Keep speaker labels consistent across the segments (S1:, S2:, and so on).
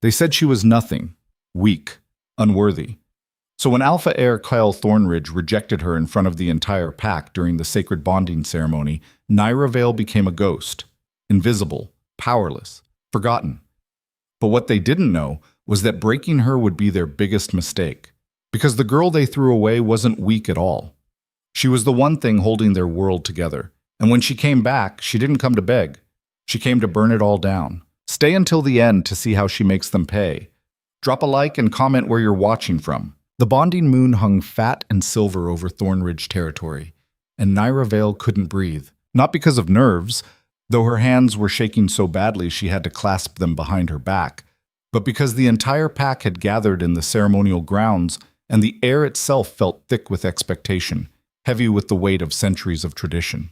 S1: They said she was nothing, weak, unworthy. So when Alpha heir Kyle Thornridge rejected her in front of the entire pack during the sacred bonding ceremony, Naira Vale became a ghost, invisible, powerless, forgotten. But what they didn't know was that breaking her would be their biggest mistake, because the girl they threw away wasn't weak at all. She was the one thing holding their world together, and when she came back, she didn't come to beg. She came to burn it all down. Stay until the end to see how she makes them pay. Drop a like and comment where you're watching from. The bonding moon hung fat and silver over Thornridge territory, and Naira Vale couldn't breathe. Not because of nerves, though her hands were shaking so badly she had to clasp them behind her back, but because the entire pack had gathered in the ceremonial grounds, and the air itself felt thick with expectation, heavy with the weight of centuries of tradition.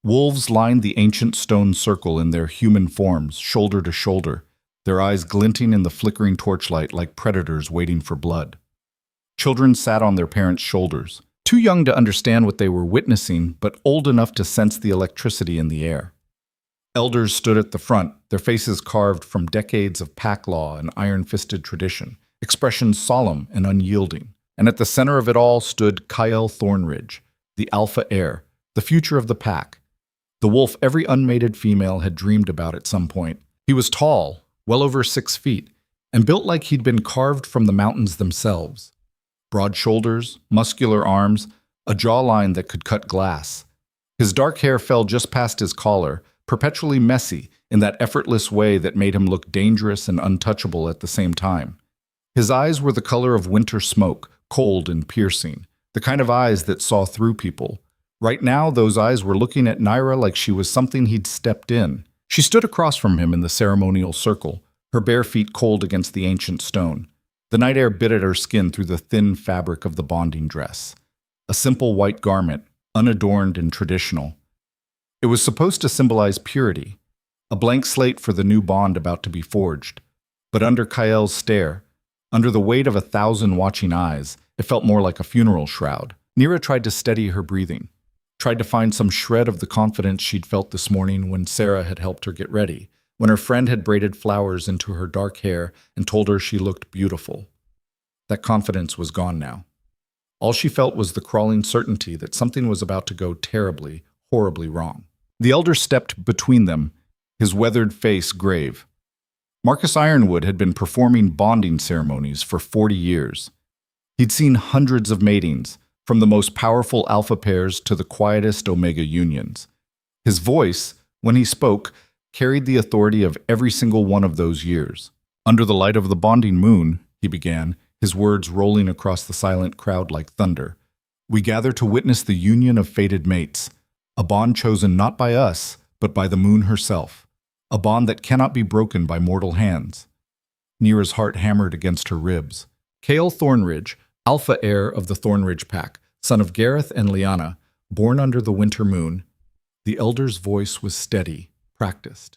S1: Wolves lined the ancient stone circle in their human forms, shoulder to shoulder, their eyes glinting in the flickering torchlight like predators waiting for blood. Children sat on their parents' shoulders, too young to understand what they were witnessing, but old enough to sense the electricity in the air. Elders stood at the front, their faces carved from decades of pack law and iron-fisted tradition, expressions solemn and unyielding. And at the center of it all stood Kyle Thornridge, the alpha heir, the future of the pack, the wolf every unmated female had dreamed about at some point. He was tall, well over 6 feet, and built like he'd been carved from the mountains themselves. Broad shoulders, muscular arms, a jawline that could cut glass. His dark hair fell just past his collar, perpetually messy in that effortless way that made him look dangerous and untouchable at the same time. His eyes were the color of winter smoke, cold and piercing, the kind of eyes that saw through people. Right now, those eyes were looking at Naira like she was something he'd stepped in. She stood across from him in the ceremonial circle, her bare feet cold against the ancient stone. The night air bit at her skin through the thin fabric of the bonding dress. A simple white garment, unadorned and traditional. It was supposed to symbolize purity, a blank slate for the new bond about to be forged. But under Kyle's stare, under the weight of 1,000 watching eyes, it felt more like a funeral shroud. Naira tried to steady her breathing, tried to find some shred of the confidence she'd felt this morning when Sarah had helped her get ready, when her friend had braided flowers into her dark hair and told her she looked beautiful. That confidence was gone now. All she felt was the crawling certainty that something was about to go terribly, horribly wrong. The elder stepped between them, his weathered face grave. Marcus Ironwood had been performing bonding ceremonies for 40 years. He'd seen hundreds of matings, from the most powerful alpha pairs to the quietest omega unions. His voice, when he spoke, carried the authority of every single one of those years. Under the light of the bonding moon, he began, his words rolling across the silent crowd like thunder. We gather to witness the union of fated mates, a bond chosen not by us, but by the moon herself, a bond that cannot be broken by mortal hands. Naira's heart hammered against her ribs. Kyle Thornridge, alpha heir of the Thornridge pack, son of Gareth and Lyanna, born under the winter moon. The elder's voice was steady, practiced.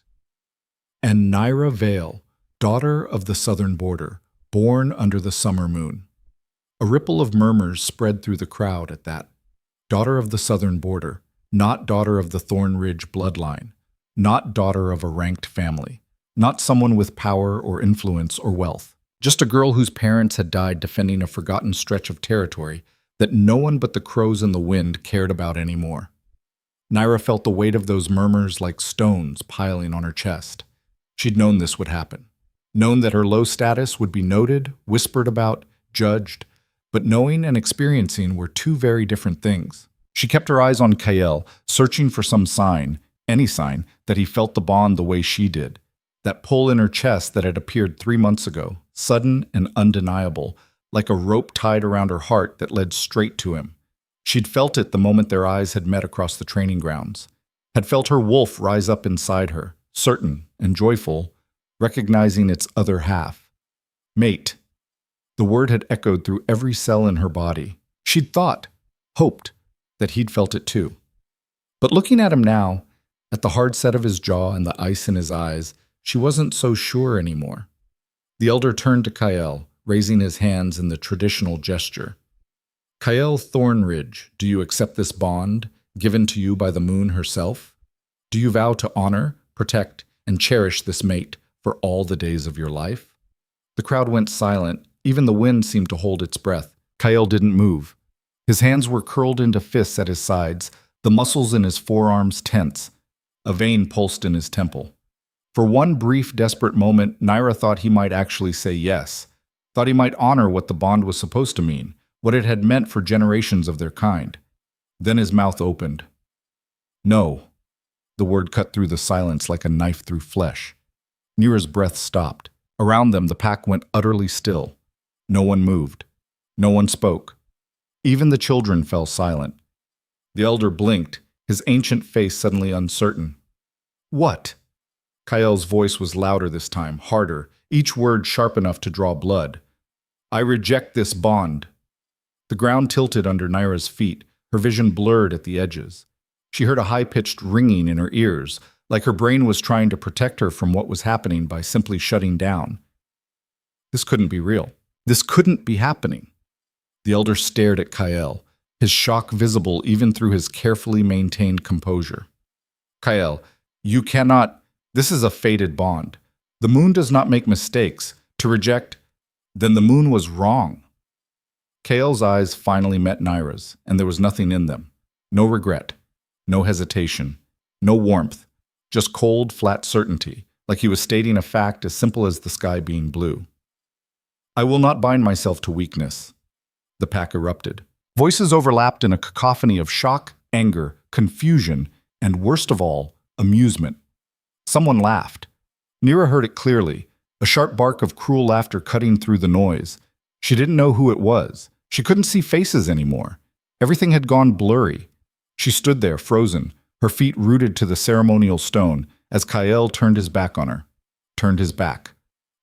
S1: And Naira Vale, daughter of the southern border, born under the summer moon. A ripple of murmurs spread through the crowd at that. Daughter of the southern border, not daughter of the Thornridge bloodline, not daughter of a ranked family, not someone with power or influence or wealth. Just a girl whose parents had died defending a forgotten stretch of territory that no one but the crows in the wind cared about anymore. Naira felt the weight of those murmurs like stones piling on her chest. She'd known this would happen. Known that her low status would be noted, whispered about, judged, but knowing and experiencing were two very different things. She kept her eyes on Kyle, searching for some sign, any sign, that he felt the bond the way she did. That pull in her chest that had appeared 3 months ago, sudden and undeniable, like a rope tied around her heart that led straight to him. She'd felt it the moment their eyes had met across the training grounds, had felt her wolf rise up inside her, certain and joyful, recognizing its other half. Mate. The word had echoed through every cell in her body. She'd thought, hoped, that he'd felt it too. But looking at him now, at the hard set of his jaw and the ice in his eyes, she wasn't so sure anymore. The elder turned to Kyle, raising his hands in the traditional gesture. Kyle Thornridge, do you accept this bond, given to you by the moon herself? Do you vow to honor, protect, and cherish this mate for all the days of your life? The crowd went silent. Even the wind seemed to hold its breath. Kyle didn't move. His hands were curled into fists at his sides, the muscles in his forearms tense. A vein pulsed in his temple. For one brief, desperate moment, Naira thought he might actually say yes. Thought he might honor what the bond was supposed to mean, what it had meant for generations of their kind. Then his mouth opened. No. The word cut through the silence like a knife through flesh. Nira's breath stopped. Around them, the pack went utterly still. No one moved. No one spoke. Even the children fell silent. The elder blinked, his ancient face suddenly uncertain. What? Kyle's voice was louder this time, harder, each word sharp enough to draw blood. I reject this bond. The ground tilted under Naira's feet, her vision blurred at the edges. She heard a high-pitched ringing in her ears, like her brain was trying to protect her from what was happening by simply shutting down. This couldn't be real. This couldn't be happening. The elder stared at Kyle, his shock visible even through his carefully maintained composure. Kyle, you cannot... This is a fated bond. The moon does not make mistakes. To reject, then the moon was wrong. Kyle's eyes finally met Naira's, and there was nothing in them. No regret, no hesitation, no warmth, just cold, flat certainty, like he was stating a fact as simple as the sky being blue. I will not bind myself to weakness. The pack erupted. Voices overlapped in a cacophony of shock, anger, confusion, and worst of all, amusement. Someone laughed. Nira heard it clearly, a sharp bark of cruel laughter cutting through the noise. She didn't know who it was. She couldn't see faces anymore. Everything had gone blurry. She stood there, frozen, her feet rooted to the ceremonial stone, as Kyle turned his back on her. Turned his back.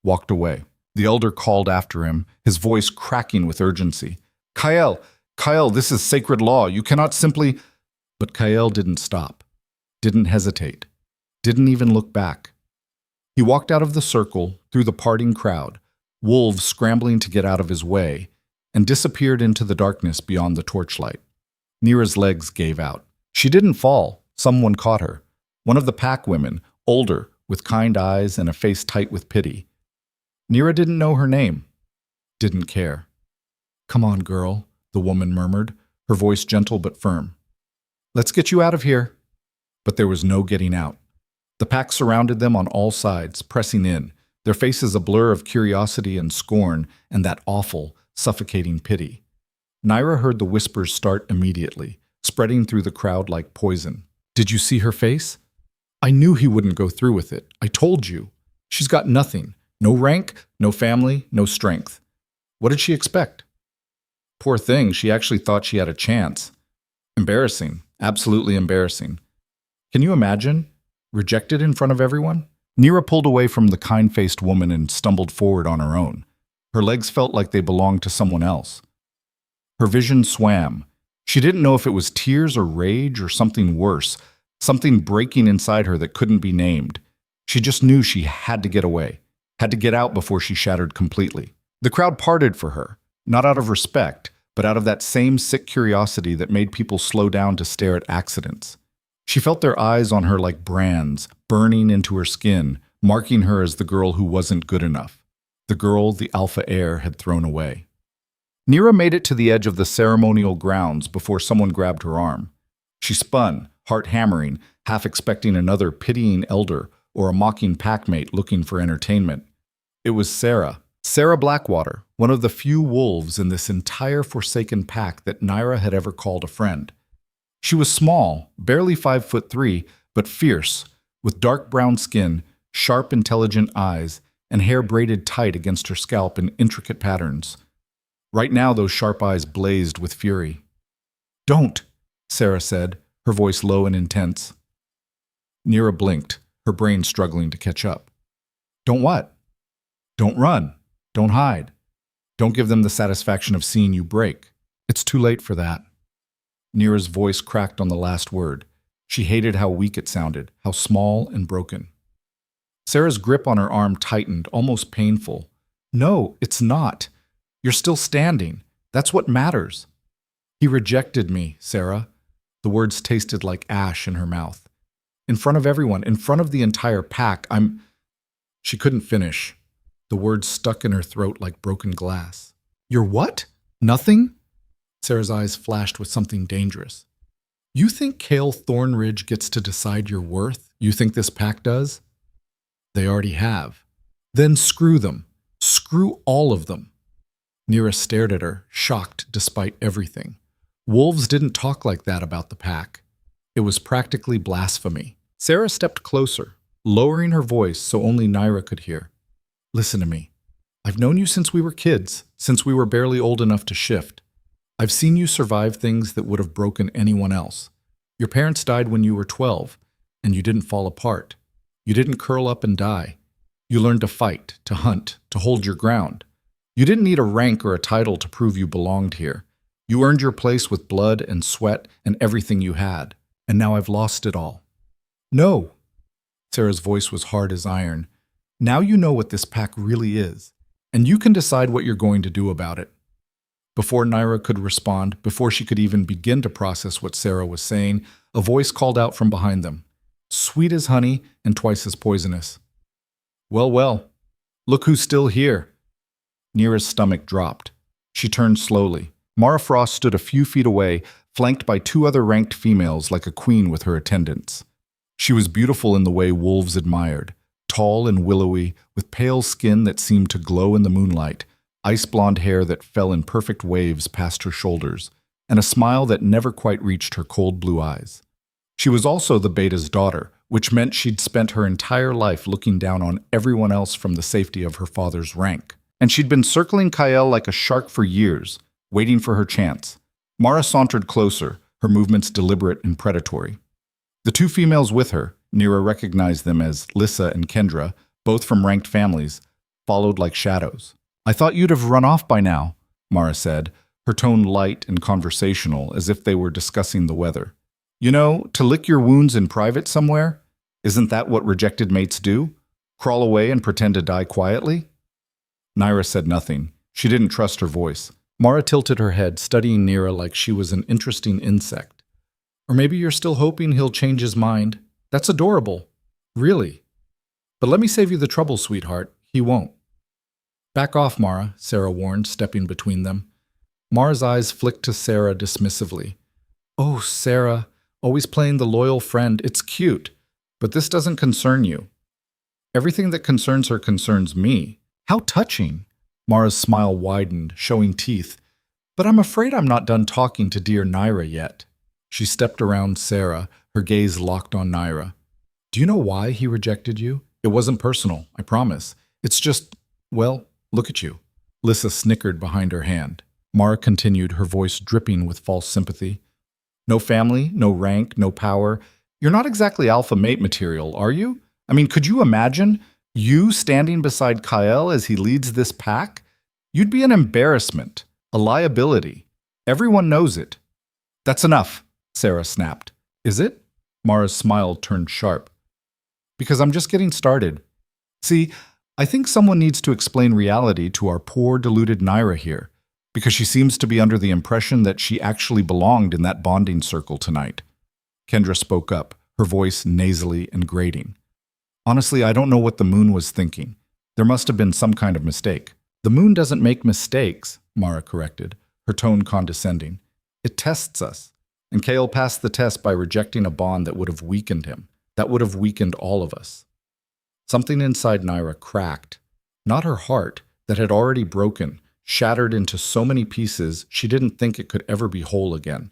S1: Walked away. The elder called after him, his voice cracking with urgency. Kyle, this is sacred law. You cannot simply... But Kyle didn't stop. Didn't hesitate. Didn't even look back. He walked out of the circle, through the parting crowd, wolves scrambling to get out of his way, and disappeared into the darkness beyond the torchlight. Nira's legs gave out. She didn't fall. Someone caught her. One of the pack women, older, with kind eyes and a face tight with pity. Nira didn't know her name. Didn't care. Come on, girl, the woman murmured, her voice gentle but firm. Let's get you out of here. But there was no getting out. The pack surrounded them on all sides, pressing in, their faces a blur of curiosity and scorn and that awful, suffocating pity. Naira heard the whispers start immediately, spreading through the crowd like poison. Did you see her face? I knew he wouldn't go through with it. I told you. She's got nothing. No rank, no family, no strength. What did she expect? Poor thing, she actually thought she had a chance. Embarrassing. Absolutely embarrassing. Can you imagine? Rejected in front of everyone? Nira pulled away from the kind-faced woman and stumbled forward on her own. Her legs felt like they belonged to someone else. Her vision swam. She didn't know if it was tears or rage or something worse, something breaking inside her that couldn't be named. She just knew she had to get away, had to get out before she shattered completely. The crowd parted for her, not out of respect, but out of that same sick curiosity that made people slow down to stare at accidents. She felt their eyes on her like brands, burning into her skin, marking her as the girl who wasn't good enough. The girl the alpha heir had thrown away. Nira made it to the edge of the ceremonial grounds before someone grabbed her arm. She spun, heart hammering, half expecting another pitying elder or a mocking packmate looking for entertainment. It was Sarah. Sarah Blackwater, one of the few wolves in this entire forsaken pack that Naira had ever called a friend. She was small, barely 5'3", but fierce, with dark brown skin, sharp, intelligent eyes, and hair braided tight against her scalp in intricate patterns. Right now, those sharp eyes blazed with fury. Don't, Sarah said, her voice low and intense. Nira blinked, her brain struggling to catch up. Don't what? Don't run. Don't hide. Don't give them the satisfaction of seeing you break. It's too late for that. Nira's voice cracked on the last word. She hated how weak it sounded, how small and broken. Sarah's grip on her arm tightened, almost painful. No, it's not. You're still standing. That's what matters. He rejected me, Sarah. The words tasted like ash in her mouth. In front of everyone, in front of the entire pack, She couldn't finish. The words stuck in her throat like broken glass. You're what? Nothing? Sarah's eyes flashed with something dangerous. You think Cale Thornridge gets to decide your worth? You think this pack does? They already have. Then screw them. Screw all of them. Nira stared at her, shocked despite everything. Wolves didn't talk like that about the pack. It was practically blasphemy. Sarah stepped closer, lowering her voice so only Nira could hear. Listen to me. I've known you since we were kids, since we were barely old enough to shift. I've seen you survive things that would have broken anyone else. Your parents died when you were 12, and you didn't fall apart. You didn't curl up and die. You learned to fight, to hunt, to hold your ground. You didn't need a rank or a title to prove you belonged here. You earned your place with blood and sweat and everything you had. And now I've lost it all. No. Sarah's voice was hard as iron. Now you know what this pack really is, and you can decide what you're going to do about it. Before Nira could respond, before she could even begin to process what Sarah was saying, a voice called out from behind them. Sweet as honey and twice as poisonous. Well, well, look who's still here. Nira's stomach dropped. She turned slowly. Mara Frost stood a few feet away, flanked by two other ranked females like a queen with her attendants. She was beautiful in the way wolves admired, tall and willowy, with pale skin that seemed to glow in the moonlight, ice-blonde hair that fell in perfect waves past her shoulders, and a smile that never quite reached her cold blue eyes. She was also the beta's daughter, which meant she'd spent her entire life looking down on everyone else from the safety of her father's rank. And she'd been circling Kyle like a shark for years, waiting for her chance. Mara sauntered closer, her movements deliberate and predatory. The two females with her, Nira recognized them as Lissa and Kendra, both from ranked families, followed like shadows. I thought you'd have run off by now, Mara said, her tone light and conversational, as if they were discussing the weather. You know, to lick your wounds in private somewhere? Isn't that what rejected mates do? Crawl away and pretend to die quietly? Nira said nothing. She didn't trust her voice. Mara tilted her head, studying Nira like she was an interesting insect. Or maybe you're still hoping he'll change his mind. That's adorable. Really. But let me save you the trouble, sweetheart. He won't. Back off, Mara, Sarah warned, stepping between them. Mara's eyes flicked to Sarah dismissively. Oh, Sarah, always playing the loyal friend. It's cute. But this doesn't concern you. Everything that concerns her concerns me. How touching. Mara's smile widened, showing teeth. But I'm afraid I'm not done talking to dear Nira yet. She stepped around Sarah, her gaze locked on Nira. Do you know why he rejected you? It wasn't personal, I promise. It's just, well, look at you. Lissa snickered behind her hand. Mara continued, her voice dripping with false sympathy. No family, no rank, no power. You're not exactly alpha mate material, are you? I mean, could you imagine you standing beside Kyle as he leads this pack? You'd be an embarrassment, a liability. Everyone knows it. That's enough, Sarah snapped. Is it? Mara's smile turned sharp. Because I'm just getting started. See, I think someone needs to explain reality to our poor, deluded Nira here, because she seems to be under the impression that she actually belonged in that bonding circle tonight. Kendra spoke up, her voice nasally and grating. Honestly, I don't know what the moon was thinking. There must have been some kind of mistake. The moon doesn't make mistakes, Mara corrected, her tone condescending. It tests us. And Cale passed the test by rejecting a bond that would have weakened him, that would have weakened all of us. Something inside Nira cracked. Not her heart, that had already broken, shattered into so many pieces she didn't think it could ever be whole again.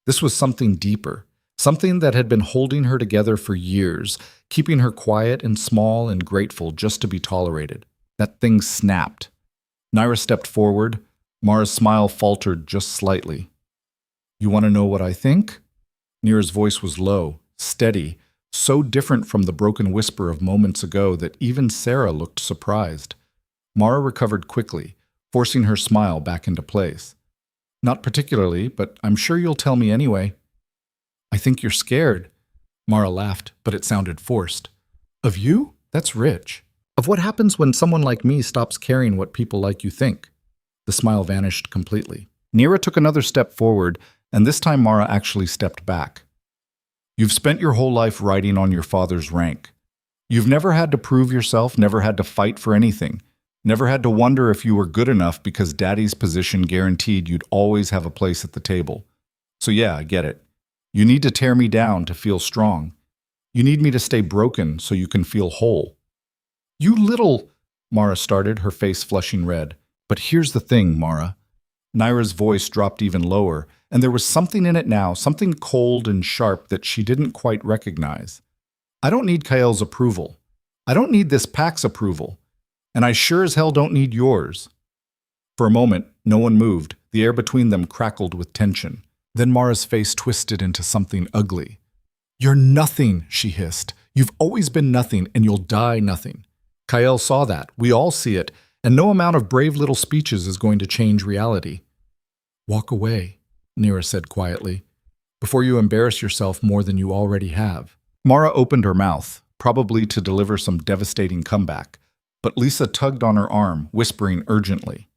S1: This was something deeper, something that had been holding her together for years, keeping her quiet and small and grateful just to be tolerated. That thing snapped. Nira stepped forward. Mara's smile faltered just slightly. You want to know what I think? Nira's voice was low, steady, so different from the broken whisper of moments ago that even Sarah looked surprised. Mara recovered quickly, forcing her smile back into place. Not particularly, but I'm sure you'll tell me anyway. I think you're scared. Mara laughed, but it sounded forced. Of you? That's rich. Of what happens when someone like me stops caring what people like you think? The smile vanished completely. Nira took another step forward, and this time Mara actually stepped back. You've spent your whole life riding on your father's rank. You've never had to prove yourself, never had to fight for anything. Never had to wonder if you were good enough because Daddy's position guaranteed you'd always have a place at the table. So yeah, I get it. You need to tear me down to feel strong. You need me to stay broken so you can feel whole. You little... Mara started, her face flushing red. But here's the thing, Mara. Naira's voice dropped even lower, and there was something in it now, something cold and sharp that she didn't quite recognize. I don't need Kael's approval. I don't need this pack's approval. And I sure as hell don't need yours. For a moment, no one moved. The air between them crackled with tension. Then Mara's face twisted into something ugly. You're nothing, she hissed. You've always been nothing, and you'll die nothing. Kael saw that. We all see it. And no amount of brave little speeches is going to change reality. Walk away, Nira said quietly, before you embarrass yourself more than you already have. Mara opened her mouth, probably to deliver some devastating comeback, but Lisa tugged on her arm, whispering urgently.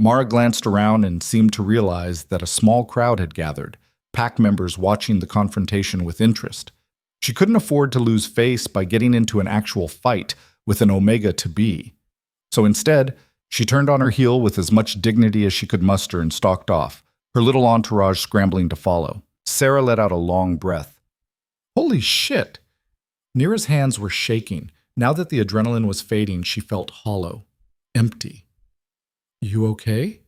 S1: Mara glanced around and seemed to realize that a small crowd had gathered, pack members watching the confrontation with interest. She couldn't afford to lose face by getting into an actual fight with an Omega-to-be. So instead, she turned on her heel with as much dignity as she could muster and stalked off, her little entourage scrambling to follow. Sarah let out a long breath. Holy shit! Nira's hands were shaking. Now that the adrenaline was fading, she felt hollow, empty. You okay?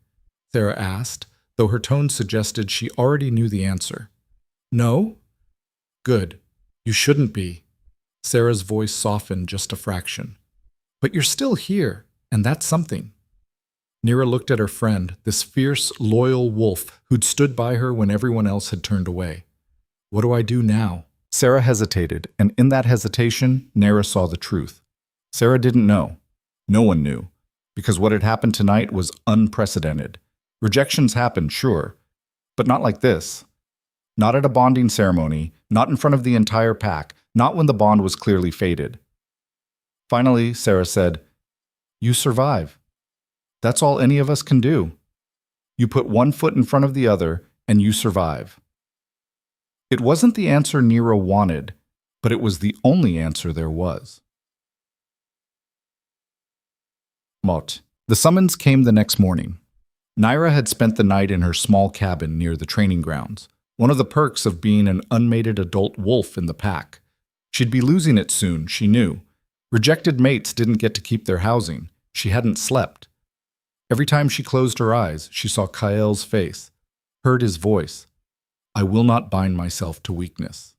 S1: Sarah asked, though her tone suggested she already knew the answer. No? Good. You shouldn't be. Sarah's voice softened just a fraction. But you're still here. And that's something. Nira looked at her friend, this fierce, loyal wolf who'd stood by her when everyone else had turned away. What do I do now? Sarah hesitated, and in that hesitation, Nira saw the truth. Sarah didn't know. No one knew, because what had happened tonight was unprecedented. Rejections happened, sure, but not like this. Not at a bonding ceremony, not in front of the entire pack, not when the bond was clearly faded. Finally, Sarah said, You survive. That's all any of us can do. You put one foot in front of the other, and you survive. It wasn't the answer Nira wanted, but it was the only answer there was. Mot. The summons came the next morning. Naira had spent the night in her small cabin near the training grounds, one of the perks of being an unmated adult wolf in the pack. She'd be losing it soon, she knew. Rejected mates didn't get to keep their housing. She hadn't slept. Every time she closed her eyes, she saw Kael's face, heard his voice. I will not bind myself to weakness.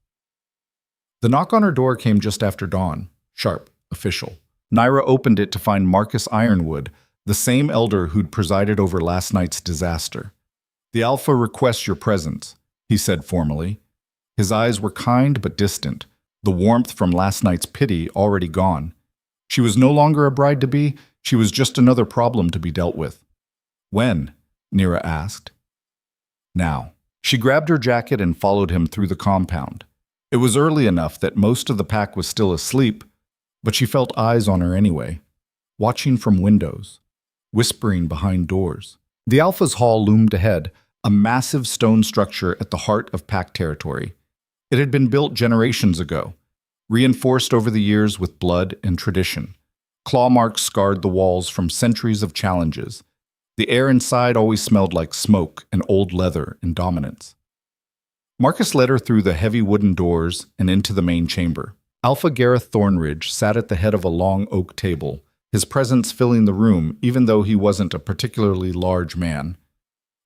S1: The knock on her door came just after dawn, sharp, official. Naira opened it to find Marcus Ironwood, the same elder who'd presided over last night's disaster. The Alpha requests your presence, he said formally. His eyes were kind but distant, the warmth from last night's pity already gone. She was no longer a bride-to-be, she was just another problem to be dealt with. When? Nira asked. Now. She grabbed her jacket and followed him through the compound. It was early enough that most of the pack was still asleep, but she felt eyes on her anyway, watching from windows, whispering behind doors. The Alpha's hall loomed ahead, a massive stone structure at the heart of pack territory. It had been built generations ago, reinforced over the years with blood and tradition. Claw marks scarred the walls from centuries of challenges. The air inside always smelled like smoke and old leather and dominance. Marcus led her through the heavy wooden doors and into the main chamber. Alpha Gareth Thornridge sat at the head of a long oak table, his presence filling the room even though he wasn't a particularly large man.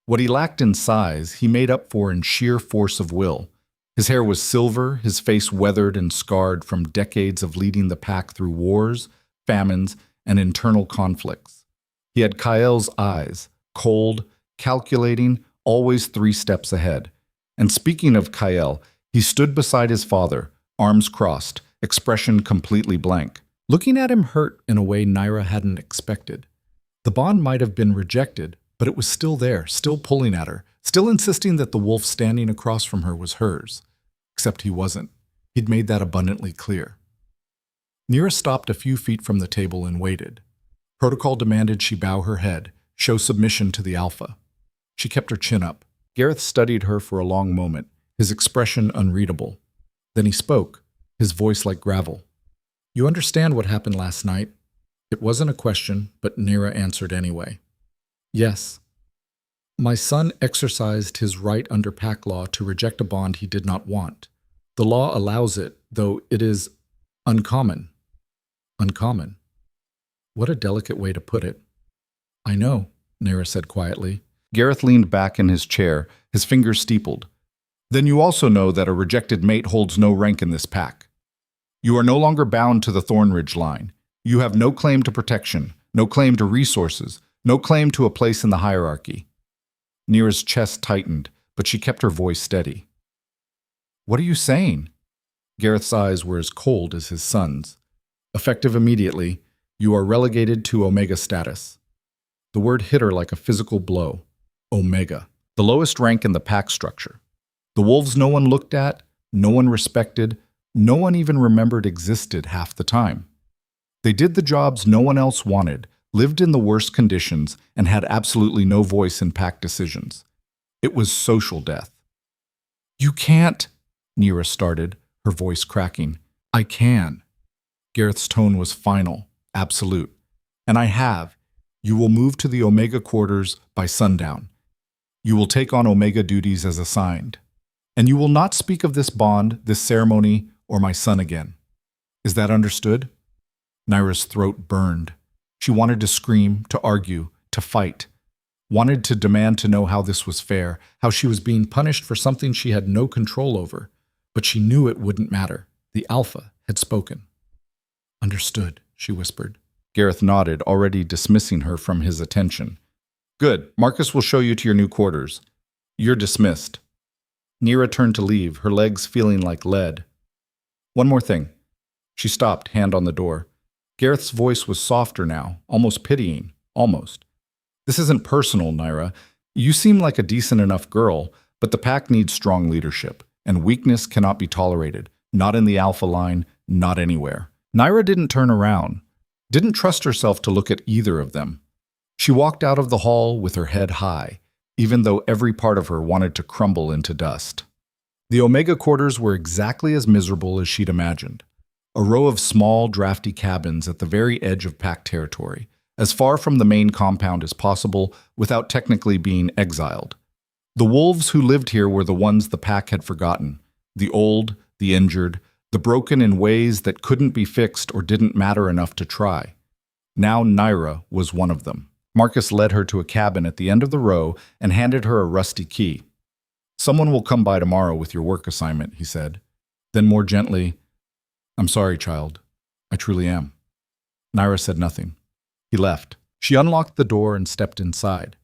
S1: What he lacked in size, he made up for in sheer force of will. His hair was silver, his face weathered and scarred from decades of leading the pack through wars, famines, and internal conflicts. He had Kael's eyes, cold, calculating, always 3 steps ahead. And speaking of Kael, he stood beside his father, arms crossed, expression completely blank. Looking at him hurt in a way Naira hadn't expected. The bond might have been rejected, but it was still there, still pulling at her, still insisting that the wolf standing across from her was hers. Except he wasn't. He'd made that abundantly clear. Nira stopped a few feet from the table and waited. Protocol demanded she bow her head, show submission to the Alpha. She kept her chin up. Gareth studied her for a long moment, his expression unreadable. Then he spoke, his voice like gravel. You understand what happened last night? It wasn't a question, but Nira answered anyway. Yes. My son exercised his right under pack law to reject a bond he did not want. The law allows it, though it is uncommon. Uncommon. What a delicate way to put it. I know, Nira said quietly. Gareth leaned back in his chair, his fingers steepled. Then you also know that a rejected mate holds no rank in this pack. You are no longer bound to the Thornridge line. You have no claim to protection, no claim to resources, no claim to a place in the hierarchy. Nira's chest tightened, but she kept her voice steady. What are you saying? Gareth's eyes were as cold as his son's. Effective immediately, you are relegated to Omega status. The word hit her like a physical blow. Omega, the lowest rank in the pack structure. The wolves no one looked at, no one respected, no one even remembered existed half the time. They did the jobs no one else wanted, lived in the worst conditions, and had absolutely no voice in pack decisions. It was social death. You can't, Nira started, her voice cracking. I can. Gareth's tone was final, absolute. And I have. You will move to the Omega quarters by sundown. You will take on Omega duties as assigned. And you will not speak of this bond, this ceremony, or my son again. Is that understood? Nira's throat burned. She wanted to scream, to argue, to fight. Wanted to demand to know how this was fair, how she was being punished for something she had no control over. But she knew it wouldn't matter. The Alpha had spoken. Understood, she whispered. Gareth nodded, already dismissing her from his attention. Good. Marcus will show you to your new quarters. You're dismissed. Nira turned to leave, her legs feeling like lead. One more thing. She stopped, hand on the door. Gareth's voice was softer now, almost pitying, almost. This isn't personal, Nira. You seem like a decent enough girl, but the pack needs strong leadership, and weakness cannot be tolerated, not in the Alpha line, not anywhere. Nira didn't turn around, didn't trust herself to look at either of them. She walked out of the hall with her head high, even though every part of her wanted to crumble into dust. The Omega quarters were exactly as miserable as she'd imagined. A row of small, drafty cabins at the very edge of pack territory, as far from the main compound as possible without technically being exiled. The wolves who lived here were the ones the pack had forgotten, the old, the injured, the broken in ways that couldn't be fixed or didn't matter enough to try. Now Nira was one of them. Marcus led her to a cabin at the end of the row and handed her a rusty key. Someone will come by tomorrow with your work assignment, he said. Then more gently, I'm sorry, child. I truly am. Nira said nothing. He left. She unlocked the door and stepped inside.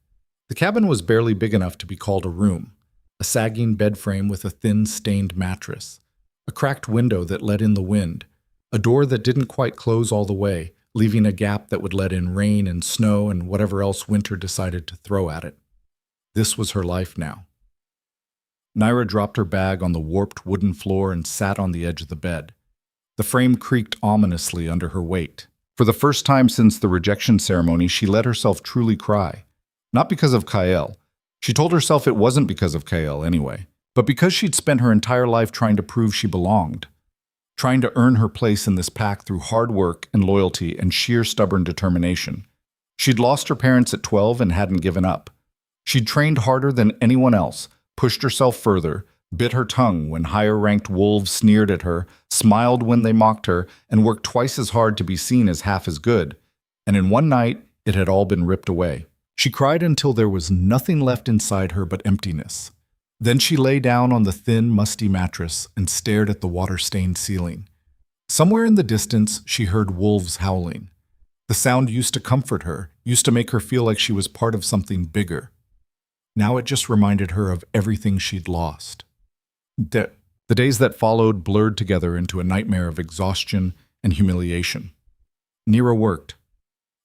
S1: The cabin was barely big enough to be called a room. A sagging bed frame with a thin, stained mattress. A cracked window that let in the wind. A door that didn't quite close all the way, leaving a gap that would let in rain and snow and whatever else winter decided to throw at it. This was her life now. Nira dropped her bag on the warped wooden floor and sat on the edge of the bed. The frame creaked ominously under her weight. For the first time since the rejection ceremony, she let herself truly cry. Not because of Kael. She told herself it wasn't because of Kael anyway, but because she'd spent her entire life trying to prove she belonged. Trying to earn her place in this pack through hard work and loyalty and sheer stubborn determination. She'd lost her parents at 12 and hadn't given up. She'd trained harder than anyone else, pushed herself further, bit her tongue when higher-ranked wolves sneered at her, smiled when they mocked her, and worked twice as hard to be seen as half as good. And in one night, it had all been ripped away. She cried until there was nothing left inside her but emptiness. Then she lay down on the thin, musty mattress and stared at the water-stained ceiling. Somewhere in the distance, she heard wolves howling. The sound used to comfort her, used to make her feel like she was part of something bigger. Now it just reminded her of everything she'd lost. The days that followed blurred together into a nightmare of exhaustion and humiliation. Nira worked.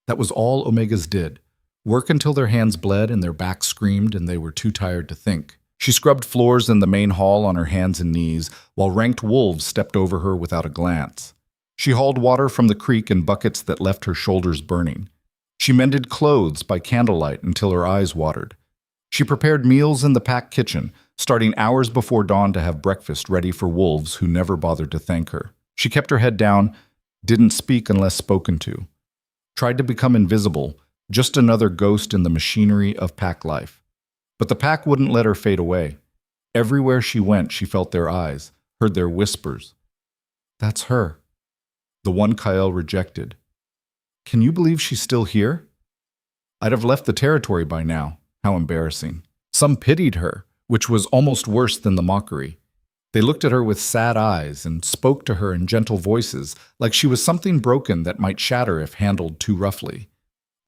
S1: That was all Omegas did. Work until their hands bled and their backs screamed and they were too tired to think. She scrubbed floors in the main hall on her hands and knees, while ranked wolves stepped over her without a glance. She hauled water from the creek in buckets that left her shoulders burning. She mended clothes by candlelight until her eyes watered. She prepared meals in the pack kitchen, starting hours before dawn to have breakfast ready for wolves who never bothered to thank her. She kept her head down, didn't speak unless spoken to. tried to become invisible, just another ghost in the machinery of pack life. But the pack wouldn't let her fade away. Everywhere she went, she felt their eyes, heard their whispers. That's her. The one Kyle rejected. Can you believe she's still here? I'd have left the territory by now. How embarrassing. Some pitied her, which was almost worse than the mockery. They looked at her with sad eyes and spoke to her in gentle voices, like she was something broken that might shatter if handled too roughly.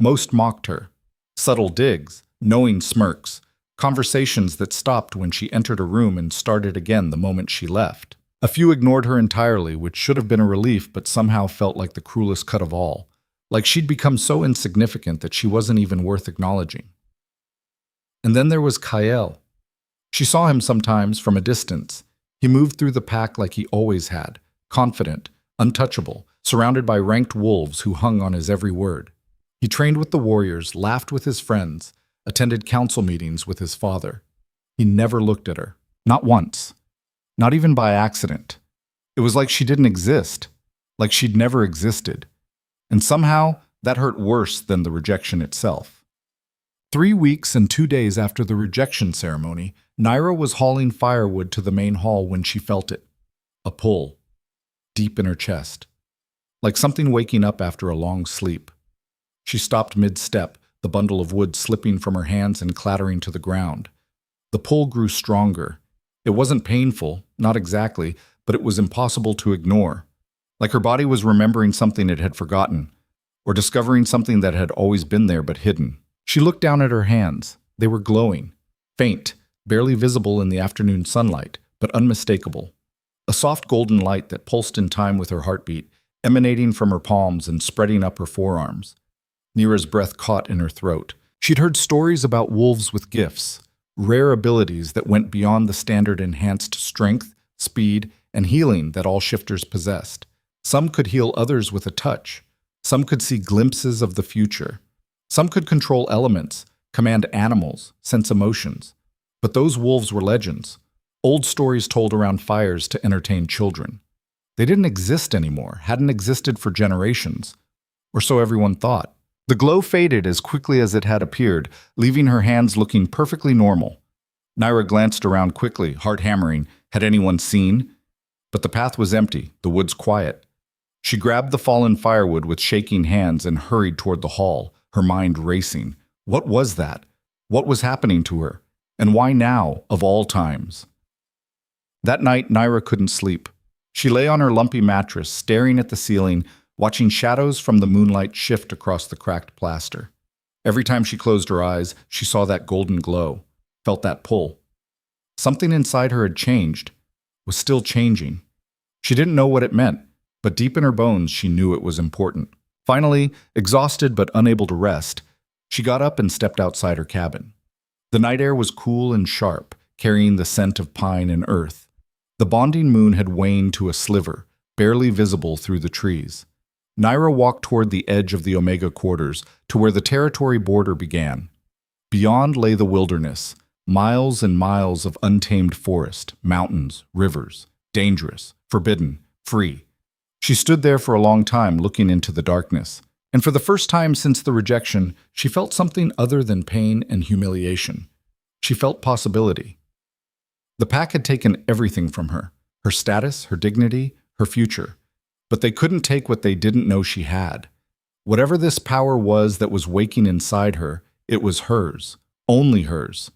S1: Most mocked her. Subtle digs, knowing smirks, conversations that stopped when she entered a room and started again the moment she left. A few ignored her entirely, which should have been a relief but somehow felt like the cruelest cut of all. Like she'd become so insignificant that she wasn't even worth acknowledging. And then there was Kyle. She saw him sometimes from a distance. He moved through the pack like he always had, confident, untouchable, surrounded by ranked wolves who hung on his every word. He trained with the warriors, laughed with his friends, attended council meetings with his father. He never looked at her, not once, not even by accident. It was like she didn't exist, like she'd never existed. And somehow, that hurt worse than the rejection itself. 3 weeks and 2 days after the rejection ceremony, Naira was hauling firewood to the main hall when she felt it. A pull, deep in her chest, like something waking up after a long sleep. She stopped mid-step, the bundle of wood slipping from her hands and clattering to the ground. The pull grew stronger. It wasn't painful, not exactly, but it was impossible to ignore. Like her body was remembering something it had forgotten, or discovering something that had always been there but hidden. She looked down at her hands. They were glowing, faint, barely visible in the afternoon sunlight, but unmistakable. A soft golden light that pulsed in time with her heartbeat, emanating from her palms and spreading up her forearms. Nira's breath caught in her throat. She'd heard stories about wolves with gifts, rare abilities that went beyond the standard enhanced strength, speed, and healing that all shifters possessed. Some could heal others with a touch. Some could see glimpses of the future. Some could control elements, command animals, sense emotions. But those wolves were legends, old stories told around fires to entertain children. They didn't exist anymore, hadn't existed for generations. Or so everyone thought. The glow faded as quickly as it had appeared, leaving her hands looking perfectly normal. Naira glanced around quickly, heart hammering. Had anyone seen? But the path was empty, the woods quiet. She grabbed the fallen firewood with shaking hands and hurried toward the hall, her mind racing. What was that? What was happening to her? And why now, of all times? That night, Naira couldn't sleep. She lay on her lumpy mattress, staring at the ceiling, watching shadows from the moonlight shift across the cracked plaster. Every time she closed her eyes, she saw that golden glow, felt that pull. Something inside her had changed, was still changing. She didn't know what it meant, but deep in her bones she knew it was important. Finally, exhausted but unable to rest, she got up and stepped outside her cabin. The night air was cool and sharp, carrying the scent of pine and earth. The bonding moon had waned to a sliver, barely visible through the trees. Naira walked toward the edge of the Omega quarters, to where the territory border began. Beyond lay the wilderness, miles and miles of untamed forest, mountains, rivers, dangerous, forbidden, free. She stood there for a long time, looking into the darkness. And for the first time since the rejection, she felt something other than pain and humiliation. She felt possibility. The pack had taken everything from her, her status, her dignity, her future. But they couldn't take what they didn't know she had. Whatever this power was that was waking inside her, it was hers, only hers.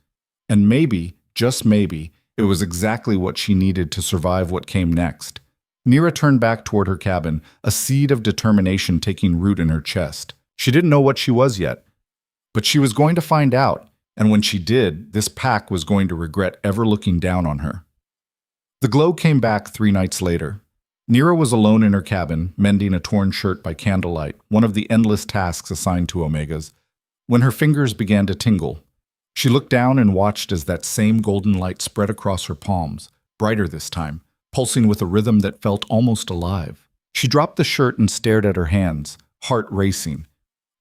S1: And maybe, just maybe, it was exactly what she needed to survive what came next. Naira turned back toward her cabin, a seed of determination taking root in her chest. She didn't know what she was yet, but she was going to find out, and when she did, this pack was going to regret ever looking down on her. The glow came back 3 nights later. Naira was alone in her cabin, mending a torn shirt by candlelight, one of the endless tasks assigned to Omegas, when her fingers began to tingle. She looked down and watched as that same golden light spread across her palms, brighter this time, pulsing with a rhythm that felt almost alive. She dropped the shirt and stared at her hands, heart racing.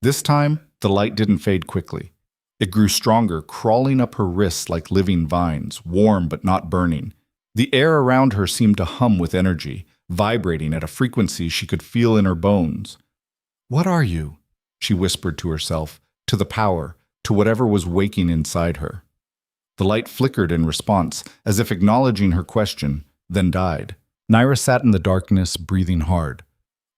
S1: This time, the light didn't fade quickly. It grew stronger, crawling up her wrists like living vines, warm but not burning. The air around her seemed to hum with energy, vibrating at a frequency she could feel in her bones. "What are you?" she whispered to herself, to the power, to whatever was waking inside her. The light flickered in response, as if acknowledging her question, then died. Naira sat in the darkness, breathing hard.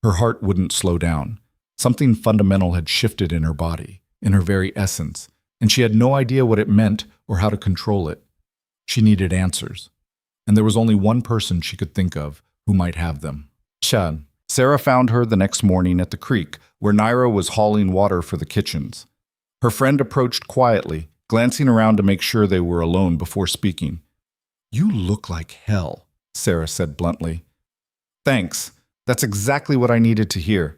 S1: Her heart wouldn't slow down. Something fundamental had shifted in her body, in her very essence, and she had no idea what it meant or how to control it. She needed answers, and there was only one person she could think of who might have them. Chad. Sarah found her the next morning at the creek, where Naira was hauling water for the kitchens. Her friend approached quietly, glancing around to make sure they were alone before speaking. "You look like hell," Sarah said bluntly. "Thanks. That's exactly what I needed to hear."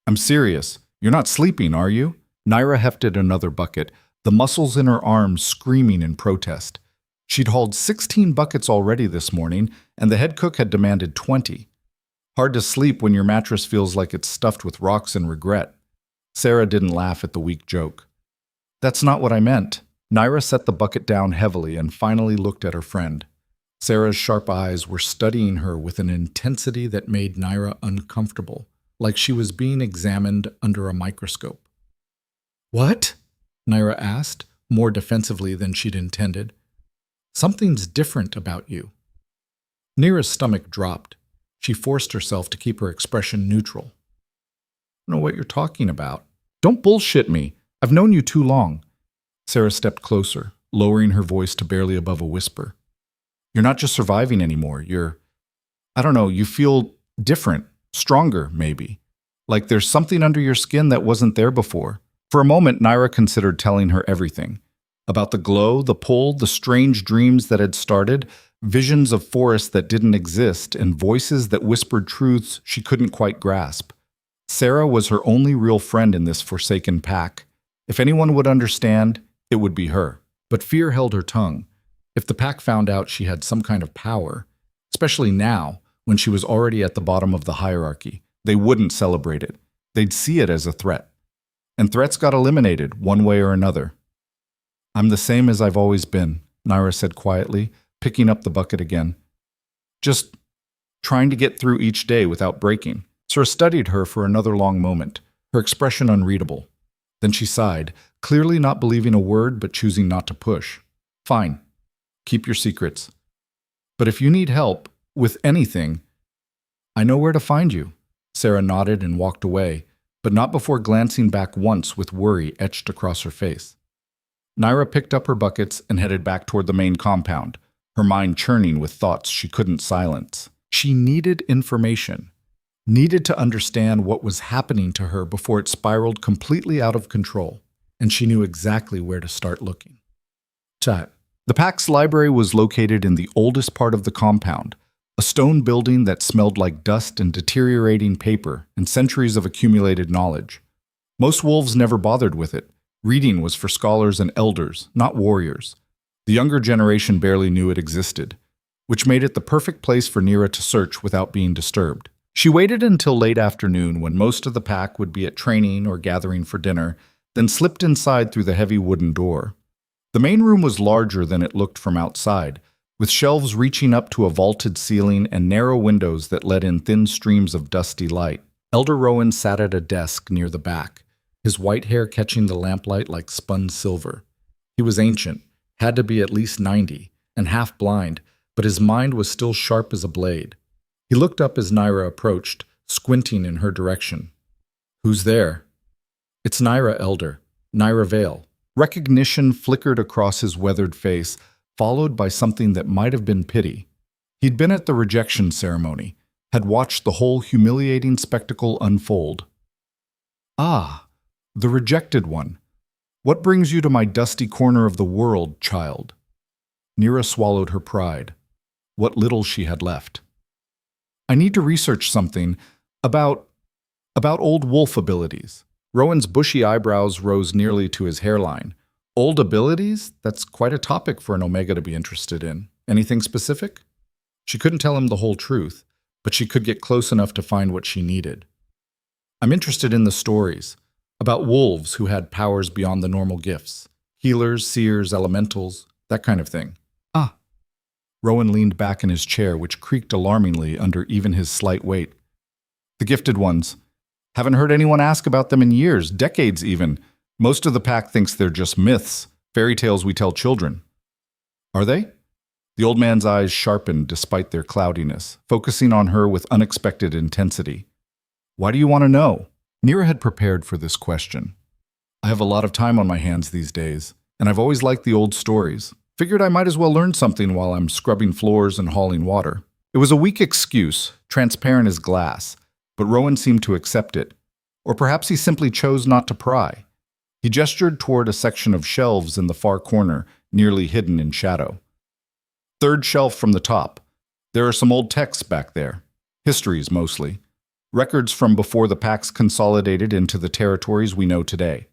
S1: "I'm serious. You're not sleeping, are you?" Naira hefted another bucket, the muscles in her arms screaming in protest. She'd hauled 16 buckets already this morning, and the head cook had demanded 20. Hard to sleep when your mattress feels like it's stuffed with rocks and regret. Sarah didn't laugh at the weak joke. "That's not what I meant." Naira set the bucket down heavily and finally looked at her friend. Sarah's sharp eyes were studying her with an intensity that made Naira uncomfortable, like she was being examined under a microscope. "What?" Naira asked, more defensively than she'd intended. "Something's different about you." Naira's stomach dropped. She forced herself to keep her expression neutral. "I don't know what you're talking about." "Don't bullshit me. I've known you too long." Sarah stepped closer, lowering her voice to barely above a whisper. "You're not just surviving anymore. I don't know, you feel different, stronger, maybe. Like there's something under your skin that wasn't there before." For a moment, Naira considered telling her everything. About the glow, the pull, the strange dreams that had started, visions of forests that didn't exist, and voices that whispered truths she couldn't quite grasp. Sarah was her only real friend in this forsaken pack. If anyone would understand, it would be her. But fear held her tongue. If the pack found out she had some kind of power, especially now, when she was already at the bottom of the hierarchy, they wouldn't celebrate it. They'd see it as a threat. And threats got eliminated, one way or another. "I'm the same as I've always been," Naira said quietly, picking up the bucket again. "Just trying to get through each day without breaking." Sarah studied her for another long moment, her expression unreadable. Then she sighed, clearly not believing a word but choosing not to push. "Fine. Keep your secrets. But if you need help with anything, I know where to find you." Sarah nodded and walked away, but not before glancing back once with worry etched across her face. Naira picked up her buckets and headed back toward the main compound, her mind churning with thoughts she couldn't silence. She needed information, needed to understand what was happening to her before it spiraled completely out of control, and she knew exactly where to start looking. Chat. The pack's library was located in the oldest part of the compound, a stone building that smelled like dust and deteriorating paper and centuries of accumulated knowledge. Most wolves never bothered with it. Reading was for scholars and elders, not warriors. The younger generation barely knew it existed, which made it the perfect place for Naira to search without being disturbed. She waited until late afternoon when most of the pack would be at training or gathering for dinner, then slipped inside through the heavy wooden door. The main room was larger than it looked from outside, with shelves reaching up to a vaulted ceiling and narrow windows that let in thin streams of dusty light. Elder Rowan sat at a desk near the back, his white hair catching the lamplight like spun silver. He was ancient, had to be at least 90, and half blind, but his mind was still sharp as a blade. He looked up as Naira approached, squinting in her direction. "Who's there?" "It's Naira, Elder. Naira Vale." Recognition flickered across his weathered face, followed by something that might have been pity. He'd been at the rejection ceremony, had watched the whole humiliating spectacle unfold. "Ah, the rejected one. What brings you to my dusty corner of the world, child?" Naira swallowed her pride, what little she had left. "I need to research something about old wolf abilities." Rowan's bushy eyebrows rose nearly to his hairline. "Old abilities? That's quite a topic for an Omega to be interested in. Anything specific?" She couldn't tell him the whole truth, but she could get close enough to find what she needed. "I'm interested in the stories, about wolves who had powers beyond the normal gifts. Healers, seers, elementals, that kind of thing." "Ah." Rowan leaned back in his chair, which creaked alarmingly under even his slight weight. "The gifted ones. Haven't heard anyone ask about them in years, decades even. Most of the pack thinks they're just myths, fairy tales we tell children. Are they? The old man's eyes sharpened despite their cloudiness, focusing on her with unexpected intensity. Why do you want to know? Nira had prepared for this question. I have a lot of time on my hands these days, and I've always liked the old stories. Figured I might as well learn something while I'm scrubbing floors and hauling water. It was a weak excuse, transparent as glass, but Rowan seemed to accept it. Or perhaps he simply chose not to pry. He gestured toward a section of shelves in the far corner, nearly hidden in shadow. Third shelf from the top. There are some old texts back there. Histories, mostly. Records from before the packs consolidated into the territories we know today.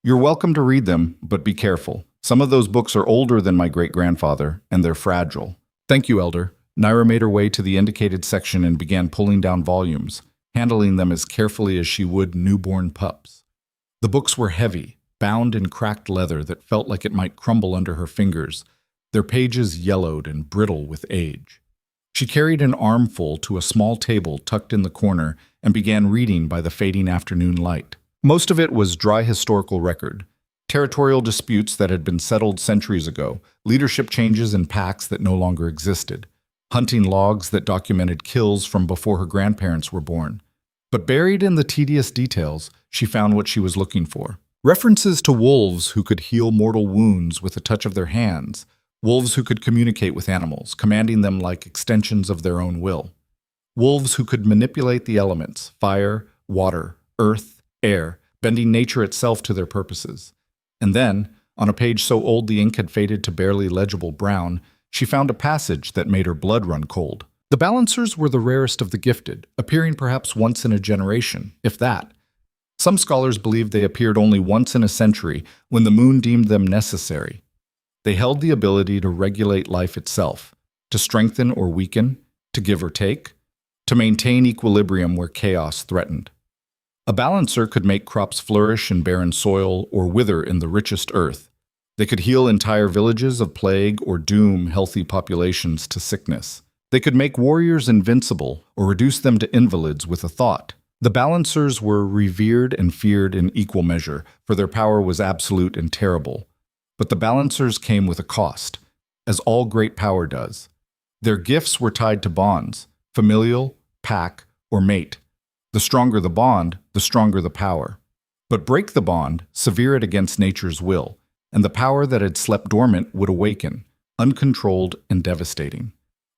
S1: You're welcome to read them, but be careful. Some of those books are older than my great-grandfather, and they're fragile. Thank you, Elder. Nira made her way to the indicated section and began pulling down volumes, handling them as carefully as she would newborn pups. The books were heavy, bound in cracked leather that felt like it might crumble under her fingers, their pages yellowed and brittle with age. She carried an armful to a small table tucked in the corner and began reading by the fading afternoon light. Most of it was dry historical record, territorial disputes that had been settled centuries ago, leadership changes in packs that no longer existed, hunting logs that documented kills from before her grandparents were born. But buried in the tedious details, she found what she was looking for. References to wolves who could heal mortal wounds with a touch of their hands, wolves who could communicate with animals, commanding them like extensions of their own will. Wolves who could manipulate the elements, fire, water, earth, air, bending nature itself to their purposes. And then, on a page so old the ink had faded to barely legible brown, she found a passage that made her blood run cold. The balancers were the rarest of the gifted, appearing perhaps once in a generation, if that. Some scholars believed they appeared only once in a century when the moon deemed them necessary. They held the ability to regulate life itself, to strengthen or weaken, to give or take, to maintain equilibrium where chaos threatened. A balancer could make crops flourish in barren soil or wither in the richest earth. They could heal entire villages of plague or doom healthy populations to sickness. They could make warriors invincible or reduce them to invalids with a thought. The balancers were revered and feared in equal measure, for their power was absolute and terrible. But the balancers came with a cost, as all great power does. Their gifts were tied to bonds, familial, pack, or mate. The stronger the bond, the stronger the power. But break the bond, sever it against nature's will, and the power that had slept dormant would awaken, uncontrolled and devastating.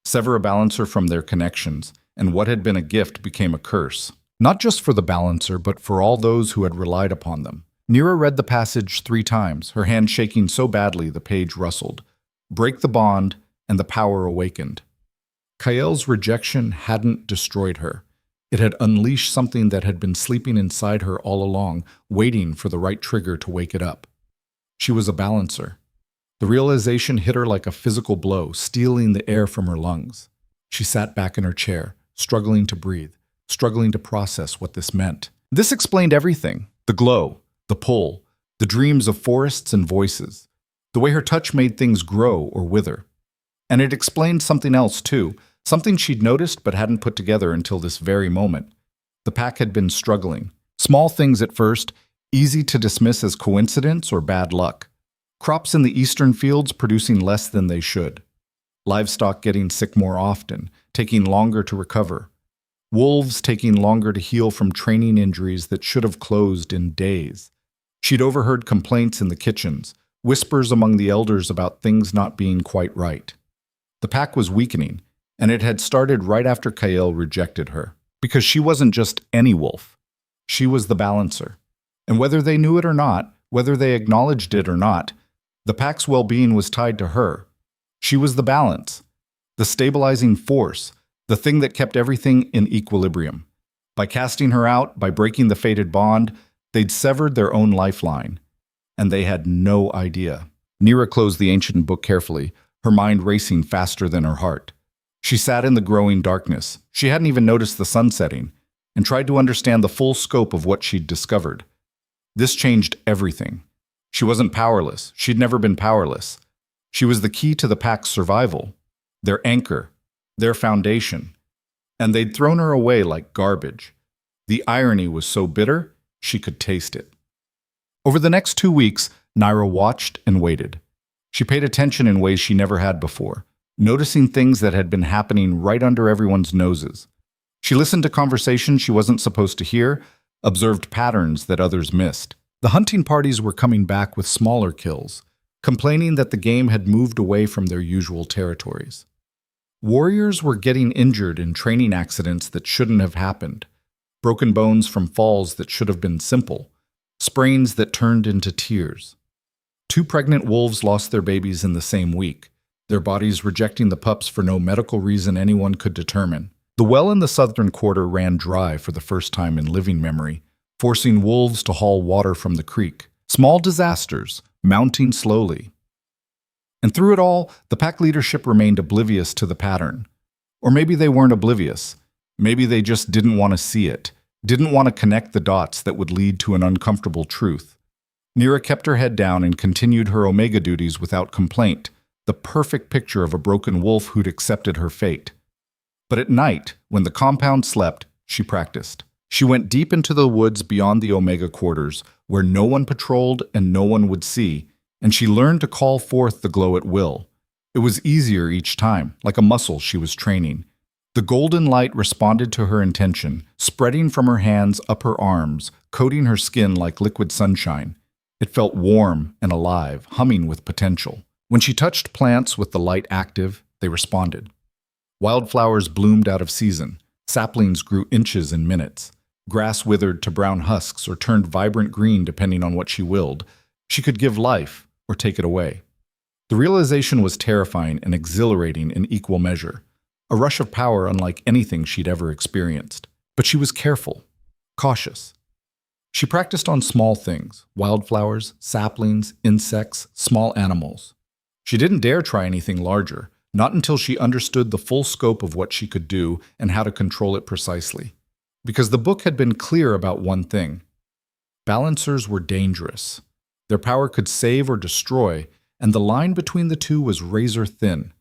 S1: Sever a balancer from their connections, and what had been a gift became a curse. Not just for the balancer, but for all those who had relied upon them. Nira read the passage 3 times, her hand shaking so badly the page rustled. Break the bond, and the power awakened. Kael's rejection hadn't destroyed her. It had unleashed something that had been sleeping inside her all along, waiting for the right trigger to wake it up. She was a balancer. The realization hit her like a physical blow, stealing the air from her lungs. She sat back in her chair, struggling to breathe, struggling to process what this meant. This explained everything. The glow, the pull, the dreams of forests and voices, the way her touch made things grow or wither. And it explained something else, too, something she'd noticed but hadn't put together until this very moment. The pack had been struggling. Small things at first, easy to dismiss as coincidence or bad luck. Crops in the eastern fields producing less than they should. Livestock getting sick more often, taking longer to recover. Wolves taking longer to heal from training injuries that should have closed in days. She'd overheard complaints in the kitchens, whispers among the elders about things not being quite right. The pack was weakening, and it had started right after Kael rejected her. Because she wasn't just any wolf. She was the balancer. And whether they knew it or not, whether they acknowledged it or not, the pack's well-being was tied to her. She was the balance, the stabilizing force, the thing that kept everything in equilibrium. By casting her out, by breaking the fated bond, they'd severed their own lifeline. And they had no idea. Nira closed the ancient book carefully, her mind racing faster than her heart. She sat in the growing darkness. She hadn't even noticed the sun setting, and tried to understand the full scope of what she'd discovered. This changed everything. She wasn't powerless. She'd never been powerless. She was the key to the pack's survival, their anchor, their foundation. And they'd thrown her away like garbage. The irony was so bitter, she could taste it. Over the next 2 weeks, Naira watched and waited. She paid attention in ways she never had before, noticing things that had been happening right under everyone's noses. She listened to conversations she wasn't supposed to hear, observed patterns that others missed. The hunting parties were coming back with smaller kills, complaining that the game had moved away from their usual territories. Warriors were getting injured in training accidents that shouldn't have happened, broken bones from falls that should have been simple, sprains that turned into tears. 2 pregnant wolves lost their babies in the same week, their bodies rejecting the pups for no medical reason anyone could determine. The well in the southern quarter ran dry for the first time in living memory, forcing wolves to haul water from the creek. Small disasters, mounting slowly. And through it all, the pack leadership remained oblivious to the pattern. Or maybe they weren't oblivious. Maybe they just didn't want to see it, didn't want to connect the dots that would lead to an uncomfortable truth. Nira kept her head down and continued her Omega duties without complaint, the perfect picture of a broken wolf who'd accepted her fate. But at night, when the compound slept, she practiced. She went deep into the woods beyond the Omega quarters, where no one patrolled and no one would see, and she learned to call forth the glow at will. It was easier each time, like a muscle she was training. The golden light responded to her intention, spreading from her hands up her arms, coating her skin like liquid sunshine. It felt warm and alive, humming with potential. When she touched plants with the light active, they responded. Wildflowers bloomed out of season. Saplings grew inches in minutes. Grass withered to brown husks or turned vibrant green depending on what she willed. She could give life or take it away. The realization was terrifying and exhilarating in equal measure, a rush of power unlike anything she'd ever experienced. But she was careful, cautious. She practiced on small things, wildflowers, saplings, insects, small animals. She didn't dare try anything larger, not until she understood the full scope of what she could do and how to control it precisely. Because the book had been clear about one thing. Balancers were dangerous. Their power could save or destroy, and the line between the two was razor thin.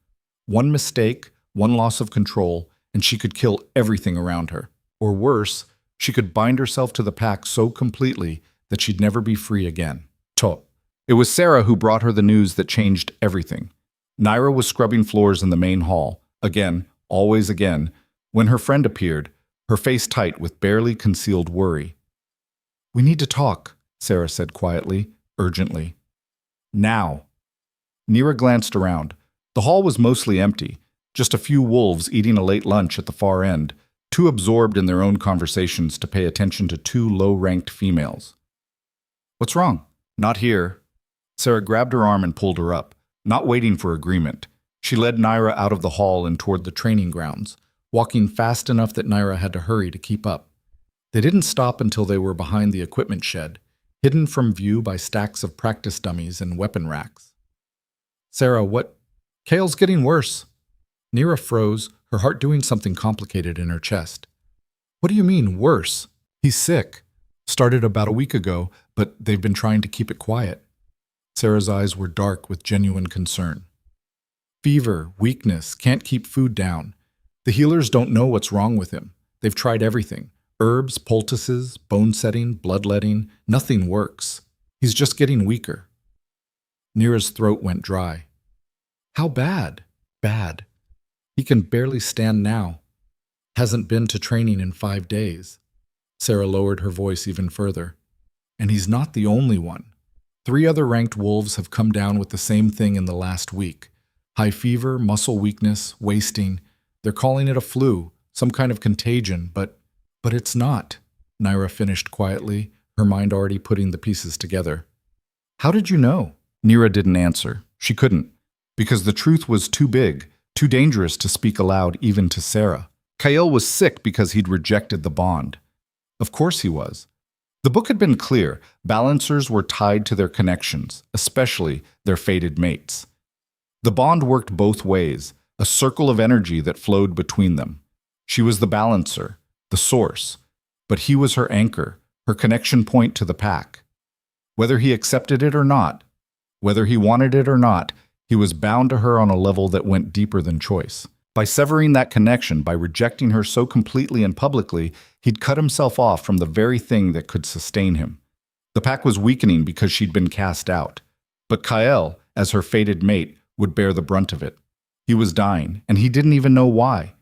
S1: One mistake, one loss of control, and she could kill everything around her. Or worse, she could bind herself to the pack so completely that she'd never be free again. It was Sarah who brought her the news that changed everything. Naira was scrubbing floors in the main hall, again, always again, when her friend appeared, her face tight with barely concealed worry. "We need to talk," Sarah said quietly, urgently. "Now." Nira glanced around. The hall was mostly empty, just a few wolves eating a late lunch at the far end, too absorbed in their own conversations to pay attention to 2 low-ranked females. "What's wrong?" "Not here." Sarah grabbed her arm and pulled her up. Not waiting for agreement, she led Naira out of the hall and toward the training grounds, walking fast enough that Naira had to hurry to keep up. They didn't stop until they were behind the equipment shed, hidden from view by stacks of practice dummies and weapon racks. "Sarah, what?" "Kale's getting worse." Nira froze, her heart doing something complicated in her chest. "What do you mean, worse?" "He's sick. Started about a week ago, but they've been trying to keep it quiet." Sarah's eyes were dark with genuine concern. "Fever, weakness, can't keep food down. The healers don't know what's wrong with him. They've tried everything. Herbs, poultices, bone setting, bloodletting. Nothing works. He's just getting weaker." Nira's throat went dry. "How bad?" "Bad. He can barely stand now. Hasn't been to training in 5 days." Sarah lowered her voice even further. "And he's not the only one. 3 other ranked wolves have come down with the same thing in the last week. High fever, muscle weakness, wasting. They're calling it a flu, some kind of contagion, but it's not," Naira finished quietly, her mind already putting the pieces together. "How did you know?" Nira didn't answer. She couldn't, because the truth was too big, too dangerous to speak aloud even to Sarah. Kale was sick because he'd rejected the bond. Of course he was. The book had been clear. Balancers were tied to their connections, especially their fated mates. The bond worked both ways, a circle of energy that flowed between them. She was the balancer, the source, but he was her anchor, her connection point to the pack. Whether he accepted it or not, whether he wanted it or not, he was bound to her on a level that went deeper than choice. By severing that connection, by rejecting her so completely and publicly, he'd cut himself off from the very thing that could sustain him. The pack was weakening because she'd been cast out. But Kyle, as her fated mate, would bear the brunt of it. He was dying, and he didn't even know why.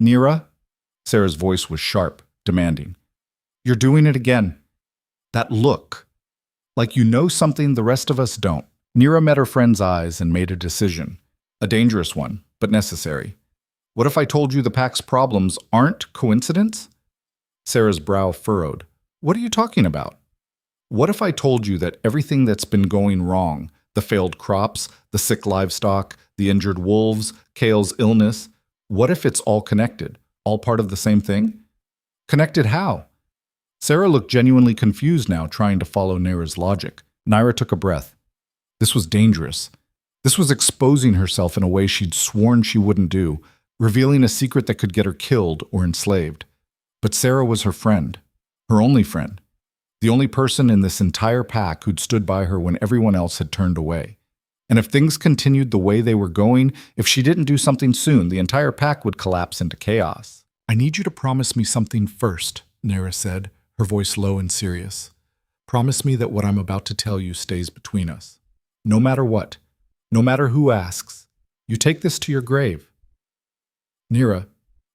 S1: Nira? Sarah's voice was sharp, demanding. You're doing it again. That look. Like you know something the rest of us don't. Nira met her friend's eyes and made a decision. A dangerous one, but necessary. What if I told you the pack's problems aren't coincidence? Sarah's brow furrowed. What are you talking about? What if I told you that everything that's been going wrong, the failed crops, the sick livestock, the injured wolves, Kale's illness, what if it's all connected, all part of the same thing? Connected how? Sarah looked genuinely confused now, trying to follow Nira's logic. Nira took a breath. This was dangerous. This was exposing herself in a way she'd sworn she wouldn't do, revealing a secret that could get her killed or enslaved. But Sarah was her friend, her only friend, the only person in this entire pack who'd stood by her when everyone else had turned away. And if things continued the way they were going, if she didn't do something soon, the entire pack would collapse into chaos. I need you to promise me something first, Nira said, her voice low and serious. Promise me that what I'm about to tell you stays between us. No matter what, no matter who asks, you take this to your grave. Nira,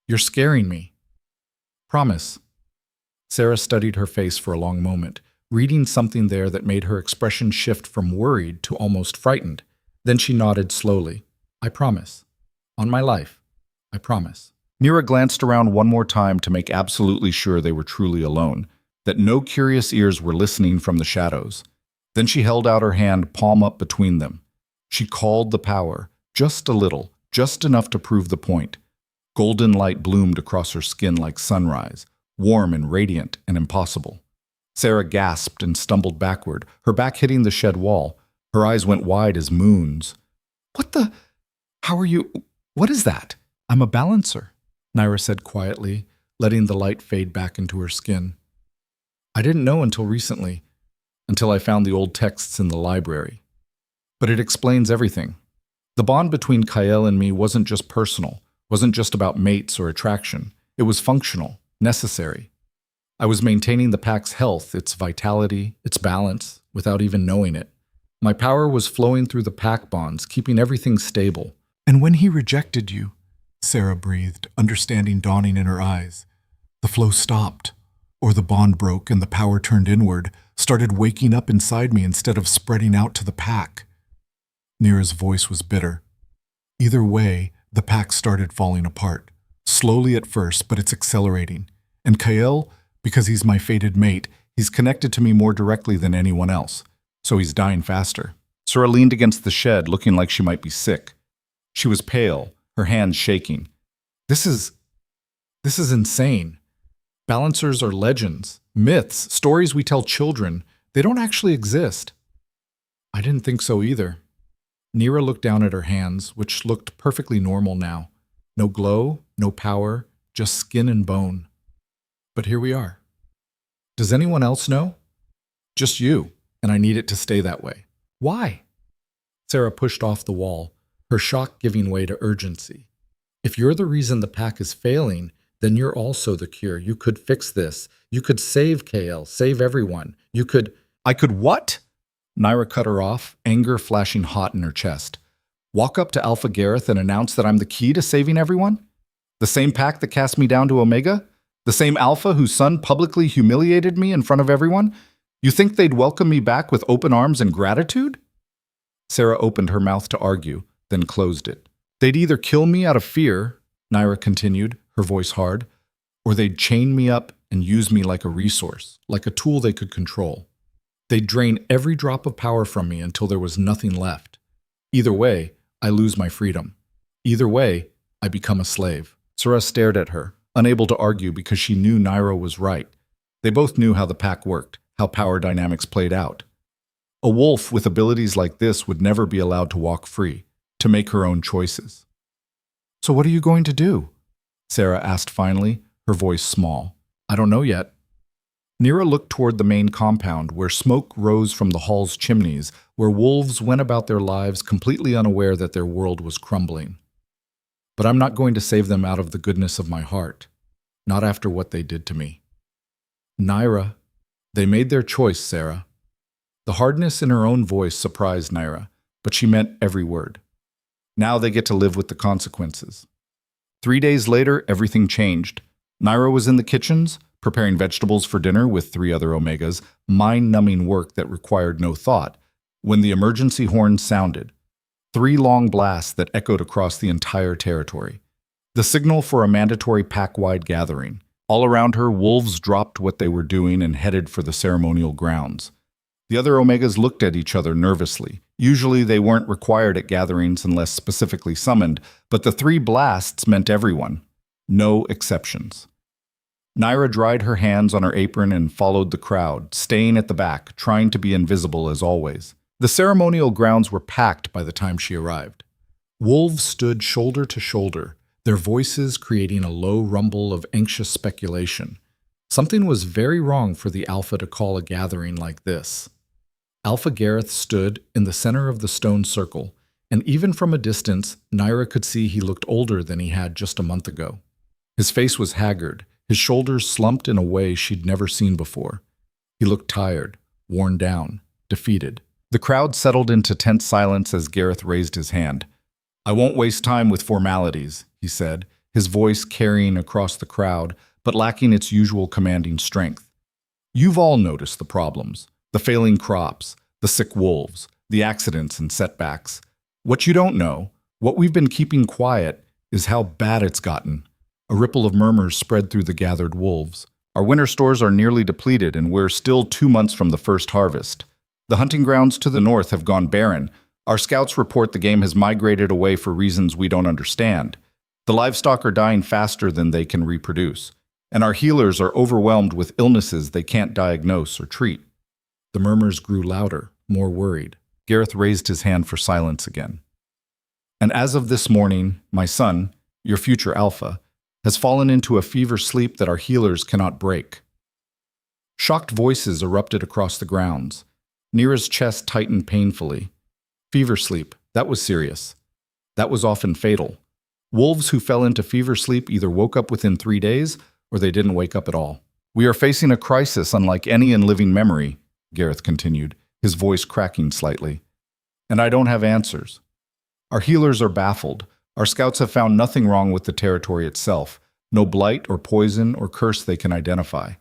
S1: you're scaring me. Promise. Sarah studied her face for a long moment, reading something there that made her expression shift from worried to almost frightened. Then she nodded slowly. I promise. On my life. I promise. Nira glanced around one more time to make absolutely sure they were truly alone, that no curious ears were listening from the shadows. Then she held out her hand, palm up between them. She called the power, just a little, just enough to prove the point. Golden light bloomed across her skin like sunrise, warm and radiant and impossible. Sarah gasped and stumbled backward, her back hitting the shed wall. Her eyes went wide as moons. What the? How are you? What is that? I'm a balancer, Nira said quietly, letting the light fade back into her skin. I didn't know until recently, until I found the old texts in the library. But it explains everything. The bond between Kyle and me wasn't just personal, wasn't just about mates or attraction. It was functional, necessary. I was maintaining the pack's health, its vitality, its balance, without even knowing it. My power was flowing through the pack bonds, keeping everything stable. And when he rejected you, Sarah breathed, understanding dawning in her eyes, the flow stopped, or the bond broke and the power turned inward, started waking up inside me instead of spreading out to the pack. Nira's voice was bitter. Either way, the pack started falling apart. Slowly at first, but it's accelerating. And Kyle, because he's my fated mate, he's connected to me more directly than anyone else. So he's dying faster. Sarah leaned against the shed, looking like she might be sick. She was pale, her hands shaking. This is insane. Balancers are legends, myths, stories we tell children. They don't actually exist. I didn't think so either. Nira looked down at her hands, which looked perfectly normal now. No glow, no power, just skin and bone. But here we are. Does anyone else know? Just you, and I need it to stay that way. Why? Sarah pushed off the wall, her shock giving way to urgency. If you're the reason the pack is failing, then you're also the cure. You could fix this. You could save KL, save everyone. I could what? Nira cut her off, anger flashing hot in her chest. Walk up to Alpha Gareth and announce that I'm the key to saving everyone? The same pack that cast me down to Omega? The same Alpha whose son publicly humiliated me in front of everyone? You think they'd welcome me back with open arms and gratitude? Sarah opened her mouth to argue, then closed it. They'd either kill me out of fear, Nira continued, her voice hard, or they'd chain me up and use me like a resource, like a tool they could control. They'd drain every drop of power from me until there was nothing left. Either way, I lose my freedom. Either way, I become a slave. Sarah stared at her, unable to argue because she knew Nira was right. They both knew how the pack worked, how power dynamics played out. A wolf with abilities like this would never be allowed to walk free, to make her own choices. So what are you going to do? Sarah asked finally, her voice small. I don't know yet. Nira looked toward the main compound, where smoke rose from the hall's chimneys, where wolves went about their lives completely unaware that their world was crumbling. But I'm not going to save them out of the goodness of my heart, not after what they did to me. Naira, they made their choice, Sarah. The hardness in her own voice surprised Naira, but she meant every word. Now they get to live with the consequences. 3 days later, everything changed. Naira was in the kitchens, preparing vegetables for dinner with 3 other Omegas, mind-numbing work that required no thought, when the emergency horn sounded. 3 long blasts that echoed across the entire territory. The signal for a mandatory pack-wide gathering. All around her, wolves dropped what they were doing and headed for the ceremonial grounds. The other Omegas looked at each other nervously. Usually they weren't required at gatherings unless specifically summoned, but the 3 blasts meant everyone. No exceptions. Naira dried her hands on her apron and followed the crowd, staying at the back, trying to be invisible as always. The ceremonial grounds were packed by the time she arrived. Wolves stood shoulder to shoulder, their voices creating a low rumble of anxious speculation. Something was very wrong for the Alpha to call a gathering like this. Alpha Gareth stood in the center of the stone circle, and even from a distance, Naira could see he looked older than he had just a month ago. His face was haggard, his shoulders slumped in a way she'd never seen before. He looked tired, worn down, defeated. The crowd settled into tense silence as Gareth raised his hand. "I won't waste time with formalities," he said, his voice carrying across the crowd, but lacking its usual commanding strength. "You've all noticed the problems. The failing crops, the sick wolves, the accidents and setbacks. What you don't know, what we've been keeping quiet, is how bad it's gotten." A ripple of murmurs spread through the gathered wolves. "Our winter stores are nearly depleted, and we're still 2 months from the first harvest. The hunting grounds to the north have gone barren. Our scouts report the game has migrated away for reasons we don't understand. The livestock are dying faster than they can reproduce, and our healers are overwhelmed with illnesses they can't diagnose or treat." The murmurs grew louder, more worried. Gareth raised his hand for silence again. "And as of this morning, my son, your future Alpha, has fallen into a fever sleep that our healers cannot break." Shocked voices erupted across the grounds. Nira's chest tightened painfully. Fever sleep, that was serious. That was often fatal. Wolves who fell into fever sleep either woke up within 3 days, or they didn't wake up at all. "We are facing a crisis unlike any in living memory," Gareth continued, his voice cracking slightly. "And I don't have answers. Our healers are baffled. Our scouts have found nothing wrong with the territory itself, no blight or poison or curse they can identify.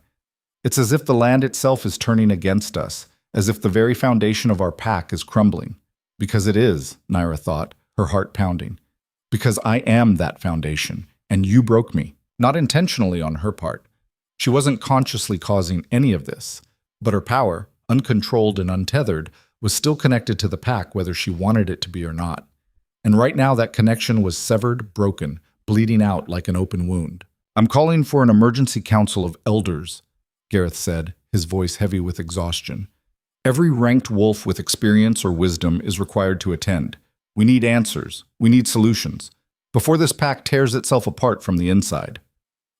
S1: It's as if the land itself is turning against us, as if the very foundation of our pack is crumbling. Because it is," Naira thought, her heart pounding. "Because I am that foundation, and you broke me." Not intentionally on her part. She wasn't consciously causing any of this, but her power, uncontrolled and untethered, was still connected to the pack whether she wanted it to be or not. And right now that connection was severed, broken, bleeding out like an open wound. "I'm calling for an emergency council of elders," Gareth said, his voice heavy with exhaustion. "Every ranked wolf with experience or wisdom is required to attend. We need answers. We need solutions. Before this pack tears itself apart from the inside."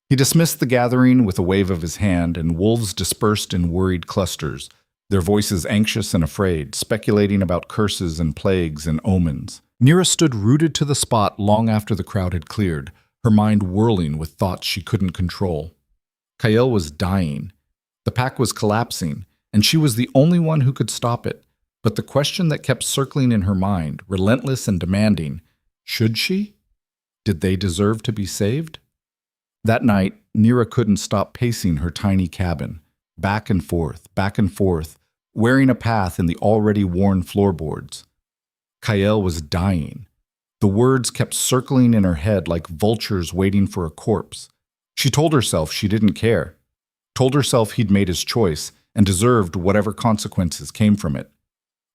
S1: He dismissed the gathering with a wave of his hand, and wolves dispersed in worried clusters, their voices anxious and afraid, speculating about curses and plagues and omens. Nira stood rooted to the spot long after the crowd had cleared, her mind whirling with thoughts she couldn't control. Kael was dying. The pack was collapsing, and she was the only one who could stop it. But the question that kept circling in her mind, relentless and demanding, should she? Did they deserve to be saved? That night, Nira couldn't stop pacing her tiny cabin, back and forth, wearing a path in the already worn floorboards. Kael was dying. The words kept circling in her head like vultures waiting for a corpse. She told herself she didn't care, told herself he'd made his choice and deserved whatever consequences came from it.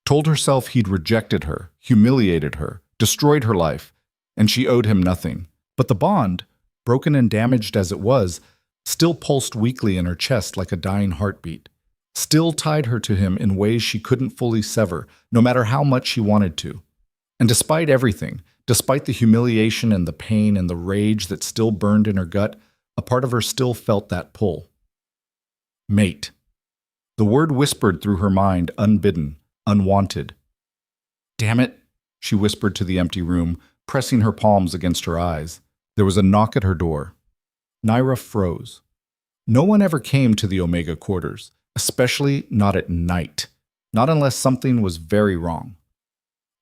S1: Told herself he'd rejected her, humiliated her, destroyed her life, and she owed him nothing. But the bond, broken and damaged as it was, still pulsed weakly in her chest like a dying heartbeat, still tied her to him in ways she couldn't fully sever, no matter how much she wanted to. And despite everything, despite the humiliation and the pain and the rage that still burned in her gut, a part of her still felt that pull. Mate. The word whispered through her mind, unbidden, unwanted. "Damn it," she whispered to the empty room, pressing her palms against her eyes. There was a knock at her door. Naira froze. No one ever came to the Omega quarters, especially not at night, not unless something was very wrong.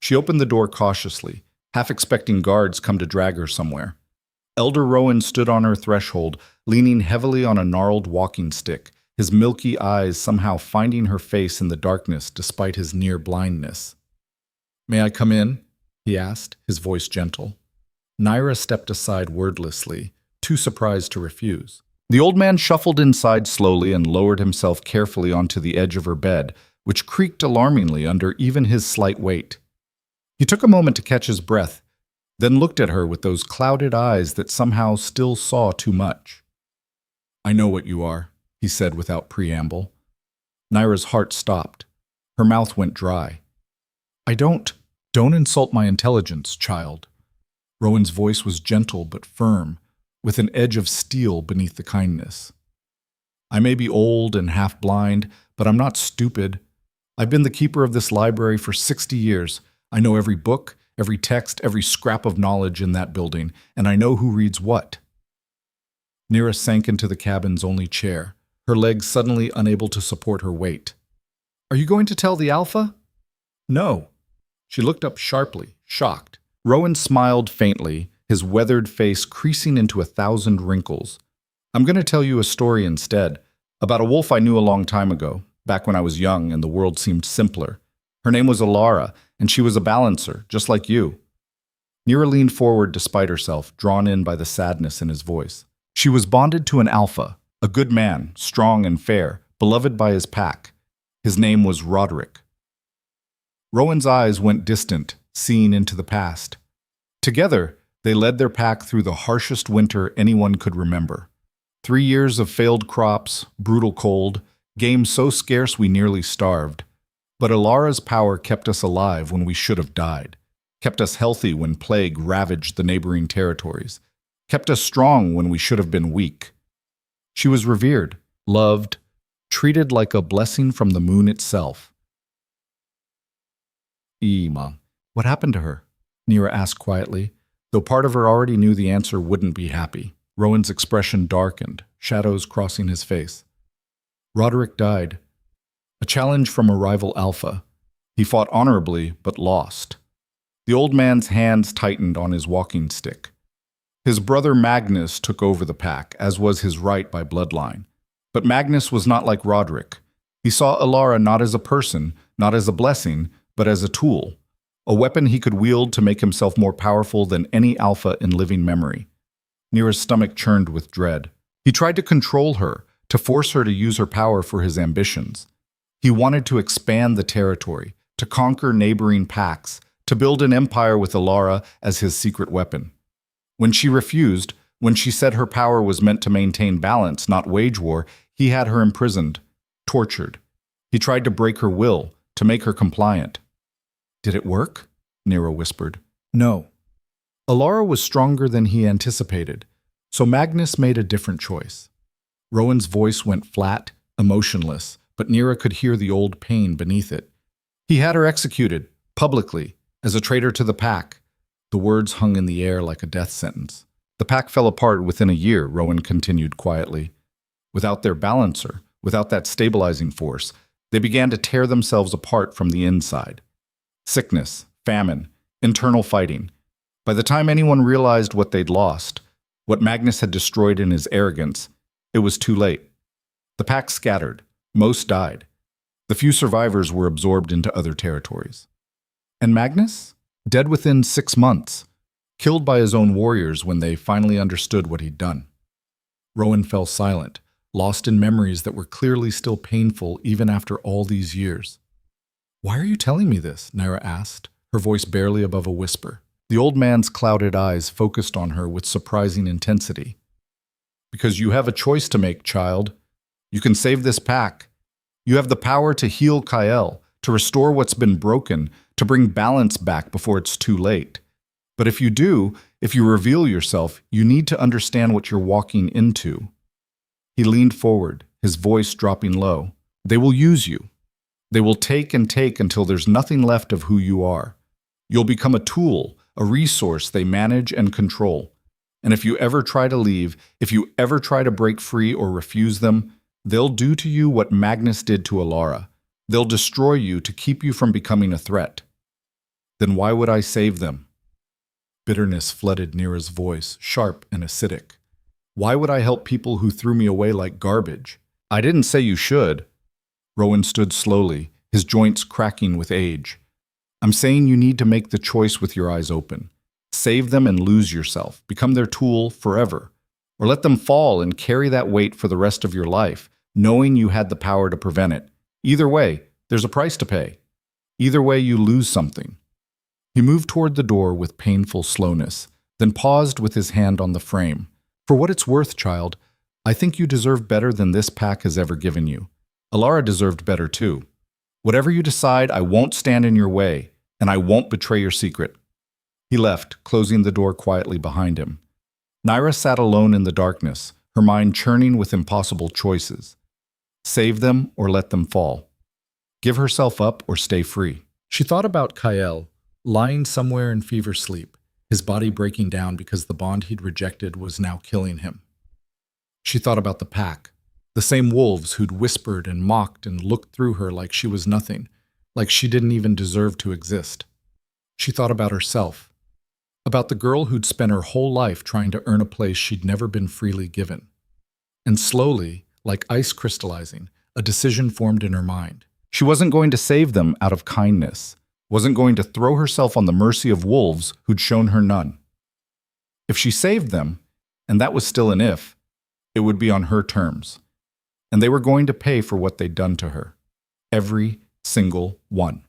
S1: She opened the door cautiously, half expecting guards come to drag her somewhere. Elder Rowan stood on her threshold, leaning heavily on a gnarled walking stick, his milky eyes somehow finding her face in the darkness despite his near blindness. "May I come in?" he asked, his voice gentle. Naira stepped aside wordlessly, too surprised to refuse. The old man shuffled inside slowly and lowered himself carefully onto the edge of her bed, which creaked alarmingly under even his slight weight. He took a moment to catch his breath, then looked at her with those clouded eyes that somehow still saw too much. "I know what you are," he said without preamble. Naira's heart stopped. Her mouth went dry. Don't insult my intelligence, child." Rowan's voice was gentle but firm, with an edge of steel beneath the kindness. "I may be old and half-blind, but I'm not stupid. I've been the keeper of this library for 60 years. I know every book, every text, every scrap of knowledge in that building, and I know who reads what." Naira sank into the cabin's only chair, her legs suddenly unable to support her weight. "Are you going to tell the Alpha?" "No." She looked up sharply, shocked. Rowan smiled faintly, his weathered face creasing into 1,000 wrinkles. "I'm going to tell you a story instead, about a wolf I knew a long time ago, back when I was young and the world seemed simpler. Her name was Alara, and she was a balancer, just like you." Naira leaned forward despite herself, drawn in by the sadness in his voice. "She was bonded to an alpha, a good man, strong and fair, beloved by his pack. His name was Roderick." Rowan's eyes went distant, seeing into the past. Together, they led their pack through the harshest winter anyone could remember. 3 years of failed crops, brutal cold, game so scarce we nearly starved. But Alara's power kept us alive when we should have died, kept us healthy when plague ravaged the neighboring territories, kept us strong when we should have been weak. She was revered, loved, treated like a blessing from the moon itself. "Mom, what happened to her?" Naira asked quietly, though part of her already knew the answer wouldn't be happy. Rowan's expression darkened, shadows crossing his face. "Roderick died. A challenge from a rival alpha. He fought honorably, but lost." The old man's hands tightened on his walking stick. His brother Magnus took over the pack, as was his right by bloodline. But Magnus was not like Roderick. He saw Alara not as a person, not as a blessing, but as a tool, a weapon he could wield to make himself more powerful than any alpha in living memory. Naira's stomach churned with dread. He tried to control her, to force her to use her power for his ambitions. He wanted to expand the territory, to conquer neighboring packs, to build an empire with Alara as his secret weapon. When she refused, when she said her power was meant to maintain balance, not wage war, he had her imprisoned, tortured. He tried to break her will, to make her compliant. "Did it work?" Naira whispered. "No." Alara was stronger than he anticipated, so Magnus made a different choice. Rowan's voice went flat, emotionless, but Naira could hear the old pain beneath it. "He had her executed, publicly, as a traitor to the pack." The words hung in the air like a death sentence. "The pack fell apart within a year," Rowan continued quietly. "Without their balancer, without that stabilizing force, they began to tear themselves apart from the inside. Sickness, famine, internal fighting. By the time anyone realized what they'd lost, what Magnus had destroyed in his arrogance, it was too late. The pack scattered. Most died. The few survivors were absorbed into other territories. And Magnus? Dead within 6 months, killed by his own warriors when they finally understood what he'd done." Rowan fell silent, lost in memories that were clearly still painful even after all these years. "Why are you telling me this?" Naira asked, her voice barely above a whisper. The old man's clouded eyes focused on her with surprising intensity. "Because you have a choice to make, child. You can save this pack. You have the power to heal Kael, to restore what's been broken, to bring balance back before it's too late. But if you do, if you reveal yourself, you need to understand what you're walking into." He leaned forward, his voice dropping low. "They will use you. They will take and take until there's nothing left of who you are. You'll become a tool, a resource they manage and control. And if you ever try to leave, if you ever try to break free or refuse them, they'll do to you what Magnus did to Alara. They'll destroy you to keep you from becoming a threat. Then why would I save them? Bitterness flooded Nira's voice, sharp and acidic. Why would I help people who threw me away like garbage? I didn't say you should. Rowan stood slowly, his joints cracking with age. I'm saying you need to make the choice with your eyes open. Save them and lose yourself, become their tool forever. Or let them fall and carry that weight for the rest of your life, knowing you had the power to prevent it. Either way, there's a price to pay. Either way, you lose something. He moved toward the door with painful slowness, then paused with his hand on the frame. For what it's worth, child, I think you deserve better than this pack has ever given you. Alara deserved better too. Whatever you decide, I won't stand in your way, and I won't betray your secret. He left, closing the door quietly behind him. Nira sat alone in the darkness, her mind churning with impossible choices. Save them or let them fall. Give herself up or stay free. She thought about Kyle, lying somewhere in fever sleep, his body breaking down because the bond he'd rejected was now killing him. She thought about the pack, the same wolves who'd whispered and mocked and looked through her like she was nothing, like she didn't even deserve to exist. She thought about herself, about the girl who'd spent her whole life trying to earn a place she'd never been freely given. And slowly, like ice crystallizing, a decision formed in her mind. She wasn't going to save them out of kindness, wasn't going to throw herself on the mercy of wolves who'd shown her none. If she saved them, and that was still an if, it would be on her terms. And they were going to pay for what they'd done to her. Every single one.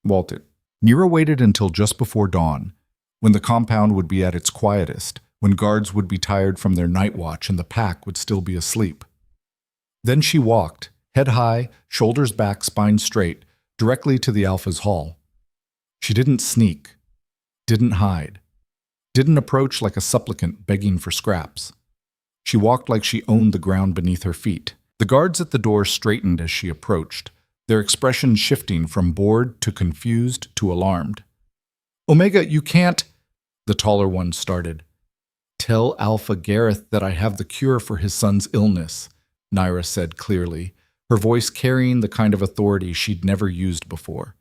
S1: Walted. Nira waited until just before dawn, when the compound would be at its quietest, when guards would be tired from their night watch and the pack would still be asleep. Then she walked, head high, shoulders back, spine straight, directly to the Alpha's hall. She didn't sneak, didn't hide, didn't approach like a supplicant begging for scraps. She walked like she owned the ground beneath her feet. The guards at the door straightened as she approached, their expression shifting from bored to confused to alarmed. Omega, you can't, the taller one started. Tell Alpha Gareth that I have the cure for his son's illness, Nira said clearly, her voice carrying the kind of authority she'd never used before.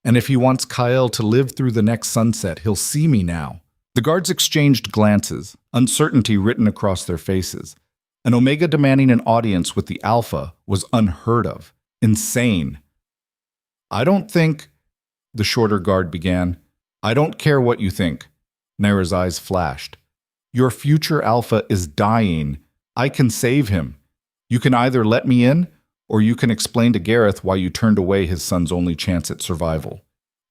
S1: And if he wants Kyle to live through the next sunset, he'll see me now. The guards exchanged glances, uncertainty written across their faces. An Omega demanding an audience with the Alpha was unheard of, insane. I don't think, the shorter guard began. I don't care what you think. Nira's eyes flashed. Your future Alpha is dying. I can save him. You can either let me in, or you can explain to Gareth why you turned away his son's only chance at survival.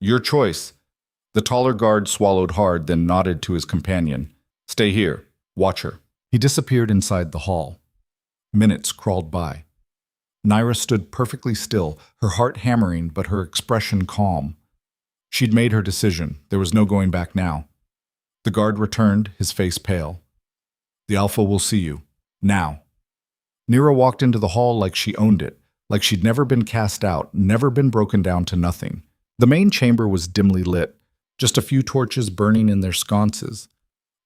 S1: Your choice. The taller guard swallowed hard, then nodded to his companion. Stay here. Watch her. He disappeared inside the hall. Minutes crawled by. Nira stood perfectly still, her heart hammering but her expression calm. She'd made her decision. There was no going back now. The guard returned, his face pale. The Alpha will see you. Now. Nira walked into the hall like she owned it, like she'd never been cast out, never been broken down to nothing. The main chamber was dimly lit, just a few torches burning in their sconces.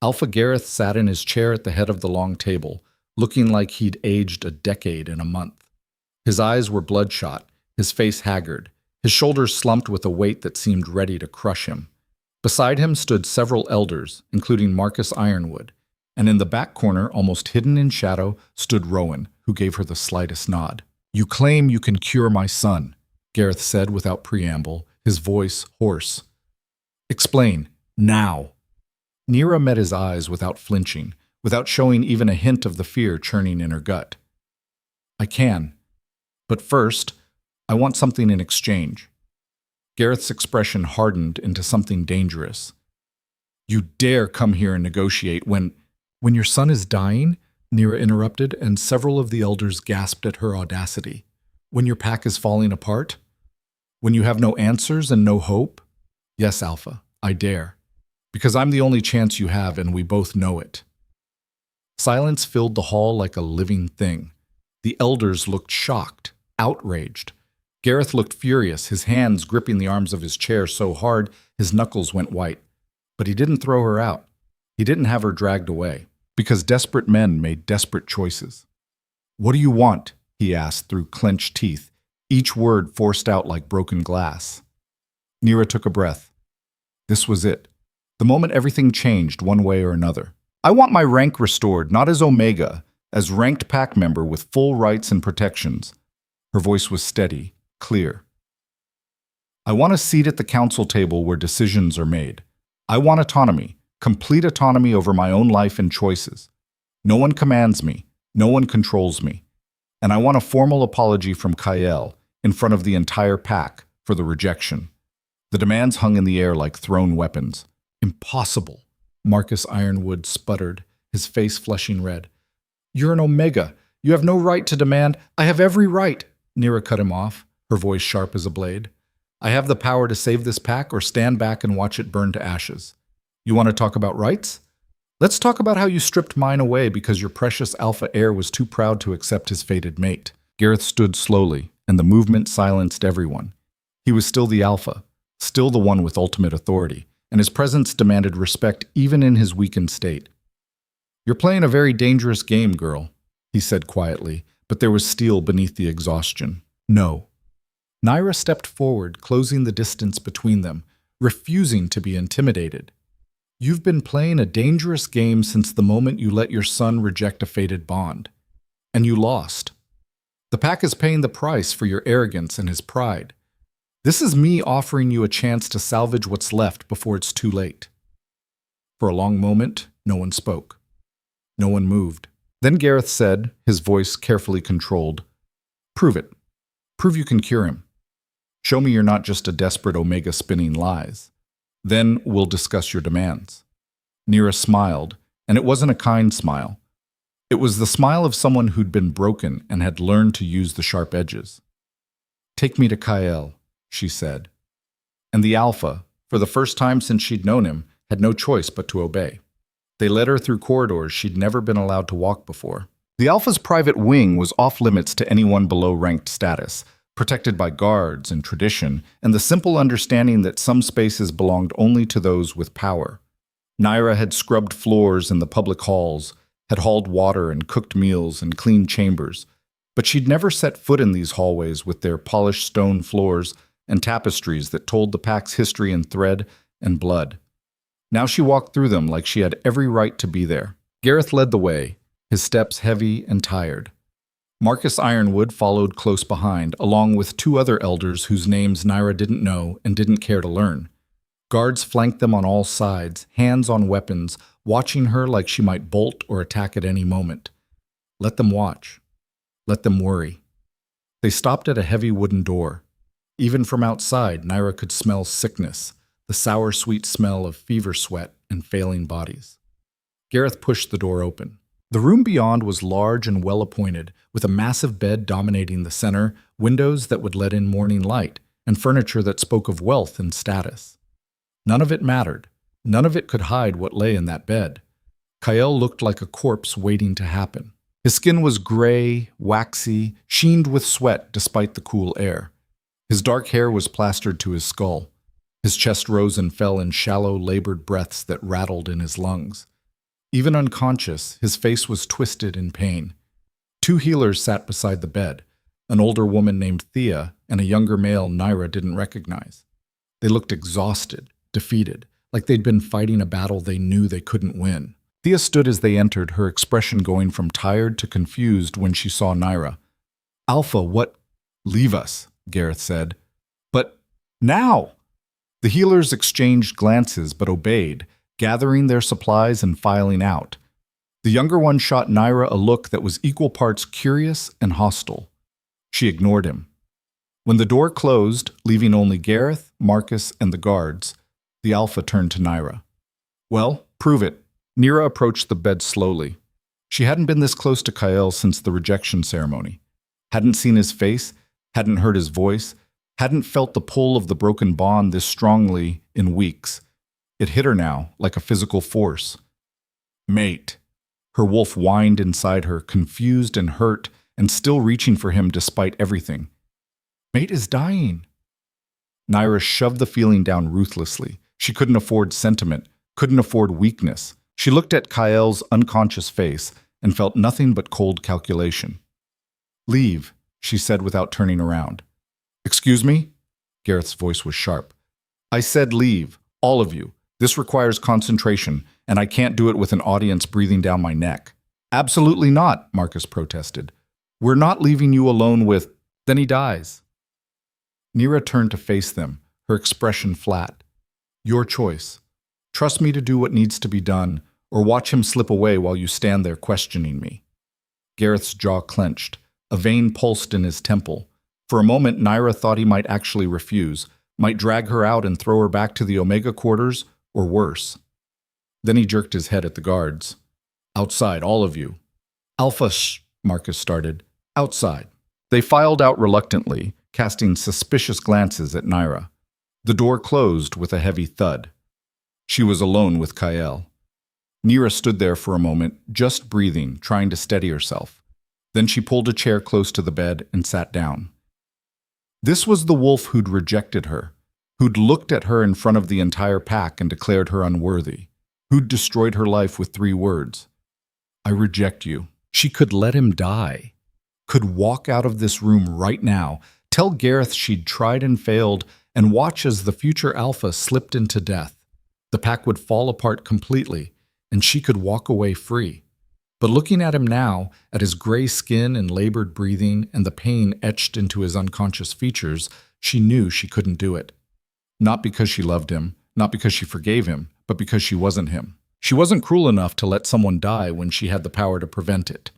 S1: Alpha Gareth sat in his chair at the head of the long table, looking like he'd aged a decade in a month. His eyes were bloodshot, his face haggard, his shoulders slumped with a weight that seemed ready to crush him. Beside him stood several elders, including Marcus Ironwood, and in the back corner, almost hidden in shadow, stood Rowan, who gave her the slightest nod. You claim you can cure my son, Gareth said without preamble, his voice hoarse. Explain, now. Nira met his eyes without flinching, without showing even a hint of the fear churning in her gut. I can. But first, I want something in exchange. Gareth's expression hardened into something dangerous. You dare come here and negotiate when your son is dying? Nira interrupted, and several of the elders gasped at her audacity. When your pack is falling apart? When you have no answers and no hope? Yes, Alpha, I dare. Because I'm the only chance you have, and we both know it. Silence filled the hall like a living thing. The elders looked shocked, outraged. Gareth looked furious, his hands gripping the arms of his chair so hard his knuckles went white. But he didn't throw her out. He didn't have her dragged away, because desperate men made desperate choices. "What do you want?" he asked through clenched teeth, each word forced out like broken glass. Nira took a breath. This was it. The moment everything changed one way or another. "I want my rank restored, not as Omega, as ranked pack member with full rights and protections." Her voice was steady, clear. "I want a seat at the council table where decisions are made. I want autonomy, complete autonomy over my own life and choices. No one commands me, no one controls me. And I want a formal apology from Kyle in front of the entire pack for the rejection." The demands hung in the air like thrown weapons. "Impossible," Marcus Ironwood sputtered, his face flushing red. "You're an Omega. You have no right to demand—" "I have every right," Nira cut him off, her voice sharp as a blade. "I have the power to save this pack or stand back and watch it burn to ashes. You want to talk about rights? Let's talk about how you stripped mine away because your precious alpha heir was too proud to accept his fated mate." Gareth stood slowly, and the movement silenced everyone. He was still the alpha, still the one with ultimate authority, and his presence demanded respect even in his weakened state. "You're playing a very dangerous game, girl," he said quietly, but there was steel beneath the exhaustion. "No." Nira stepped forward, closing the distance between them, refusing to be intimidated. "You've been playing a dangerous game since the moment you let your son reject a fated bond. And you lost. The pack is paying the price for your arrogance and his pride. This is me offering you a chance to salvage what's left before it's too late." For a long moment, no one spoke. No one moved. Then Gareth said, his voice carefully controlled, "Prove it. Prove you can cure him. Show me you're not just a desperate Omega spinning lies. Then we'll discuss your demands." Nira smiled, and it wasn't a kind smile. It was the smile of someone who'd been broken and had learned to use the sharp edges. "Take me to Kyle," she said. And the Alpha, for the first time since she'd known him, had no choice but to obey. They led her through corridors she'd never been allowed to walk before. The Alpha's private wing was off limits to anyone below ranked status, protected by guards and tradition, and the simple understanding that some spaces belonged only to those with power. Nira had scrubbed floors in the public halls, had hauled water and cooked meals and cleaned chambers, but she'd never set foot in these hallways with their polished stone floors and tapestries that told the pack's history in thread and blood. Now she walked through them like she had every right to be there. Gareth led the way, his steps heavy and tired. Marcus Ironwood followed close behind, along with two other elders whose names Nira didn't know and didn't care to learn. Guards flanked them on all sides, hands on weapons, watching her like she might bolt or attack at any moment. Let them watch. Let them worry. They stopped at a heavy wooden door. Even from outside, Nira could smell sickness, the sour, sweet smell of fever sweat and failing bodies. Gareth pushed the door open. The room beyond was large and well-appointed, with a massive bed dominating the center, windows that would let in morning light, and furniture that spoke of wealth and status. None of it mattered. None of it could hide what lay in that bed. Kyle looked like a corpse waiting to happen. His skin was gray, waxy, sheened with sweat despite the cool air. His dark hair was plastered to his skull. His chest rose and fell in shallow, labored breaths that rattled in his lungs. Even unconscious, his face was twisted in pain. Two healers sat beside the bed, an older woman named Thea and a younger male Nira didn't recognize. They looked exhausted, defeated, like they'd been fighting a battle they knew they couldn't win. Thea stood as they entered, her expression going from tired to confused when she saw Nira. "Alpha, what—" "Leave us," Gareth said. "But now!" The healers exchanged glances but obeyed, gathering their supplies and filing out. The younger one shot Nira a look that was equal parts curious and hostile. She ignored him. When the door closed, leaving only Gareth, Marcus, and the guards, the Alpha turned to Nira. "Well, prove it." Nira approached the bed slowly. She hadn't been this close to Kyle since the rejection ceremony. Hadn't seen his face, hadn't heard his voice, hadn't felt the pull of the broken bond this strongly in weeks. It hit her now, like a physical force. "Mate." Her wolf whined inside her, confused and hurt, and still reaching for him despite everything. Mate is dying. Naira shoved the feeling down ruthlessly. She couldn't afford sentiment, couldn't afford weakness. She looked at Kael's unconscious face and felt nothing but cold calculation. Leave, she said without turning around. Excuse me? Gareth's voice was sharp. I said leave, all of you. This requires concentration, and I can't do it with an audience breathing down my neck. Absolutely not, Marcus protested. We're not leaving you alone with... Then he dies. Nira turned to face them, her expression flat. Your choice. Trust me to do what needs to be done, or watch him slip away while you stand there questioning me. Gareth's jaw clenched. A vein pulsed in his temple. For a moment, Naira thought he might actually refuse, might drag her out and throw her back to the Omega quarters, or worse. Then he jerked his head at the guards. Outside, all of you. Alpha Marcus started. Outside. They filed out reluctantly, casting suspicious glances at Naira. The door closed with a heavy thud. She was alone with Kael. Nira stood there for a moment, just breathing, trying to steady herself. Then she pulled a chair close to the bed and sat down. This was the wolf who'd rejected her, who'd looked at her in front of the entire pack and declared her unworthy, who'd destroyed her life with 3 words. I reject you. She could let him die, could walk out of this room right now, tell Gareth she'd tried and failed, and watch as the future alpha slipped into death. The pack would fall apart completely, and she could walk away free. But looking at him now, at his gray skin and labored breathing and the pain etched into his unconscious features, she knew she couldn't do it. Not because she loved him, not because she forgave him, but because she wasn't him. She wasn't cruel enough to let someone die when she had the power to prevent it.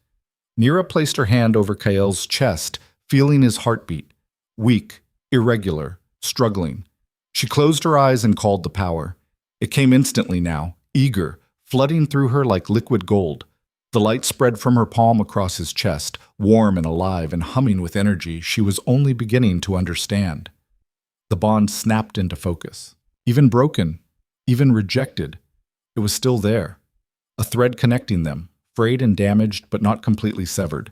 S1: Nira placed her hand over Kael's chest, feeling his heartbeat. Weak, irregular, struggling. She closed her eyes and called the power. It came instantly now, eager, flooding through her like liquid gold. The light spread from her palm across his chest, warm and alive and humming with energy she was only beginning to understand. The bond snapped into focus. Even broken, even rejected, it was still there. A thread connecting them, frayed and damaged but not completely severed.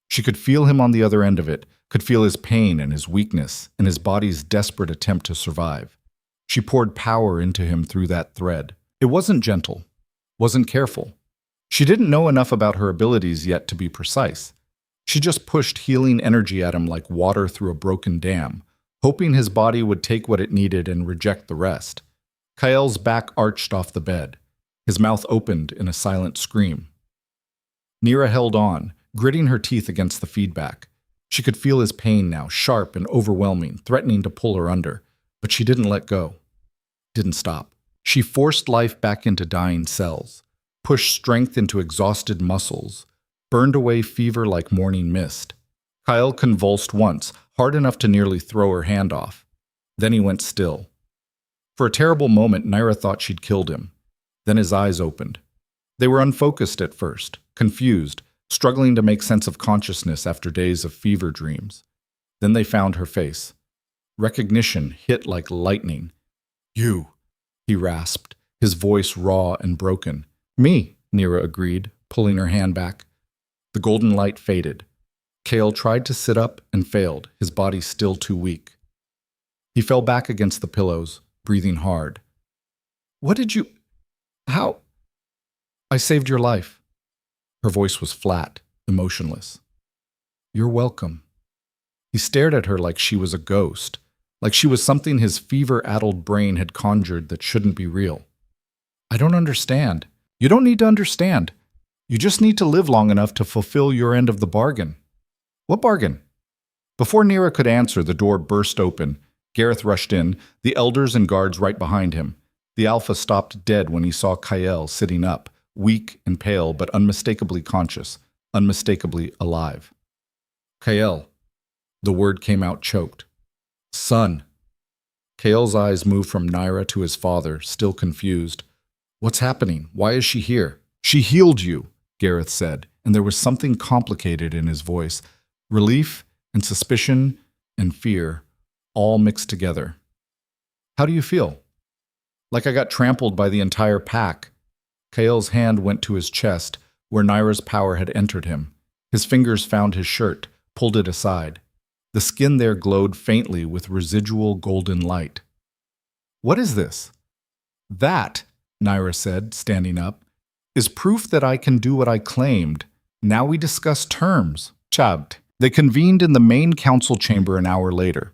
S1: She could feel him on the other end of it, could feel his pain and his weakness and his body's desperate attempt to survive. She poured power into him through that thread. It wasn't gentle, wasn't careful. She didn't know enough about her abilities yet to be precise. She just pushed healing energy at him like water through a broken dam, hoping his body would take what it needed and reject the rest. Kael's back arched off the bed. His mouth opened in a silent scream. Nira held on, gritting her teeth against the feedback. She could feel his pain now, sharp and overwhelming, threatening to pull her under. But she didn't let go. Didn't stop. She forced life back into dying cells, pushed strength into exhausted muscles, burned away fever like morning mist. Kael convulsed once, hard enough to nearly throw her hand off. Then he went still. For a terrible moment, Naira thought she'd killed him. Then his eyes opened. They were unfocused at first, confused, struggling to make sense of consciousness after days of fever dreams. Then they found her face. Recognition hit like lightning. You, he rasped, his voice raw and broken. Me, Nira agreed, pulling her hand back. The golden light faded. Kael tried to sit up and failed, his body still too weak. He fell back against the pillows, breathing hard. What did you... How? I saved your life. Her voice was flat, emotionless. You're welcome. He stared at her like she was a ghost, like she was something his fever-addled brain had conjured that shouldn't be real. I don't understand. You don't need to understand. You just need to live long enough to fulfill your end of the bargain. What bargain? Before Nira could answer, the door burst open. Gareth rushed in, the elders and guards right behind him. The alpha stopped dead when he saw Kael sitting up, weak and pale but unmistakably conscious, unmistakably alive. Kael. The word came out choked. Son. Kael's eyes moved from Naira to his father, still confused. What's happening? Why is she here? She healed you, Gareth said, and there was something complicated in his voice. Relief and suspicion and fear, all mixed together. How do you feel? Like I got trampled by the entire pack. Kael's hand went to his chest, where Naira's power had entered him. His fingers found his shirt, pulled it aside. The skin there glowed faintly with residual golden light. "What is this?" "That," Naira said, standing up, "is proof that I can do what I claimed. Now we discuss terms." Chabbed. They convened in the main council chamber an hour later.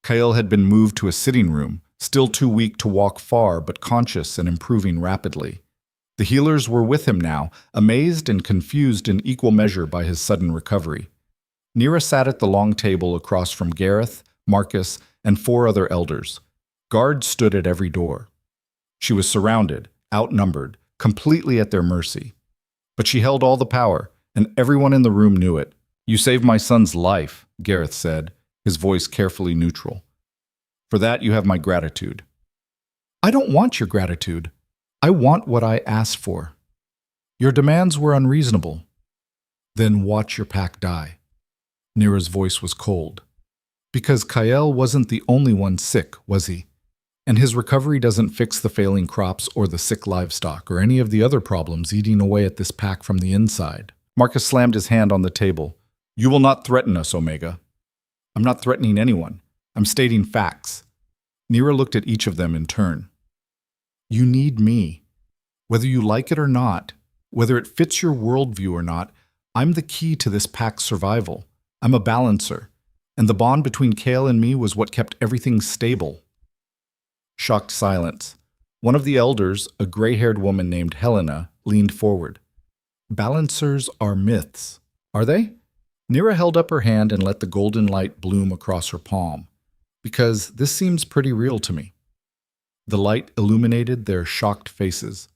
S1: Kyle had been moved to a sitting room, still too weak to walk far but conscious and improving rapidly. The healers were with him now, amazed and confused in equal measure by his sudden recovery. Nira sat at the long table across from Gareth, Marcus, and 4 other elders. Guards stood at every door. She was surrounded, outnumbered, completely at their mercy. But she held all the power, and everyone in the room knew it. "You saved my son's life," Gareth said, his voice carefully neutral. "For that you have my gratitude." "I don't want your gratitude. I want what I asked for. Your demands were unreasonable." "Then watch your pack die." Nira's voice was cold. "Because Kyle wasn't the only one sick, was he? And his recovery doesn't fix the failing crops or the sick livestock or any of the other problems eating away at this pack from the inside." Marcus slammed his hand on the table. "You will not threaten us, Omega." "I'm not threatening anyone. I'm stating facts." Nira looked at each of them in turn. "You need me. Whether you like it or not, whether it fits your worldview or not, I'm the key to this pack's survival. I'm a balancer, and the bond between Kale and me was what kept everything stable." Shocked silence. One of the elders, a gray-haired woman named Helena, leaned forward. "Balancers are myths, are they?" Nira held up her hand and let the golden light bloom across her palm. "Because this seems pretty real to me." The light illuminated their shocked faces.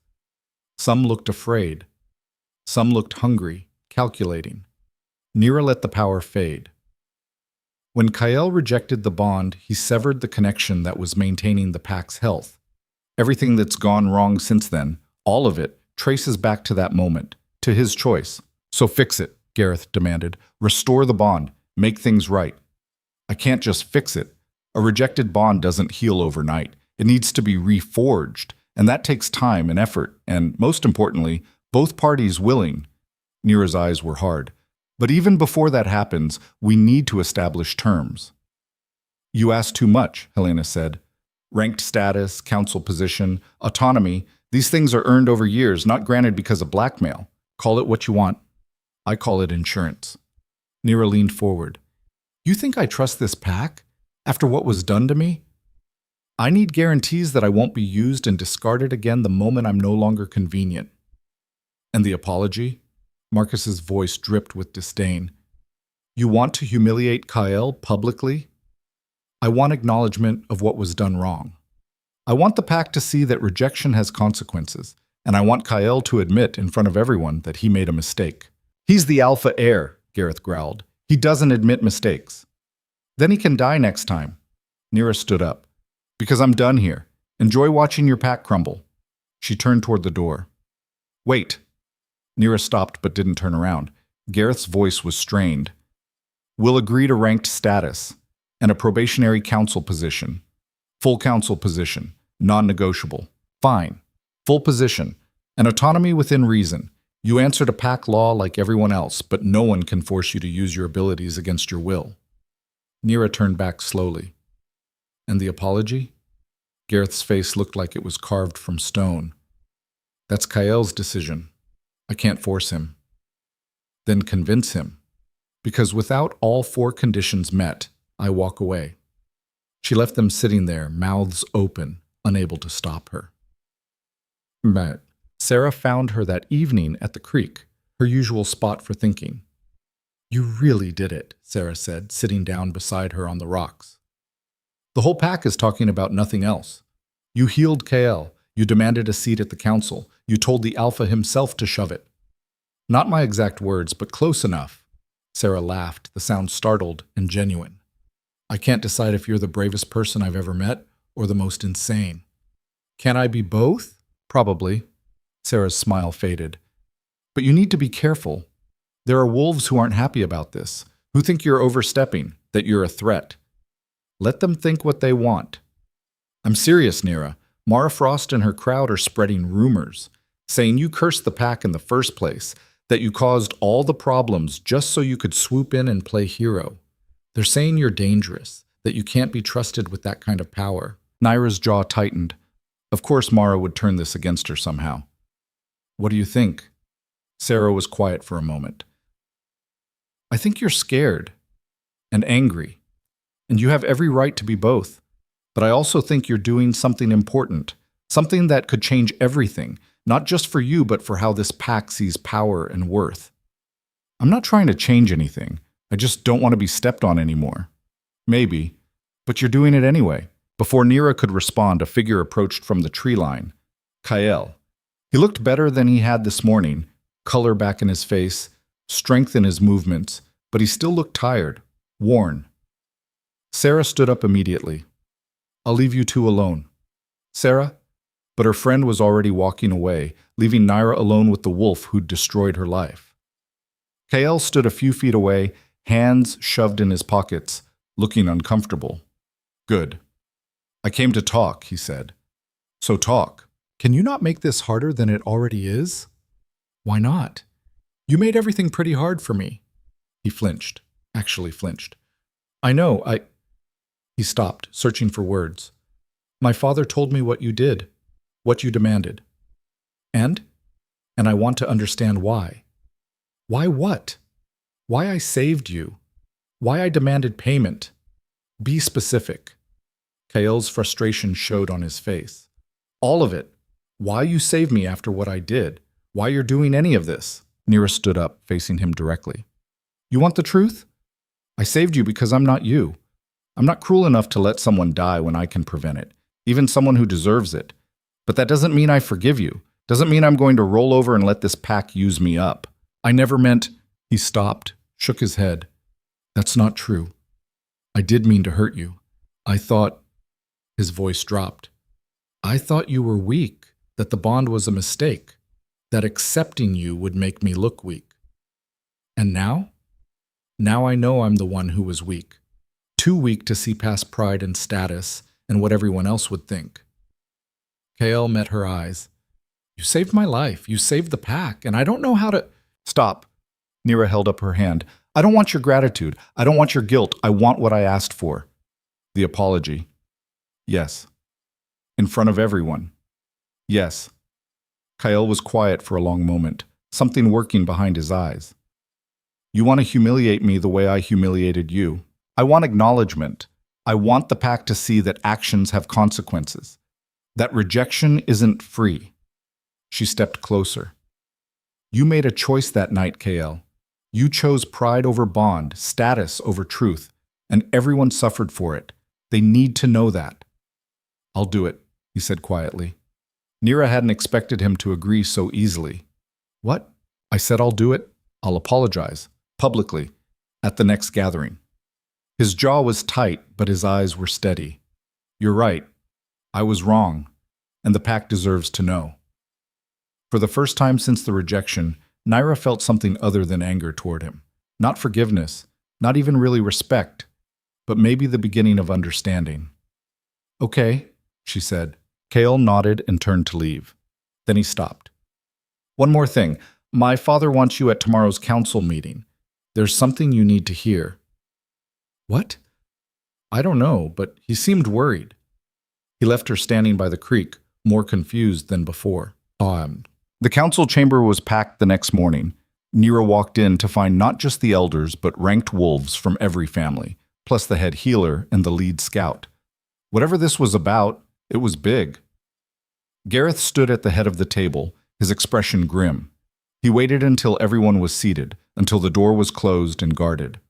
S1: Some looked afraid. Some looked hungry, calculating. Nira let the power fade. When Kyle rejected the bond, he severed the connection that was maintaining the pack's health. Everything that's gone wrong since then, all of it, traces back to that moment, to his choice. "So fix it," Gareth demanded. "Restore the bond. Make things right." "I can't just fix it. A rejected bond doesn't heal overnight. It needs to be reforged, and that takes time and effort, and, most importantly, both parties willing." Nira's eyes were hard. "But even before that happens, we need to establish terms." "You ask too much," Helena said. "Ranked status, council position, autonomy, these things are earned over years, not granted because of blackmail. Call it what you want. I call it insurance." Nira leaned forward. "You think I trust this pack? After what was done to me? I need guarantees that I won't be used and discarded again the moment I'm no longer convenient." "And the apology?" Marcus's voice dripped with disdain. "You want to humiliate Kyle publicly? I want acknowledgement of what was done wrong. I want the pack to see that rejection has consequences, and I want Kyle to admit in front of everyone that he made a mistake." "He's the alpha heir," Gareth growled. "He doesn't admit mistakes." "Then he can die next time." Nira stood up. "Because I'm done here. Enjoy watching your pack crumble." She turned toward the door. "Wait." Nira stopped but didn't turn around. Gareth's voice was strained. "We'll agree to ranked status and a probationary council position. Full council position, non-negotiable. Fine. Full position, and autonomy within reason. You answer to pack law like everyone else, but no one can force you to use your abilities against your will." Nira turned back slowly. "And the apology?" Gareth's face looked like it was carved from stone. "That's Kyle's decision. I can't force him." "Then convince him. Because without all 4 conditions met, I walk away." She left them sitting there, mouths open, unable to stop her. But Sarah found her that evening at the creek, her usual spot for thinking. "You really did it," Sarah said, sitting down beside her on the rocks. "The whole pack is talking about nothing else. You healed KL. You demanded a seat at the council. You told the Alpha himself to shove it." "Not my exact words, but close enough." Sarah laughed, the sound startled and genuine. "I can't decide if you're the bravest person I've ever met or the most insane." "Can I be both?" "Probably." Sarah's smile faded. "But you need to be careful. There are wolves who aren't happy about this, who think you're overstepping, that you're a threat. Let them think what they want." "I'm serious, Nira. Mara Frost and her crowd are spreading rumors, saying you cursed the pack in the first place, that you caused all the problems just so you could swoop in and play hero. They're saying you're dangerous, that you can't be trusted with that kind of power. Naira's jaw tightened. Of course Mara would turn this against her somehow. What do you think? Sarah was quiet for a moment. I think you're scared and angry, and you have every right to be both. But I also think you're doing something important, something that could change everything, not just for you, but for how this pack sees power and worth. I'm not trying to change anything. I just don't want to be stepped on anymore. Maybe, but you're doing it anyway. Before Nira could respond, a figure approached from the tree line. Kael. He looked better than he had this morning, color back in his face, strength in his movements, but he still looked tired, worn. Sarah stood up immediately. I'll leave you two alone. Sarah? But her friend was already walking away, leaving Naira alone with the wolf who'd destroyed her life. Kael stood a few feet away, hands shoved in his pockets, looking uncomfortable. Good. I came to talk, he said. So talk. Can you not make this harder than it already is? Why not? You made everything pretty hard for me. He flinched, actually flinched. I know, He stopped, searching for words. My father told me what you did, what you demanded. And I want to understand why. Why what? Why I saved you. Why I demanded payment. Be specific. Kael's frustration showed on his face. All of it. Why you saved me after what I did. Why you're doing any of this. Nira stood up, facing him directly. You want the truth? I saved you because I'm not you. I'm not cruel enough to let someone die when I can prevent it, even someone who deserves it. But that doesn't mean I forgive you. Doesn't mean I'm going to roll over and let this pack use me up. I never meant... He stopped, shook his head. That's not true. I did mean to hurt you. I thought... His voice dropped. I thought you were weak, that the bond was a mistake, that accepting you would make me look weak. And now? Now I know I'm the one who was weak. Too weak to see past pride and status and what everyone else would think. Kael met her eyes. You saved my life. You saved the pack, and I don't know how to... Stop. Nira held up her hand. I don't want your gratitude. I don't want your guilt. I want what I asked for. The apology. Yes. In front of everyone. Yes. Kael was quiet for a long moment, something working behind his eyes. You want to humiliate me the way I humiliated you. I want acknowledgement. I want the pack to see that actions have consequences. That rejection isn't free. She stepped closer. You made a choice that night, Kael. You chose pride over bond, status over truth, and everyone suffered for it. They need to know that. I'll do it, he said quietly. Nira hadn't expected him to agree so easily. What? I said I'll do it. I'll apologize, publicly, at the next gathering. His jaw was tight, but his eyes were steady. You're right. I was wrong, and the pack deserves to know. For the first time since the rejection, Naira felt something other than anger toward him. Not forgiveness, not even really respect, but maybe the beginning of understanding. Okay, she said. Kael nodded and turned to leave. Then he stopped. One more thing. My father wants you at tomorrow's council meeting. There's something you need to hear. What? I don't know, but he seemed worried. He left her standing by the creek, more confused than before. The council chamber was packed the next morning. Nira walked in to find not just the elders, but ranked wolves from every family, plus the head healer and the lead scout. Whatever this was about, it was big. Gareth stood at the head of the table, his expression grim. He waited until everyone was seated, until the door was closed and guarded.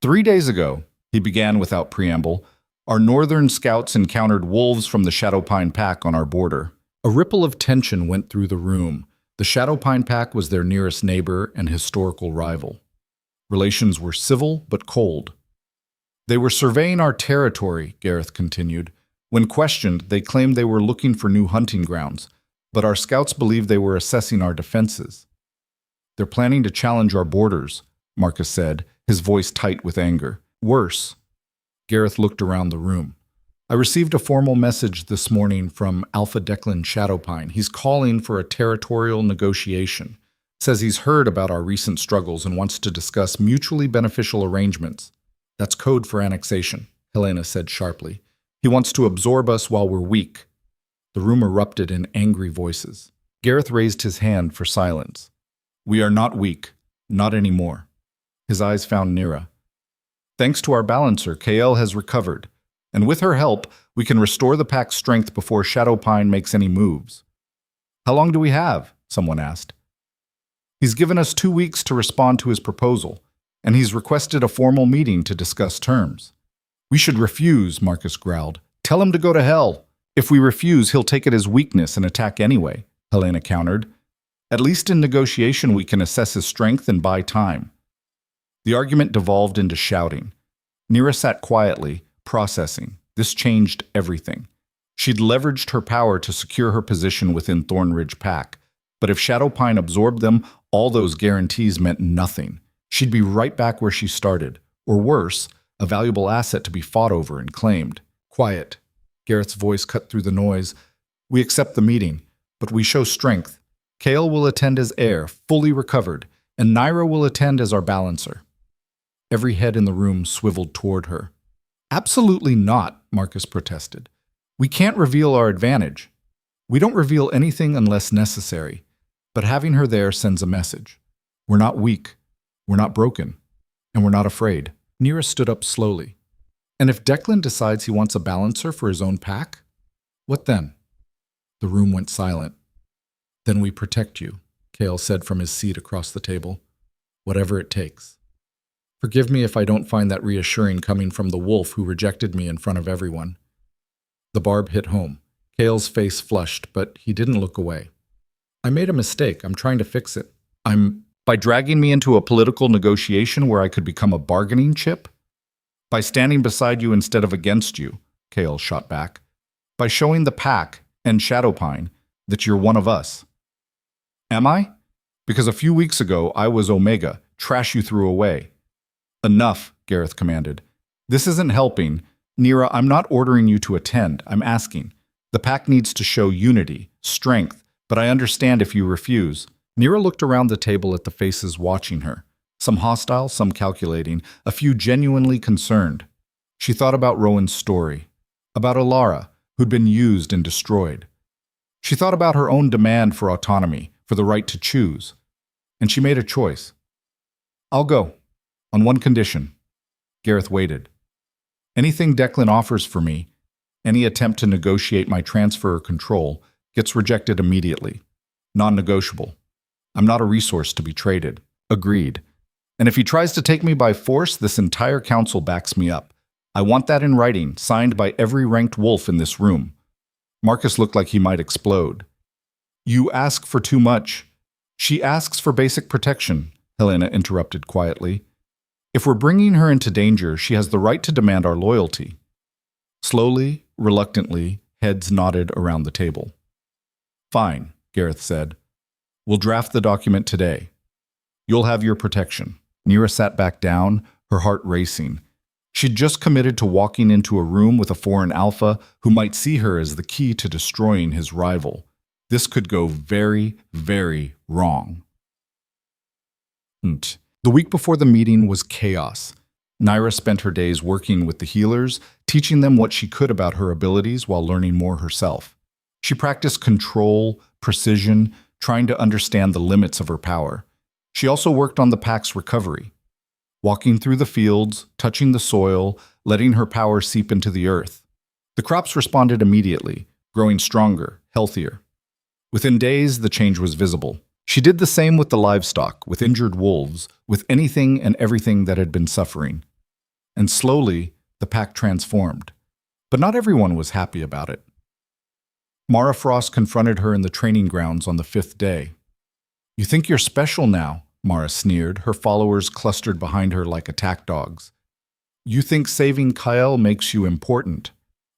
S1: 3 days ago, he began without preamble, our northern scouts encountered wolves from the Shadowpine Pack on our border. A ripple of tension went through the room. The Shadowpine Pack was their nearest neighbor and historical rival. Relations were civil but cold. They were surveying our territory, Gareth continued. When questioned, they claimed they were looking for new hunting grounds, but our scouts believed they were assessing our defenses. They're planning to challenge our borders, Marcus said, his voice tight with anger. Worse. Gareth looked around the room. I received a formal message this morning from Alpha Declan Shadowpine. He's calling for a territorial negotiation. Says he's heard about our recent struggles and wants to discuss mutually beneficial arrangements. That's code for annexation, Helena said sharply. He wants to absorb us while we're weak. The room erupted in angry voices. Gareth raised his hand for silence. We are not weak. Not anymore. His eyes found Nira. Thanks to our balancer, KL has recovered, and with her help, we can restore the pack's strength before Shadowpine makes any moves. How long do we have? Someone asked. He's given us 2 weeks to respond to his proposal, and he's requested a formal meeting to discuss terms. We should refuse, Marcus growled. Tell him to go to hell. If we refuse, he'll take it as weakness and attack anyway, Helena countered. At least in negotiation we can assess his strength and buy time. The argument devolved into shouting. Nira sat quietly, processing. This changed everything. She'd leveraged her power to secure her position within Thornridge Pack, but if Shadowpine absorbed them, all those guarantees meant nothing. She'd be right back where she started, or worse, a valuable asset to be fought over and claimed. Quiet. Gareth's voice cut through the noise. We accept the meeting, but we show strength. Kale will attend as heir, fully recovered, and Nira will attend as our balancer. Every head in the room swiveled toward her. Absolutely not, Marcus protested. We can't reveal our advantage. We don't reveal anything unless necessary, but having her there sends a message. We're not weak, we're not broken, and we're not afraid. Nira stood up slowly. And if Declan decides he wants a balancer for his own pack? What then? The room went silent. Then we protect you, Kale said from his seat across the table. Whatever it takes. Forgive me if I don't find that reassuring coming from the wolf who rejected me in front of everyone. The barb hit home. Kale's face flushed, but he didn't look away. I made a mistake. I'm trying to fix it. By dragging me into a political negotiation where I could become a bargaining chip? By standing beside you instead of against you, Kale shot back. By showing the pack and Shadowpine that you're one of us. Am I? Because a few weeks ago I was Omega, trash you threw away. Enough, Gareth commanded. This isn't helping. Nira, I'm not ordering you to attend. I'm asking. The pack needs to show unity, strength, but I understand if you refuse. Nira looked around the table at the faces watching her. Some hostile, some calculating, a few genuinely concerned. She thought about Rowan's story, about Alara, who'd been used and destroyed. She thought about her own demand for autonomy, for the right to choose. And she made a choice. I'll go, on one condition. Gareth waited. Anything Declan offers for me, any attempt to negotiate my transfer or control, gets rejected immediately. Non-negotiable. I'm not a resource to be traded. Agreed. And if he tries to take me by force, this entire council backs me up. I want that in writing, signed by every ranked wolf in this room. Marcus looked like he might explode. You ask for too much. She asks for basic protection, Helena interrupted quietly. If we're bringing her into danger, she has the right to demand our loyalty. Slowly, reluctantly, heads nodded around the table. Fine, Gareth said. We'll draft the document today. You'll have your protection. Nira sat back down, her heart racing. She'd just committed to walking into a room with a foreign alpha who might see her as the key to destroying his rival. This could go very, very wrong. The week before the meeting was chaos. Nira spent her days working with the healers, teaching them what she could about her abilities while learning more herself. She practiced control, precision, trying to understand the limits of her power. She also worked on the pack's recovery, walking through the fields, touching the soil, letting her power seep into the earth. The crops responded immediately, growing stronger, healthier. Within days, the change was visible. She did the same with the livestock, with injured wolves, with anything and everything that had been suffering. And slowly, the pack transformed. But not everyone was happy about it. Mara Frost confronted her in the training grounds on the 5th day. You think you're special now, Mara sneered, her followers clustered behind her like attack dogs. You think saving Kyle makes you important.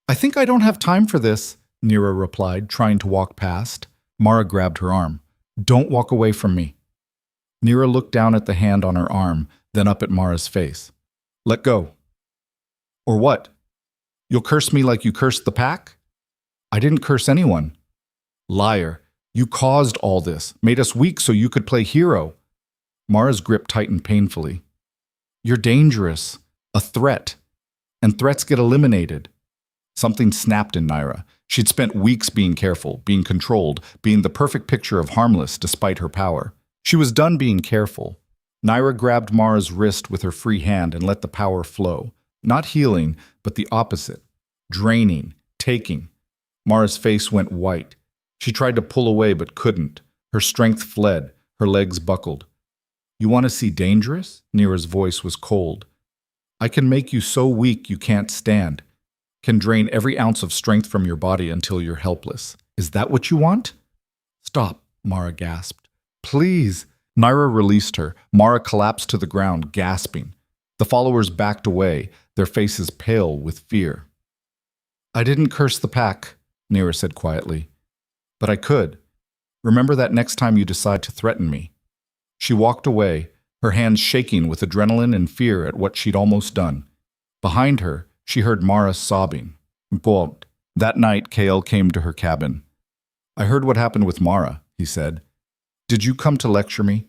S1: I think I don't have time for this, Nira replied, trying to walk past. Mara grabbed her arm. Don't walk away from me. Nira looked down at the hand on her arm, then up at Mara's face. Let go. Or what? You'll curse me like you cursed the pack? I didn't curse anyone. Liar. You caused all this, made us weak so you could play hero. Mara's grip tightened painfully. You're dangerous. A threat. And threats get eliminated. Something snapped in Naira. She'd spent weeks being careful, being controlled, being the perfect picture of harmless despite her power. She was done being careful. Naira grabbed Mara's wrist with her free hand and let the power flow. Not healing, but the opposite. Draining, taking. Mara's face went white. She tried to pull away but couldn't. Her strength fled. Her legs buckled. "You want to see dangerous?" Naira's voice was cold. "I can make you so weak you can't stand. Can drain every ounce of strength from your body until you're helpless. Is that what you want?" "Stop," Mara gasped. "Please." Naira released her. Mara collapsed to the ground, gasping. The followers backed away, their faces pale with fear. "I didn't curse the pack," Naira said quietly. "But I could. Remember that next time you decide to threaten me." She walked away, her hands shaking with adrenaline and fear at what she'd almost done. Behind her, she heard Mara sobbing. Bolt. That night, Kale came to her cabin. "I heard what happened with Mara," he said. "Did you come to lecture me?"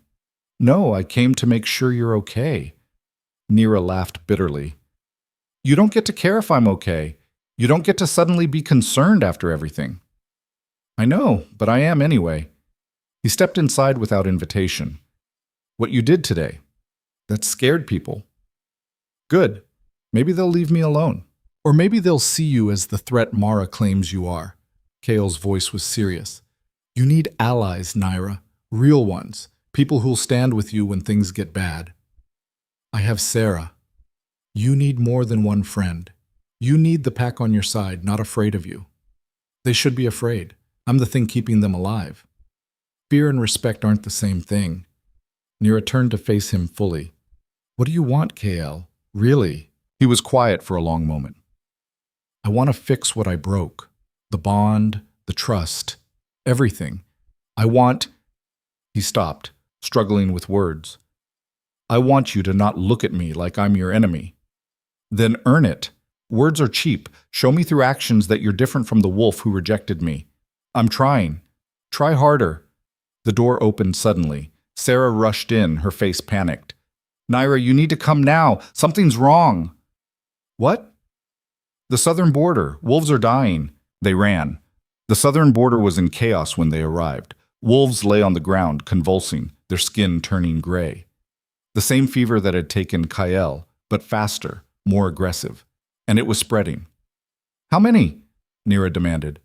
S1: "No, I came to make sure you're okay." Naira laughed bitterly. "You don't get to care if I'm okay. You don't get to suddenly be concerned after everything." "I know, but I am anyway." He stepped inside without invitation. "What you did today, that scared people." "Good. Maybe they'll leave me alone. Or maybe they'll see you as the threat Mara claims you are." Kale's voice was serious. "You need allies, Naira. Real ones. People who'll stand with you when things get bad." "I have Sarah." "You need more than one friend. You need the pack on your side, not afraid of you." "They should be afraid. I'm the thing keeping them alive." "Fear and respect aren't the same thing." Naira turned to face him fully. "What do you want, KL? Really?" He was quiet for a long moment. "I want to fix what I broke. The bond, the trust, everything. I want—" He stopped, struggling with words. "I want you to not look at me like I'm your enemy." "Then earn it. Words are cheap. Show me through actions that you're different from the wolf who rejected me." "I'm trying." "Try harder." The door opened suddenly. Sarah rushed in, her face panicked. "Naira, you need to come now. Something's wrong." "What?" "The southern border. Wolves are dying." They ran. The southern border was in chaos when they arrived. Wolves lay on the ground, convulsing, their skin turning gray. The same fever that had taken Kael, but faster, more aggressive. And it was spreading. "How many?" Naira demanded.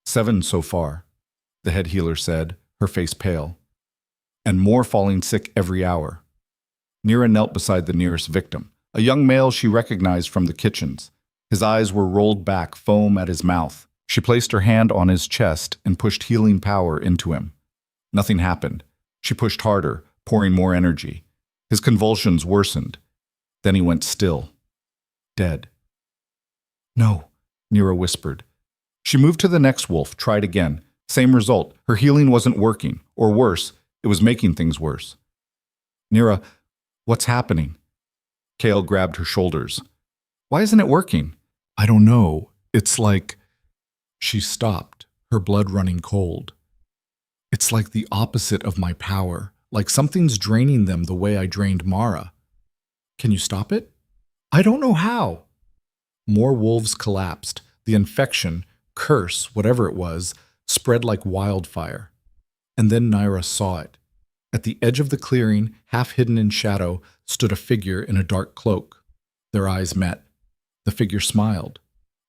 S1: 7 so far, the head healer said, her face pale. "And more falling sick every hour." Naira knelt beside the nearest victim, a young male she recognized from the kitchens. His eyes were rolled back, foam at his mouth. She placed her hand on his chest and pushed healing power into him. Nothing happened. She pushed harder, pouring more energy. His convulsions worsened. Then he went still. Dead. "No," Naira whispered. She moved to the next wolf, tried again. Same result. Her healing wasn't working. Or worse, it was making things worse. "Naira, what's happening?" Kale grabbed her shoulders. "Why isn't it working?" "I don't know. It's like—" She stopped, her blood running cold. "It's like the opposite of my power, like something's draining them the way I drained Mara." "Can you stop it?" "I don't know how." More wolves collapsed. The infection, curse, whatever it was, spread like wildfire. And then Naira saw it. At the edge of the clearing, half hidden in shadow, stood a figure in a dark cloak. Their eyes met. The figure smiled.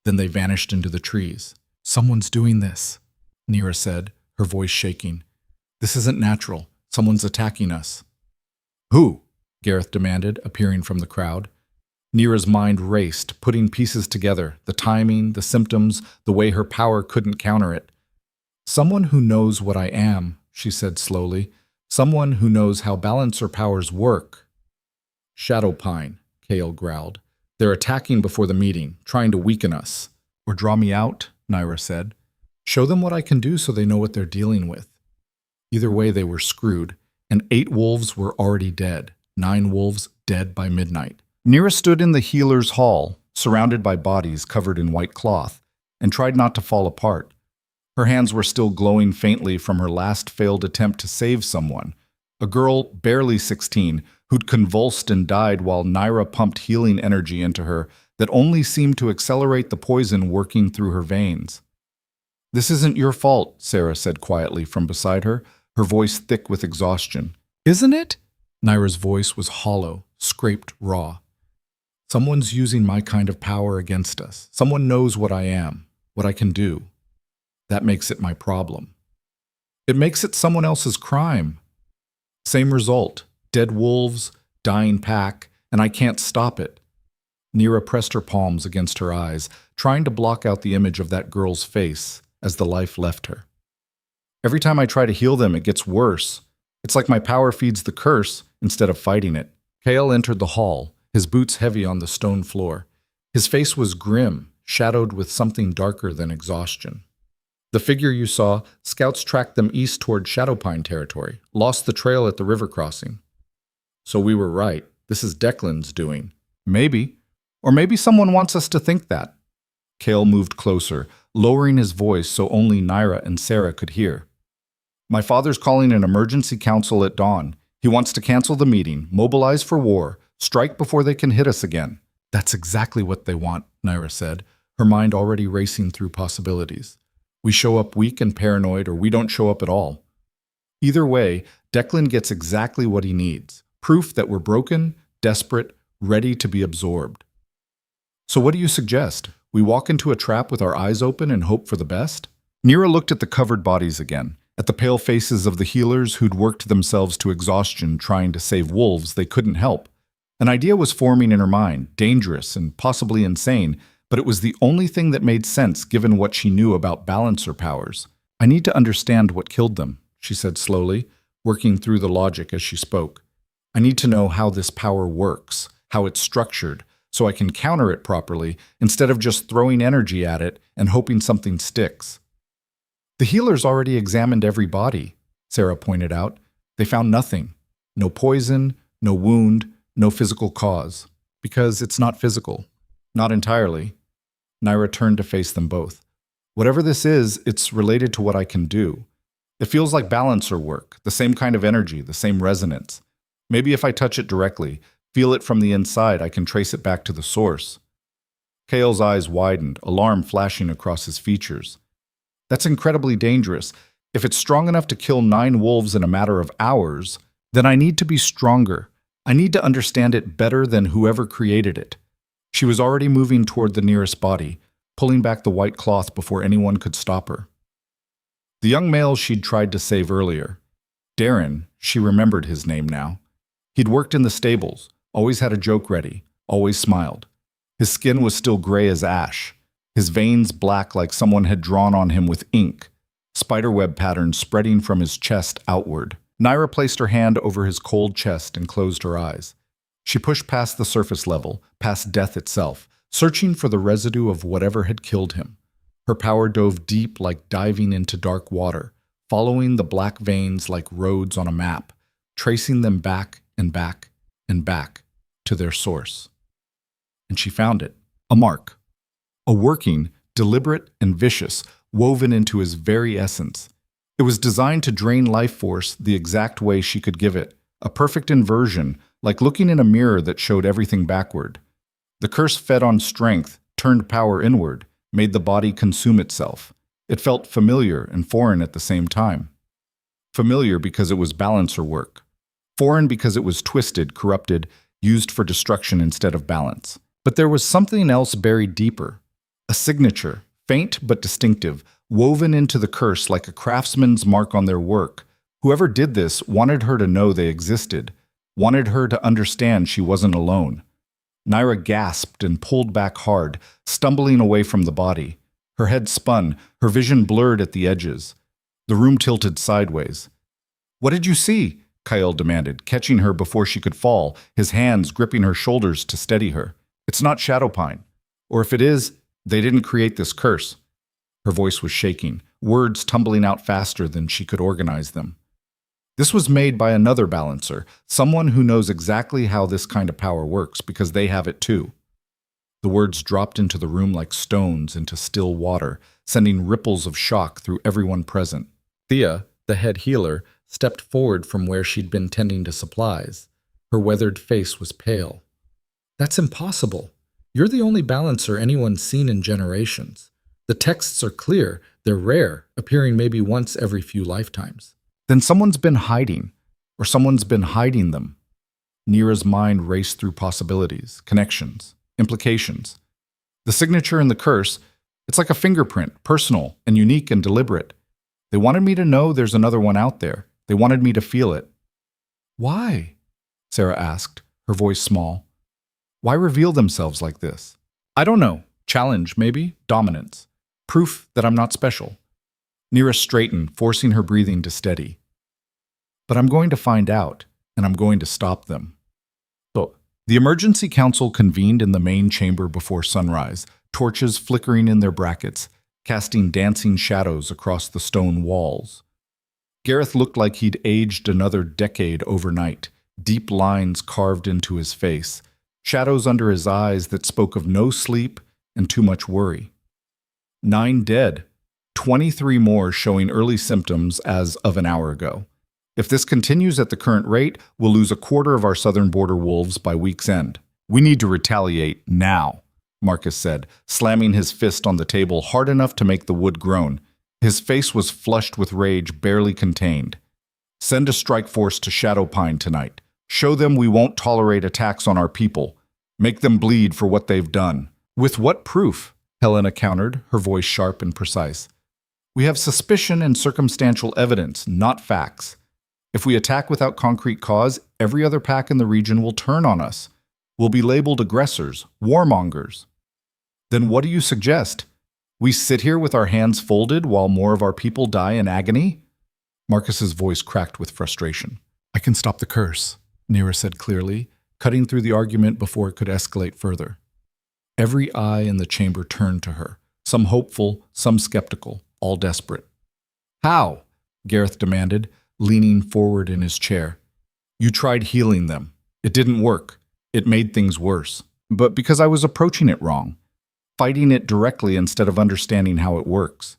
S1: Then they vanished into the trees. "Someone's doing this," Naira said, her voice shaking. "This isn't natural. Someone's attacking us." "Who?" Gareth demanded, appearing from the crowd. Naira's mind raced, putting pieces together, the timing, the symptoms, the way her power couldn't counter it. "Someone who knows what I am," she said slowly. "Someone who knows how balancer powers work." "Shadowpine," Kale growled. "They're attacking before the meeting, trying to weaken us." "Or draw me out," Naira said. "Show them what I can do so they know what they're dealing with." Either way, they were screwed, and 8 wolves were already dead, 9 wolves dead by midnight. Naira stood in the healer's hall, surrounded by bodies covered in white cloth, and tried not to fall apart. Her hands were still glowing faintly from her last failed attempt to save someone, a girl barely 16, who'd convulsed and died while Naira pumped healing energy into her that only seemed to accelerate the poison working through her veins. "This isn't your fault," Sarah said quietly from beside her, her voice thick with exhaustion. "Isn't it?" Naira's voice was hollow, scraped raw. "Someone's using my kind of power against us. Someone knows what I am, what I can do. That makes it my problem. It makes it someone else's crime. Same result, dead wolves, dying pack, and I can't stop it." Nira pressed her palms against her eyes, trying to block out the image of that girl's face as the life left her. "Every time I try to heal them, it gets worse. It's like my power feeds the curse instead of fighting it." Kale entered the hall, his boots heavy on the stone floor. His face was grim, shadowed with something darker than exhaustion. "The figure you saw, scouts tracked them east toward Shadowpine territory, lost the trail at the river crossing." "So we were right. This is Declan's doing." "Maybe. Or maybe someone wants us to think that." Kale moved closer, lowering his voice so only Naira and Sarah could hear. "My father's calling an emergency council at dawn. He wants to cancel the meeting, mobilize for war, strike before they can hit us again." "That's exactly what they want," Naira said, her mind already racing through possibilities. "We show up weak and paranoid, or we don't show up at all. Either way, Declan gets exactly what he needs. Proof that we're broken, desperate, ready to be absorbed." "So what do you suggest? We walk into a trap with our eyes open and hope for the best?" Nira looked at the covered bodies again, at the pale faces of the healers who'd worked themselves to exhaustion trying to save wolves they couldn't help. An idea was forming in her mind, dangerous and possibly insane, but it was the only thing that made sense given what she knew about balancer powers. "I need to understand what killed them," she said slowly, working through the logic as she spoke. "I need to know how this power works, how it's structured, so I can counter it properly instead of just throwing energy at it and hoping something sticks." "The healers already examined every body," Sarah pointed out. "They found nothing. No poison, no wound, no physical cause. Because it's not physical. Not entirely." Naira turned to face them both. "Whatever this is, it's related to what I can do. It feels like balancer work, the same kind of energy, the same resonance. Maybe if I touch it directly, feel it from the inside, I can trace it back to the source." Kale's eyes widened, alarm flashing across his features. "That's incredibly dangerous. If it's strong enough to kill 9 wolves in a matter of hours, then I need to be stronger. I need to understand it better than whoever created it." She was already moving toward the nearest body, pulling back the white cloth before anyone could stop her. The young male she'd tried to save earlier. Darren, she remembered his name now. He'd worked in the stables, always had a joke ready, always smiled. His skin was still gray as ash, his veins black like someone had drawn on him with ink, spiderweb patterns spreading from his chest outward. Naira placed her hand over his cold chest and closed her eyes. She pushed past the surface level, past death itself, searching for the residue of whatever had killed him. Her power dove deep like diving into dark water, following the black veins like roads on a map, tracing them back and back and back to their source. And she found it. A mark. A working, deliberate, and vicious, woven into his very essence. It was designed to drain life force the exact way she could give it, a perfect inversion, like looking in a mirror that showed everything backward. The curse fed on strength, turned power inward, made the body consume itself. It felt familiar and foreign at the same time. Familiar because it was balancer work. Foreign because it was twisted, corrupted, used for destruction instead of balance. But there was something else buried deeper. A signature, faint but distinctive, woven into the curse like a craftsman's mark on their work. Whoever did this wanted her to know they existed, wanted her to understand she wasn't alone. Naira gasped and pulled back hard, stumbling away from the body. Her head spun, her vision blurred at the edges. The room tilted sideways. "What did you see?" Kyle demanded, catching her before she could fall, his hands gripping her shoulders to steady her. "It's not Shadowpine. Or if it is, they didn't create this curse." Her voice was shaking, words tumbling out faster than she could organize them. "This was made by another balancer, someone who knows exactly how this kind of power works because they have it too." The words dropped into the room like stones into still water, sending ripples of shock through everyone present. Thea, the head healer, stepped forward from where she'd been tending to supplies.
S2: Her weathered face was pale. That's impossible. You're the only balancer anyone's seen in generations. The texts are clear, they're rare, appearing maybe once every few lifetimes.
S1: Then someone's been hiding, or someone's been hiding them. Nira's mind raced through possibilities, connections, implications. The signature and the curse, it's like a fingerprint, personal and unique and deliberate. They wanted me to know there's another one out there. They wanted me to feel it. Why? Sarah asked, her voice small. Why reveal themselves like this? I don't know. Challenge, maybe? Dominance. Proof that I'm not special. Nira straightened, forcing her breathing to steady. But I'm going to find out, and I'm going to stop them. So, the emergency council convened in the main chamber before sunrise, torches flickering in their brackets, casting dancing shadows across the stone walls. Gareth looked like he'd aged another decade overnight, deep lines carved into his face, shadows under his eyes that spoke of no sleep and too much worry. 9 dead, 23 more showing early symptoms as of an hour ago. If this continues at the current rate, we'll lose a quarter of our southern border wolves by week's end. We need to retaliate now, Marcus said, slamming his fist on the table hard enough to make the wood groan. His face was flushed with rage, barely contained. Send a strike force to Shadowpine tonight. Show them we won't tolerate attacks on our people. Make them bleed for what they've done. With what proof? Helena countered, her voice sharp and precise. We have suspicion and circumstantial evidence, not facts. If we attack without concrete cause, every other pack in the region will turn on us. We'll be labeled aggressors, warmongers. Then what do you suggest? We sit here with our hands folded while more of our people die in agony? Marcus's voice cracked with frustration. I can stop the curse, Nira said clearly, cutting through the argument before it could escalate further. Every eye in the chamber turned to her, some hopeful, some skeptical, all desperate. How? Gareth demanded, leaning forward in his chair. You tried healing them. It didn't work. It made things worse. But because I was approaching it wrong, fighting it directly instead of understanding how it works.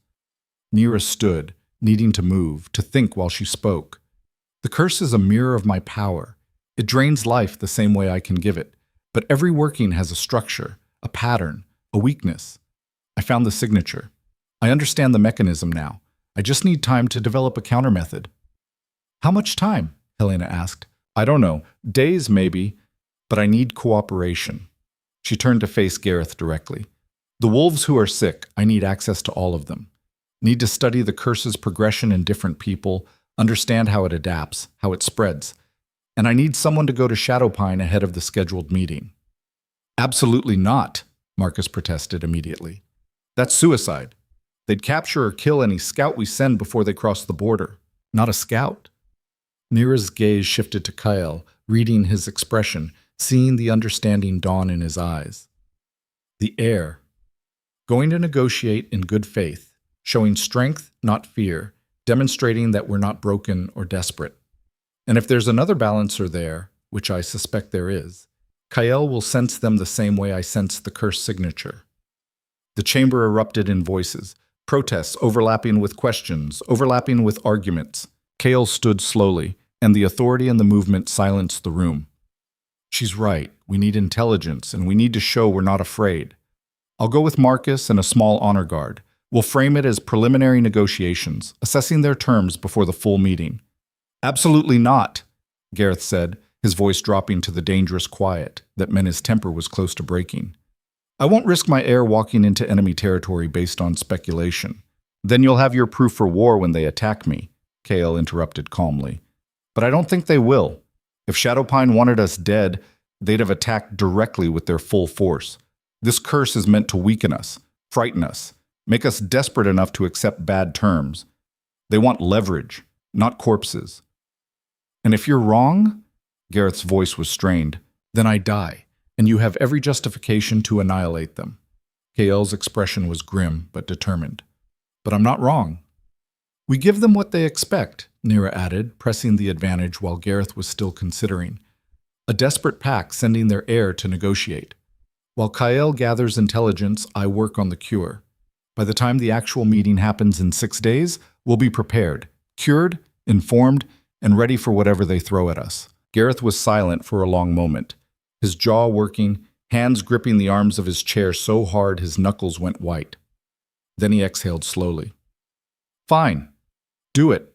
S1: Nira stood, needing to move, to think while she spoke. The curse is a mirror of my power. It drains life the same way I can give it. But every working has a structure, a pattern, a weakness. I found the signature. I understand the mechanism now. I just need time to develop a countermethod. How much time? Helena asked. I don't know. Days, maybe. But I need cooperation. She turned to face Gareth directly. The wolves who are sick, I need access to all of them. Need to study the curse's progression in different people, understand how it adapts, how it spreads. And I need someone to go to Shadowpine ahead of the scheduled meeting. Absolutely not, Marcus protested immediately. That's suicide. They'd capture or kill any scout we send before they cross the border. Not a scout. Nira's gaze shifted to Kyle, reading his expression, seeing the understanding dawn in his eyes. The heir. Going to negotiate in good faith, showing strength, not fear, demonstrating that we're not broken or desperate. And if there's another balancer there, which I suspect there is, Kyle will sense them the same way I sense the curse signature. The chamber erupted in voices, protests overlapping with questions, overlapping with arguments. Kale stood slowly, and the authority in the movement silenced the room. She's right. We need intelligence, and we need to show we're not afraid. I'll go with Marcus and a small honor guard. We'll frame it as preliminary negotiations, assessing their terms before the full meeting. Absolutely not, Gareth said, his voice dropping to the dangerous quiet that meant his temper was close to breaking. I won't risk my heir walking into enemy territory based on speculation. Then you'll have your proof for war when they attack me, Kale interrupted calmly. But I don't think they will. If Shadowpine wanted us dead, they'd have attacked directly with their full force. This curse is meant to weaken us, frighten us, make us desperate enough to accept bad terms. They want leverage, not corpses. And if you're wrong, Gareth's voice was strained, then I die, and you have every justification to annihilate them. Kael's expression was grim but determined. But I'm not wrong. We give them what they expect, Nira added, pressing the advantage while Gareth was still considering. A desperate pack sending their heir to negotiate. While Kael gathers intelligence, I work on the cure. By the time the actual meeting happens in 6 days, we'll be prepared, cured, informed, and ready for whatever they throw at us. Gareth was silent for a long moment, his jaw working, hands gripping the arms of his chair so hard his knuckles went white. Then he exhaled slowly. Fine. Do it.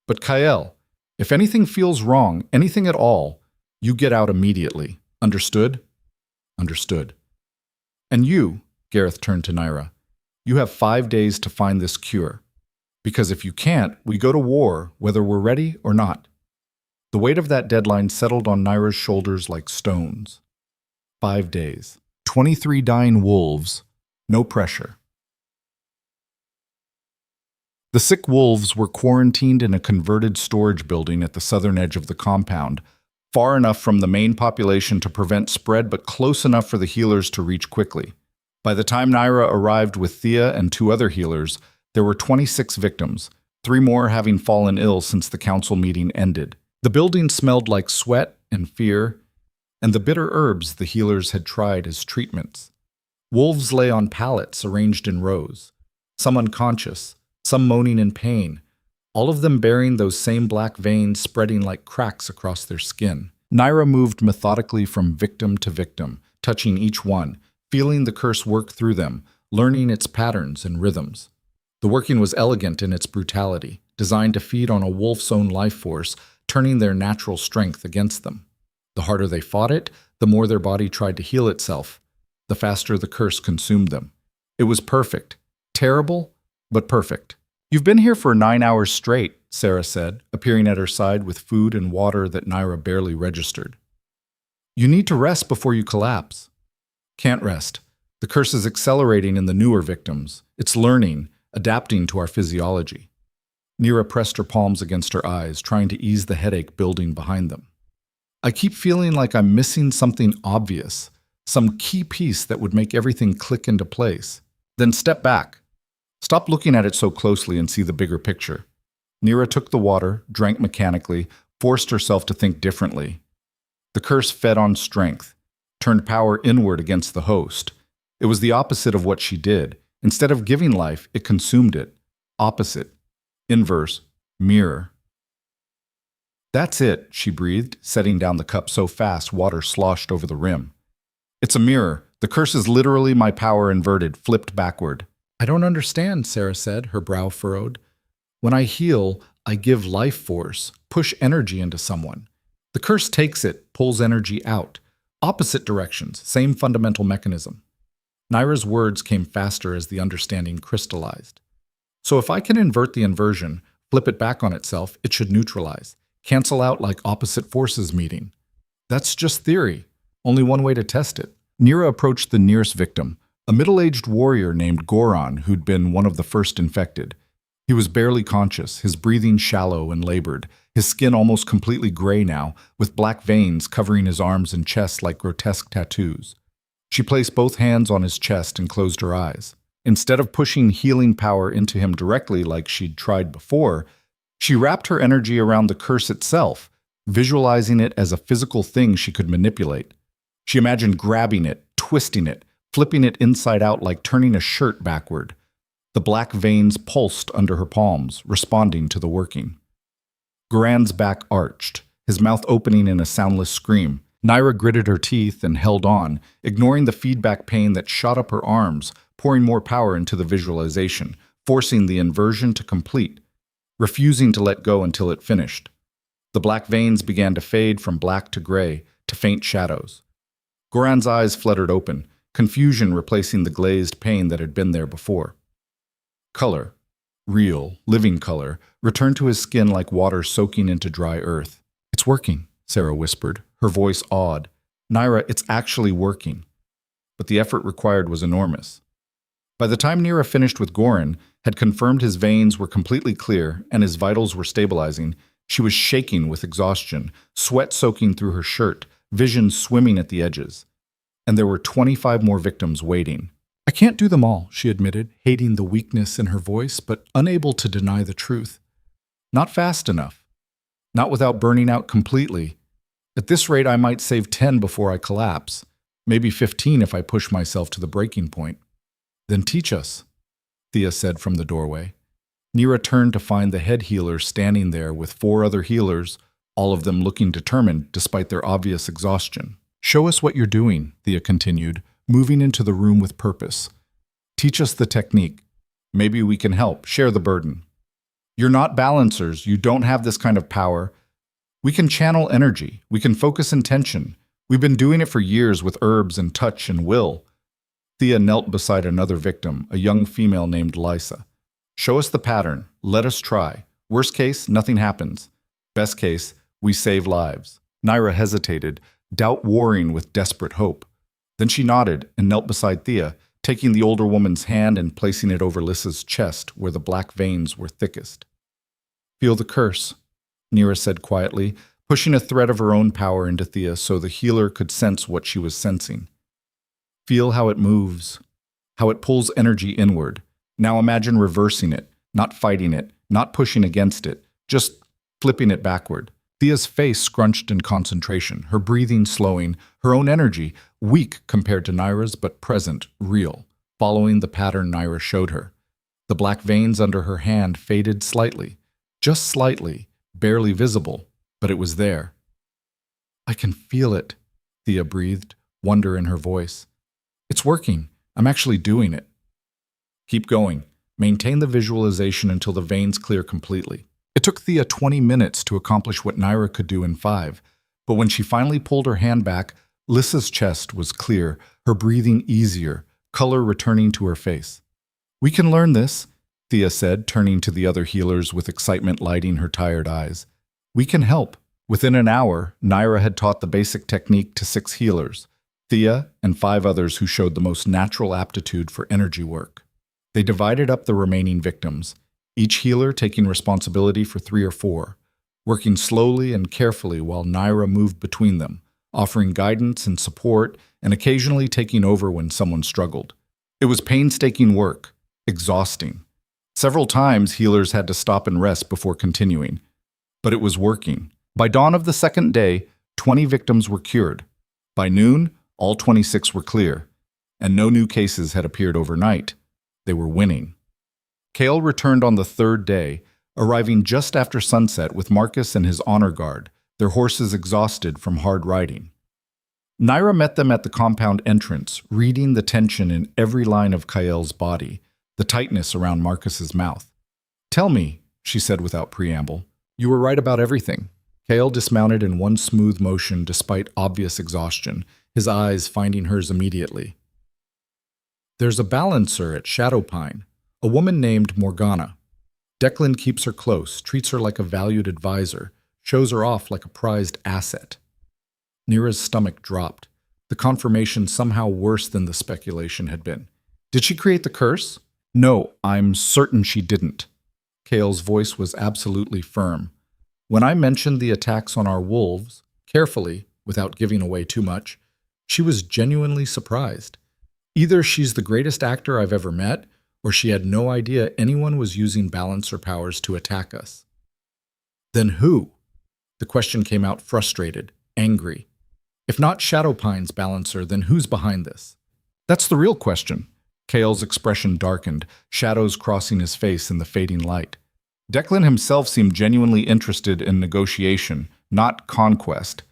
S1: But Kyle, if anything feels wrong, anything at all, you get out immediately. Understood? Understood. And you, Gareth turned to Naira, you have 5 days to find this cure. Because if you can't, we go to war, whether we're ready or not. The weight of that deadline settled on Naira's shoulders like stones. 5 days. 23 dying wolves. No pressure. The sick wolves were quarantined in a converted storage building at the southern edge of the compound, far enough from the main population to prevent spread but close enough for the healers to reach quickly. By the time Naira arrived with Thea and 2 other healers, there were 26 victims, 3 more having fallen ill since the council meeting ended. The building smelled like sweat and fear, and the bitter herbs the healers had tried as treatments. Wolves lay on pallets arranged in rows, some unconscious, some moaning in pain, all of them bearing those same black veins spreading like cracks across their skin. Naira moved methodically from victim to victim, touching each one, feeling the curse work through them, learning its patterns and rhythms. The working was elegant in its brutality, designed to feed on a wolf's own life force, turning their natural strength against them. The harder they fought it, the more their body tried to heal itself, the faster the curse consumed them. It was perfect. Terrible, but perfect. You've been here for 9 hours straight, Sarah said, appearing at her side with food and water that Naira barely registered. You need to rest before you collapse. Can't rest. The curse is accelerating in the newer victims. It's learning, adapting to our physiology. Naira pressed her palms against her eyes, trying to ease the headache building behind them. I keep feeling like I'm missing something obvious, some key piece that would make everything click into place. Then step back. Stop looking at it so closely and see the bigger picture. Naira took the water, drank mechanically, forced herself to think differently. The curse fed on strength, turned power inward against the host. It was the opposite of what she did. Instead of giving life, it consumed it. Opposite. Inverse. Mirror. That's it, she breathed, setting down the cup so fast water sloshed over the rim. It's a mirror. The curse is literally my power inverted, flipped backward. I don't understand, Sarah said, her brow furrowed. When I heal, I give life force, push energy into someone. The curse takes it, pulls energy out. Opposite directions, same fundamental mechanism. Naira's words came faster as the understanding crystallized. So if I can invert the inversion, flip it back on itself, it should neutralize, cancel out like opposite forces meeting. That's just theory. Only one way to test it. Naira approached the nearest victim, a middle-aged warrior named Goran who'd been one of the first infected. He was barely conscious, his breathing shallow and labored, his skin almost completely gray now, with black veins covering his arms and chest like grotesque tattoos. She placed both hands on his chest and closed her eyes. Instead of pushing healing power into him directly like she'd tried before, she wrapped her energy around the curse itself, visualizing it as a physical thing she could manipulate. She imagined grabbing it, twisting it, flipping it inside out like turning a shirt backward. The black veins pulsed under her palms, responding to the working. Goran's back arched, his mouth opening in a soundless scream. Naira gritted her teeth and held on, ignoring the feedback pain that shot up her arms, pouring more power into the visualization, forcing the inversion to complete, refusing to let go until it finished. The black veins began to fade from black to gray, to faint shadows. Goran's eyes fluttered open, confusion replacing the glazed pain that had been there before. Color, real, living color, returned to his skin like water soaking into dry earth. It's working, Sarah whispered, her voice awed. Naira, it's actually working. But the effort required was enormous. By the time Naira finished with Goran, had confirmed his veins were completely clear and his vitals were stabilizing, she was shaking with exhaustion, sweat soaking through her shirt, vision swimming at the edges. And there were 25 more victims waiting. I can't do them all, she admitted, hating the weakness in her voice, but unable to deny the truth. Not fast enough. Not without burning out completely. At this rate, I might save 10 before I collapse. Maybe 15 if I push myself to the breaking point. Then teach us, Thea said from the doorway. Naira turned to find the head healer standing there with 4 other healers, all of them looking determined despite their obvious exhaustion. "Show us what you're doing," Thea continued, moving into the room with purpose. "Teach us the technique. Maybe we can help, share the burden. You're not balancers, you don't have this kind of power. We can channel energy, we can focus intention. We've been doing it for years with herbs and touch and will." Thea knelt beside another victim, a young female named Lysa. "Show us the pattern. Let us try. Worst case, nothing happens. Best case, we save lives." Naira hesitated, doubt warring with desperate hope. Then she nodded and knelt beside Thea, taking the older woman's hand and placing it over Lysa's chest where the black veins were thickest. "Feel the curse," Naira said quietly, pushing a thread of her own power into Thea so the healer could sense what she was sensing. "Feel how it moves, how it pulls energy inward. Now imagine reversing it, not fighting it, not pushing against it, just flipping it backward." Thea's face scrunched in concentration, her breathing slowing, her own energy, weak compared to Naira's but present, real, following the pattern Naira showed her. The black veins under her hand faded slightly, just slightly, barely visible, but it was there. "I can feel it," Thea breathed, wonder in her voice. "It's working. I'm actually doing it." "Keep going. Maintain the visualization until the veins clear completely." It took Thea 20 minutes to accomplish what Naira could do in 5, but when she finally pulled her hand back, Lysa's chest was clear, her breathing easier, color returning to her face. "We can learn this," Thea said, turning to the other healers with excitement lighting her tired eyes. "We can help." Within an hour, Naira had taught the basic technique to 6 healers, Thea and 5 others who showed the most natural aptitude for energy work. They divided up the remaining victims, each healer taking responsibility for 3 or 4, working slowly and carefully while Naira moved between them, offering guidance and support and occasionally taking over when someone struggled. It was painstaking work, exhausting. Several times healers had to stop and rest before continuing, but it was working. By dawn of the second day, 20 victims were cured. By noon, all 26 were clear, and no new cases had appeared overnight. They were winning. Cale returned on the 3rd day, arriving just after sunset with Marcus and his honor guard, their horses exhausted from hard riding. Naira met them at the compound entrance, reading the tension in every line of Kael's body, the tightness around Marcus's mouth. "Tell me," she said without preamble, "you were right about everything." Kael dismounted in one smooth motion despite obvious exhaustion, his eyes finding hers immediately. "There's a balancer at Shadowpine, a woman named Morgana. Declan keeps her close, treats her like a valued advisor, shows her off like a prized asset." Nira's stomach dropped, the confirmation somehow worse than the speculation had been. "Did she create the curse?" "No, I'm certain she didn't." Kael's voice was absolutely firm. "When I mentioned the attacks on our wolves, carefully, without giving away too much, she was genuinely surprised. Either she's the greatest actor I've ever met, or she had no idea anyone was using balancer powers to attack us." "Then who?" The question came out frustrated, angry. "If not Shadowpine's balancer, then who's behind this?" "That's the real question." Kael's expression darkened, shadows crossing his face in the fading light. Declan himself seemed genuinely interested in negotiation, not conquest.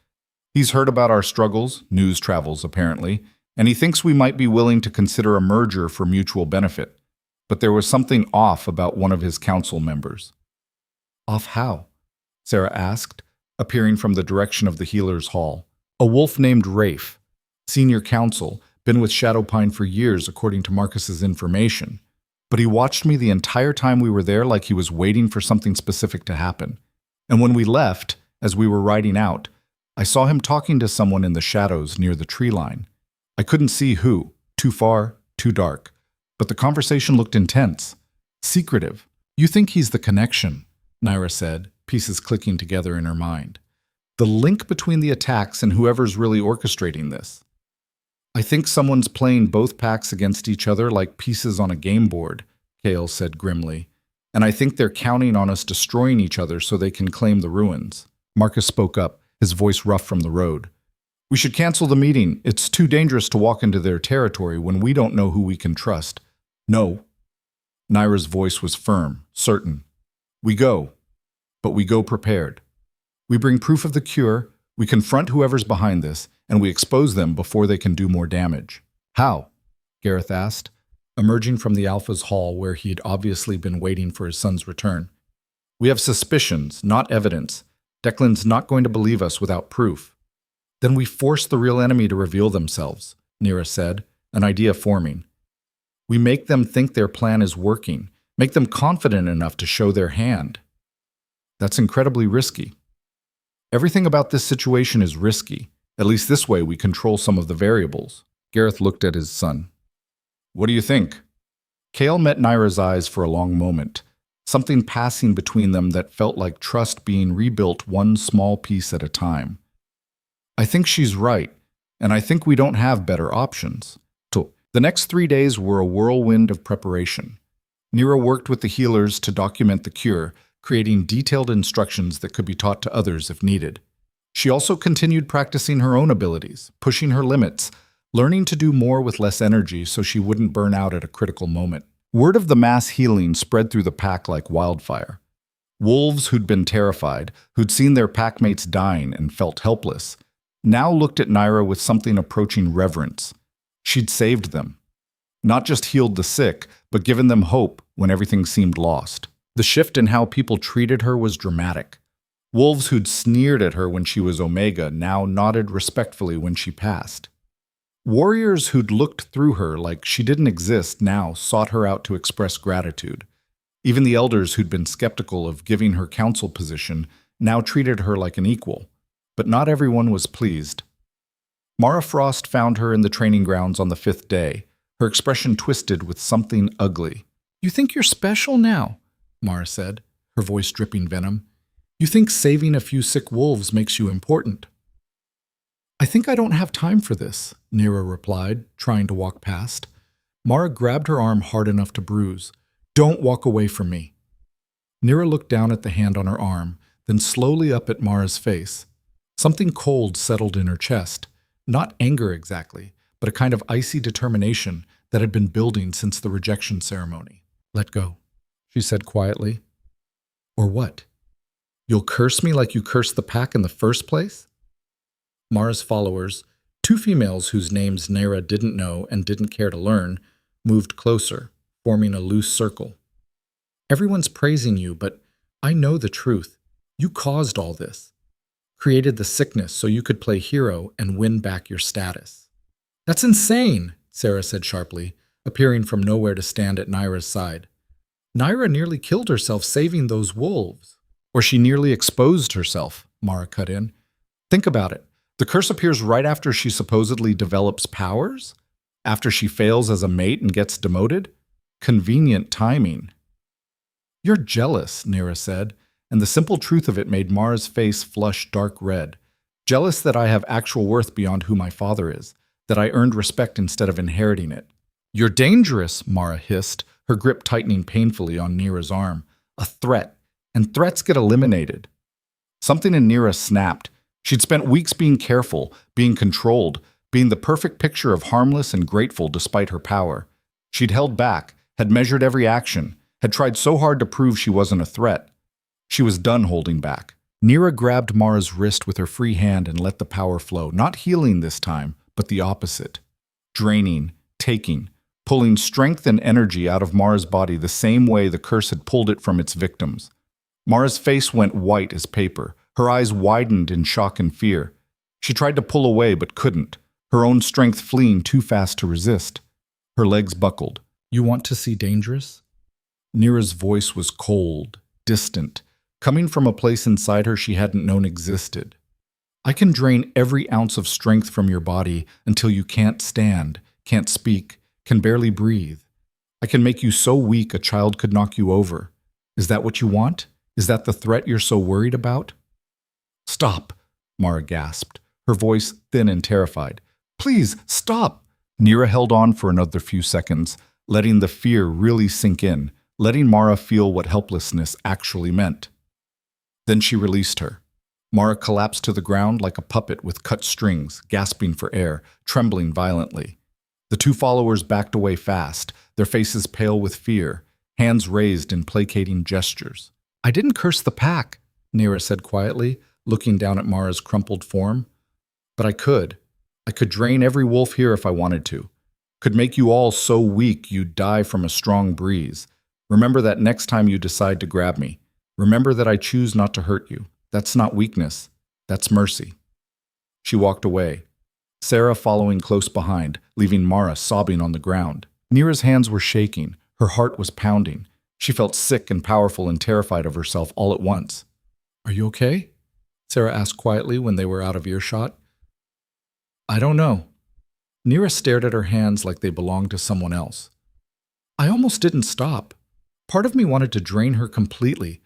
S1: He's heard about our struggles, news travels apparently, and he thinks we might be willing to consider a merger for mutual benefit. But there was something off about one of his council members. "Off how?" Sarah asked, appearing from the direction of the healer's hall. "A wolf named Rafe, senior counsel, been with Shadowpine for years according to Marcus's information. But he watched me the entire time we were there like he was waiting for something specific to happen. And when we left, as we were riding out, I saw him talking to someone in the shadows near the tree line. I couldn't see who, too far, too dark. But the conversation looked intense, secretive. "You think he's the connection," Naira said, pieces clicking together in her mind. "The link between the attacks and whoever's really orchestrating this." "I think someone's playing both packs against each other like pieces on a game board," Kael said grimly. "And I think they're counting on us destroying each other so they can claim the ruins." Marcus spoke up, his voice rough from the road. "We should cancel the meeting. It's too dangerous to walk into their territory when we don't know who we can trust." "No." Naira's voice was firm, certain. "We go, but we go prepared." We bring proof of the cure, we confront whoever's behind this, and we expose them before they can do more damage. How? Gareth asked, emerging from the Alpha's hall where he had obviously been waiting for his son's return. We have suspicions, not evidence. Declan's not going to believe us without proof. Then we force the real enemy to reveal themselves, Nira said, an idea forming. We make them think their plan is working, make them confident enough to show their hand. That's incredibly risky. Everything about this situation is risky. At least this way we control some of the variables. Gareth looked at his son. What do you think? Cale met Nira's eyes for a long moment, something passing between them that felt like trust being rebuilt one small piece at a time. I think she's right, and I think we don't have better options. The next 3 days were a whirlwind of preparation. Nira worked with the healers to document the cure, creating detailed instructions that could be taught to others if needed. She also continued practicing her own abilities, pushing her limits, learning to do more with less energy so she wouldn't burn out at a critical moment. Word of the mass healing spread through the pack like wildfire. Wolves who'd been terrified, who'd seen their packmates dying and felt helpless, now looked at Nira with something approaching reverence. She'd saved them. Not just healed the sick, but given them hope when everything seemed lost. The shift in how people treated her was dramatic. Wolves who'd sneered at her when she was Omega now nodded respectfully when she passed. Warriors who'd looked through her like she didn't exist now sought her out to express gratitude. Even the elders who'd been skeptical of giving her council position now treated her like an equal. But not everyone was pleased. Mara Frost found her in the training grounds on the 5th day, her expression twisted with something ugly. You think you're special now? Mara said, her voice dripping venom. You think saving a few sick wolves makes you important. I think I don't have time for this, Nira replied, trying to walk past. Mara grabbed her arm hard enough to bruise. Don't walk away from me. Nira looked down at the hand on her arm, then slowly up at Mara's face. Something cold settled in her chest. Not anger exactly, but a kind of icy determination that had been building since the rejection ceremony. Let go, she said quietly. Or what? You'll curse me like you cursed the pack in the first place? Mara's followers, 2 females whose names Nira didn't know and didn't care to learn, moved closer, forming a loose circle. Everyone's praising you, but I know the truth. You caused all this. Created the sickness so you could play hero and win back your status. That's insane, Sarah said sharply, appearing from nowhere to stand at Nira's side. Nira nearly killed herself saving those wolves. Or she nearly exposed herself, Mara cut in. Think about it. The curse appears right after she supposedly develops powers? After she fails as a mate and gets demoted? Convenient timing. You're jealous, Nira said, and the simple truth of it made Mara's face flush dark red. Jealous that I have actual worth beyond who my father is, that I earned respect instead of inheriting it. You're dangerous, Mara hissed, her grip tightening painfully on Nira's arm. A threat, and threats get eliminated. Something in Nira snapped. She'd spent weeks being careful, being controlled, being the perfect picture of harmless and grateful despite her power. She'd held back, had measured every action, had tried so hard to prove she wasn't a threat. She was done holding back. Nira grabbed Mara's wrist with her free hand and let the power flow, not healing this time, but the opposite. Draining, taking, pulling strength and energy out of Mara's body the same way the curse had pulled it from its victims. Mara's face went white as paper. Her eyes widened in shock and fear. She tried to pull away but couldn't, her own strength fleeing too fast to resist. Her legs buckled. You want to see dangerous? Nira's voice was cold, distant, coming from a place inside her she hadn't known existed. I can drain every ounce of strength from your body until you can't stand, can't speak, can barely breathe. I can make you so weak a child could knock you over. Is that what you want? Is that the threat you're so worried about? Stop, Mara gasped, her voice thin and terrified. Please, stop! Nira held on for another few seconds, letting the fear really sink in, letting Mara feel what helplessness actually meant. Then she released her. Mara collapsed to the ground like a puppet with cut strings, gasping for air, trembling violently. The 2 followers backed away fast, their faces pale with fear, hands raised in placating gestures. I didn't curse the pack, Nira said quietly,
S2: looking down at Mara's crumpled form. But I could. I could drain every wolf here if I wanted to. Could make you all so weak you'd die from a strong breeze. Remember that next time you decide to grab me. Remember that I choose not to hurt you. That's not weakness. That's mercy. She walked away, Sarah following close behind, leaving Mara sobbing on the ground. Nira's hands were shaking. Her heart was pounding. She felt sick and powerful and terrified of herself all at once. "Are you okay?" Sarah asked quietly when they were out of earshot. "I don't know." Nira stared at her hands like they belonged to someone else. "I almost didn't stop. Part of me wanted to drain her completely,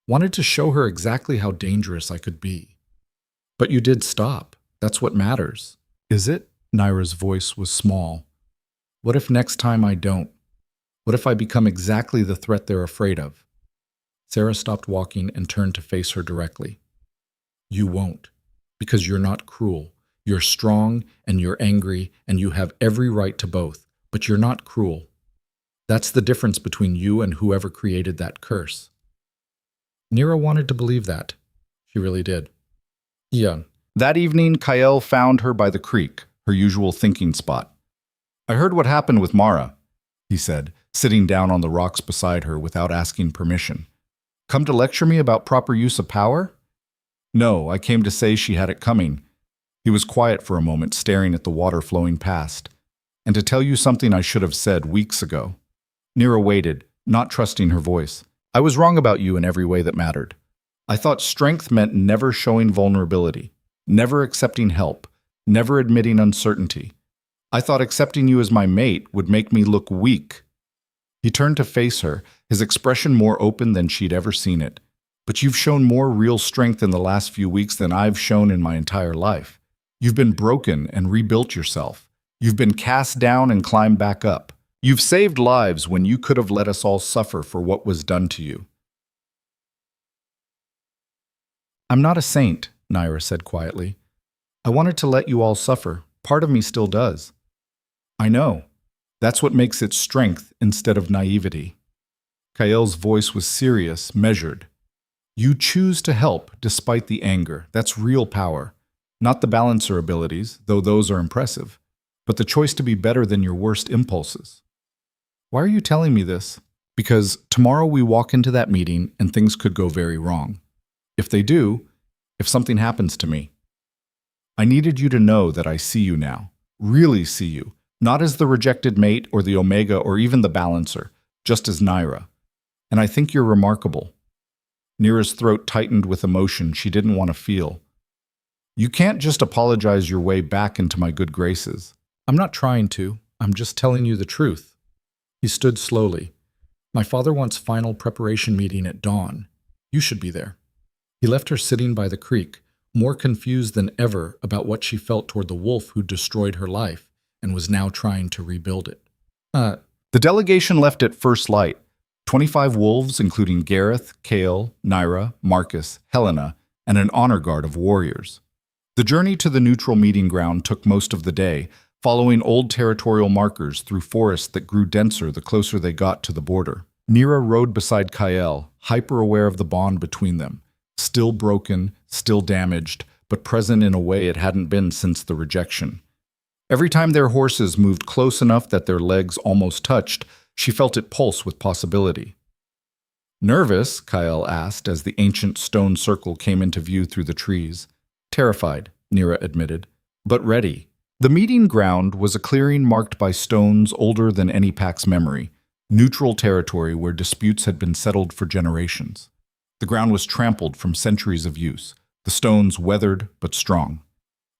S2: wanted to show her exactly how dangerous I could be. But you did stop. That's what matters." "Is it?" Nira's voice was small. "What if next time I don't? What if I become exactly the threat they're afraid of?" Sarah stopped walking and turned to face her directly. "You won't, because you're not cruel. You're strong and you're angry and you have every right to both, but you're not cruel. That's the difference between you and whoever created that curse." Nira wanted to believe that. She really did. Yeah.
S1: That evening, Kael found her by the creek, her usual thinking spot. "I heard what happened with Mara," he said, sitting down on the rocks beside her without asking permission. "Come to lecture me about proper use of power?" "No, I came to say she had it coming." He was quiet for a moment, staring at the water flowing past. "And to tell you something I should have said weeks ago." Nira waited, not trusting her voice. "I was wrong about you in every way that mattered. I thought strength meant never showing vulnerability, never accepting help, never admitting uncertainty. I thought accepting you as my mate would make me look weak." He turned to face her, his expression more open than she'd ever seen it. "But you've shown more real strength in the last few weeks than I've shown in my entire life. You've been broken and rebuilt yourself. You've been cast down and climbed back up. You've saved lives when you could have let us all suffer for what was done to you." "I'm not a saint," Nira said quietly. "I wanted to let you all suffer. Part of me still does." "I know. That's what makes it strength instead of naivety." Kael's voice was serious, measured. "You choose to help despite the anger. That's real power. Not the balancer abilities, though those are impressive, but the choice to be better than your worst impulses." "Why are you telling me this?" "Because tomorrow we walk into that meeting and things could go very wrong. If they do, if something happens to me. I needed you to know that I see you now, really see you, not as the rejected mate or the Omega or even the balancer, just as Nira. And I think you're remarkable." Nira's throat tightened with emotion she didn't want to feel. "You can't just apologize your way back into my good graces." "I'm not trying to. I'm just telling you the truth." He stood slowly. "My father wants final preparation meeting at dawn. You should be there." He left her sitting by the creek, more confused than ever about what she felt toward the wolf who destroyed her life and was now trying to rebuild it. The delegation left at first light. 25 wolves, including Gareth, Kael, Nira, Marcus, Helena, and an honor guard of warriors. The journey to the neutral meeting ground took most of the day, following old territorial markers through forests that grew denser the closer they got to the border. Nira rode beside Kael, hyper-aware of the bond between them. Still broken, still damaged, but present in a way it hadn't been since the rejection. Every time their horses moved close enough that their legs almost touched, she felt it pulse with possibility. "Nervous?" Kael asked as the ancient stone circle came into view through the trees. "Terrified," Nira admitted, "but ready." The meeting ground was a clearing marked by stones older than any pack's memory, neutral territory where disputes had been settled for generations. The ground was trampled from centuries of use, the stones weathered but strong.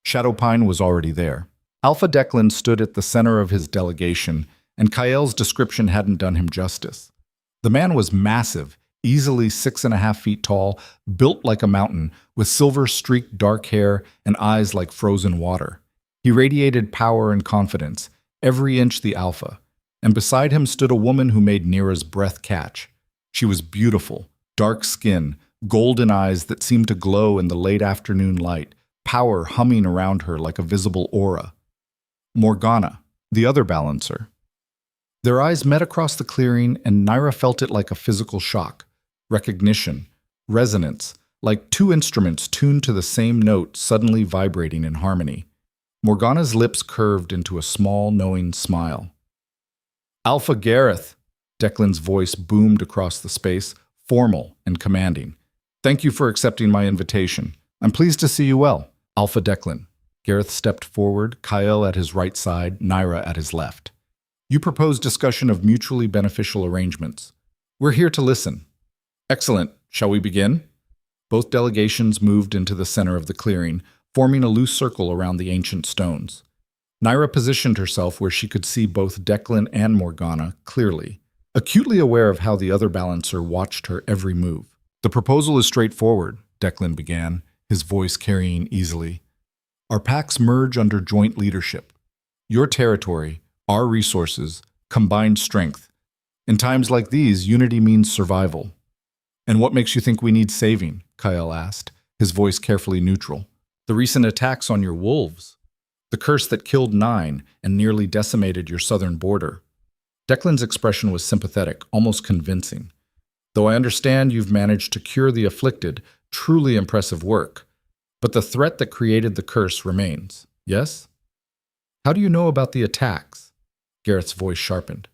S1: Shadowpine was already there. Alpha Declan stood at the center of his delegation, and Kael's description hadn't done him justice. The man was massive, easily 6.5 feet tall, built like a mountain, with silver-streaked dark hair and eyes like frozen water. He radiated power and confidence, every inch the alpha, and beside him stood a woman who made Nira's breath catch. She was beautiful, dark skin, golden eyes that seemed to glow in the late afternoon light, power humming around her like a visible aura. Morgana, the other balancer. Their eyes met across the clearing, and Nira felt it like a physical shock. Recognition, resonance, like two instruments tuned to the same note suddenly vibrating in harmony. Morgana's lips curved into a small, knowing smile. Alpha Gareth, Declan's voice boomed across the space, formal and commanding. Thank you for accepting my invitation. I'm pleased to see you well. Alpha Declan. Gareth stepped forward, Kyle at his right side, Naira at his left. You propose discussion of mutually beneficial arrangements. We're here to listen. Excellent. Shall we begin? Both delegations moved into the center of the clearing, forming a loose circle around the ancient stones. Naira positioned herself where she could see both Declan and Morgana clearly, acutely aware of how the other balancer watched her every move. The proposal is straightforward, Declan began, his voice carrying easily. Our packs merge under joint leadership. Your territory, our resources, combined strength. In times like these, unity means survival. And what makes you think we need saving? Kyle asked, his voice carefully neutral. The recent attacks on your wolves. The curse that killed 9 and nearly decimated your southern border. Declan's expression was sympathetic, almost convincing. Though I understand you've managed to cure the afflicted, truly impressive work. But the threat that created the curse remains, yes? How do you know about the attacks? Gareth's voice sharpened.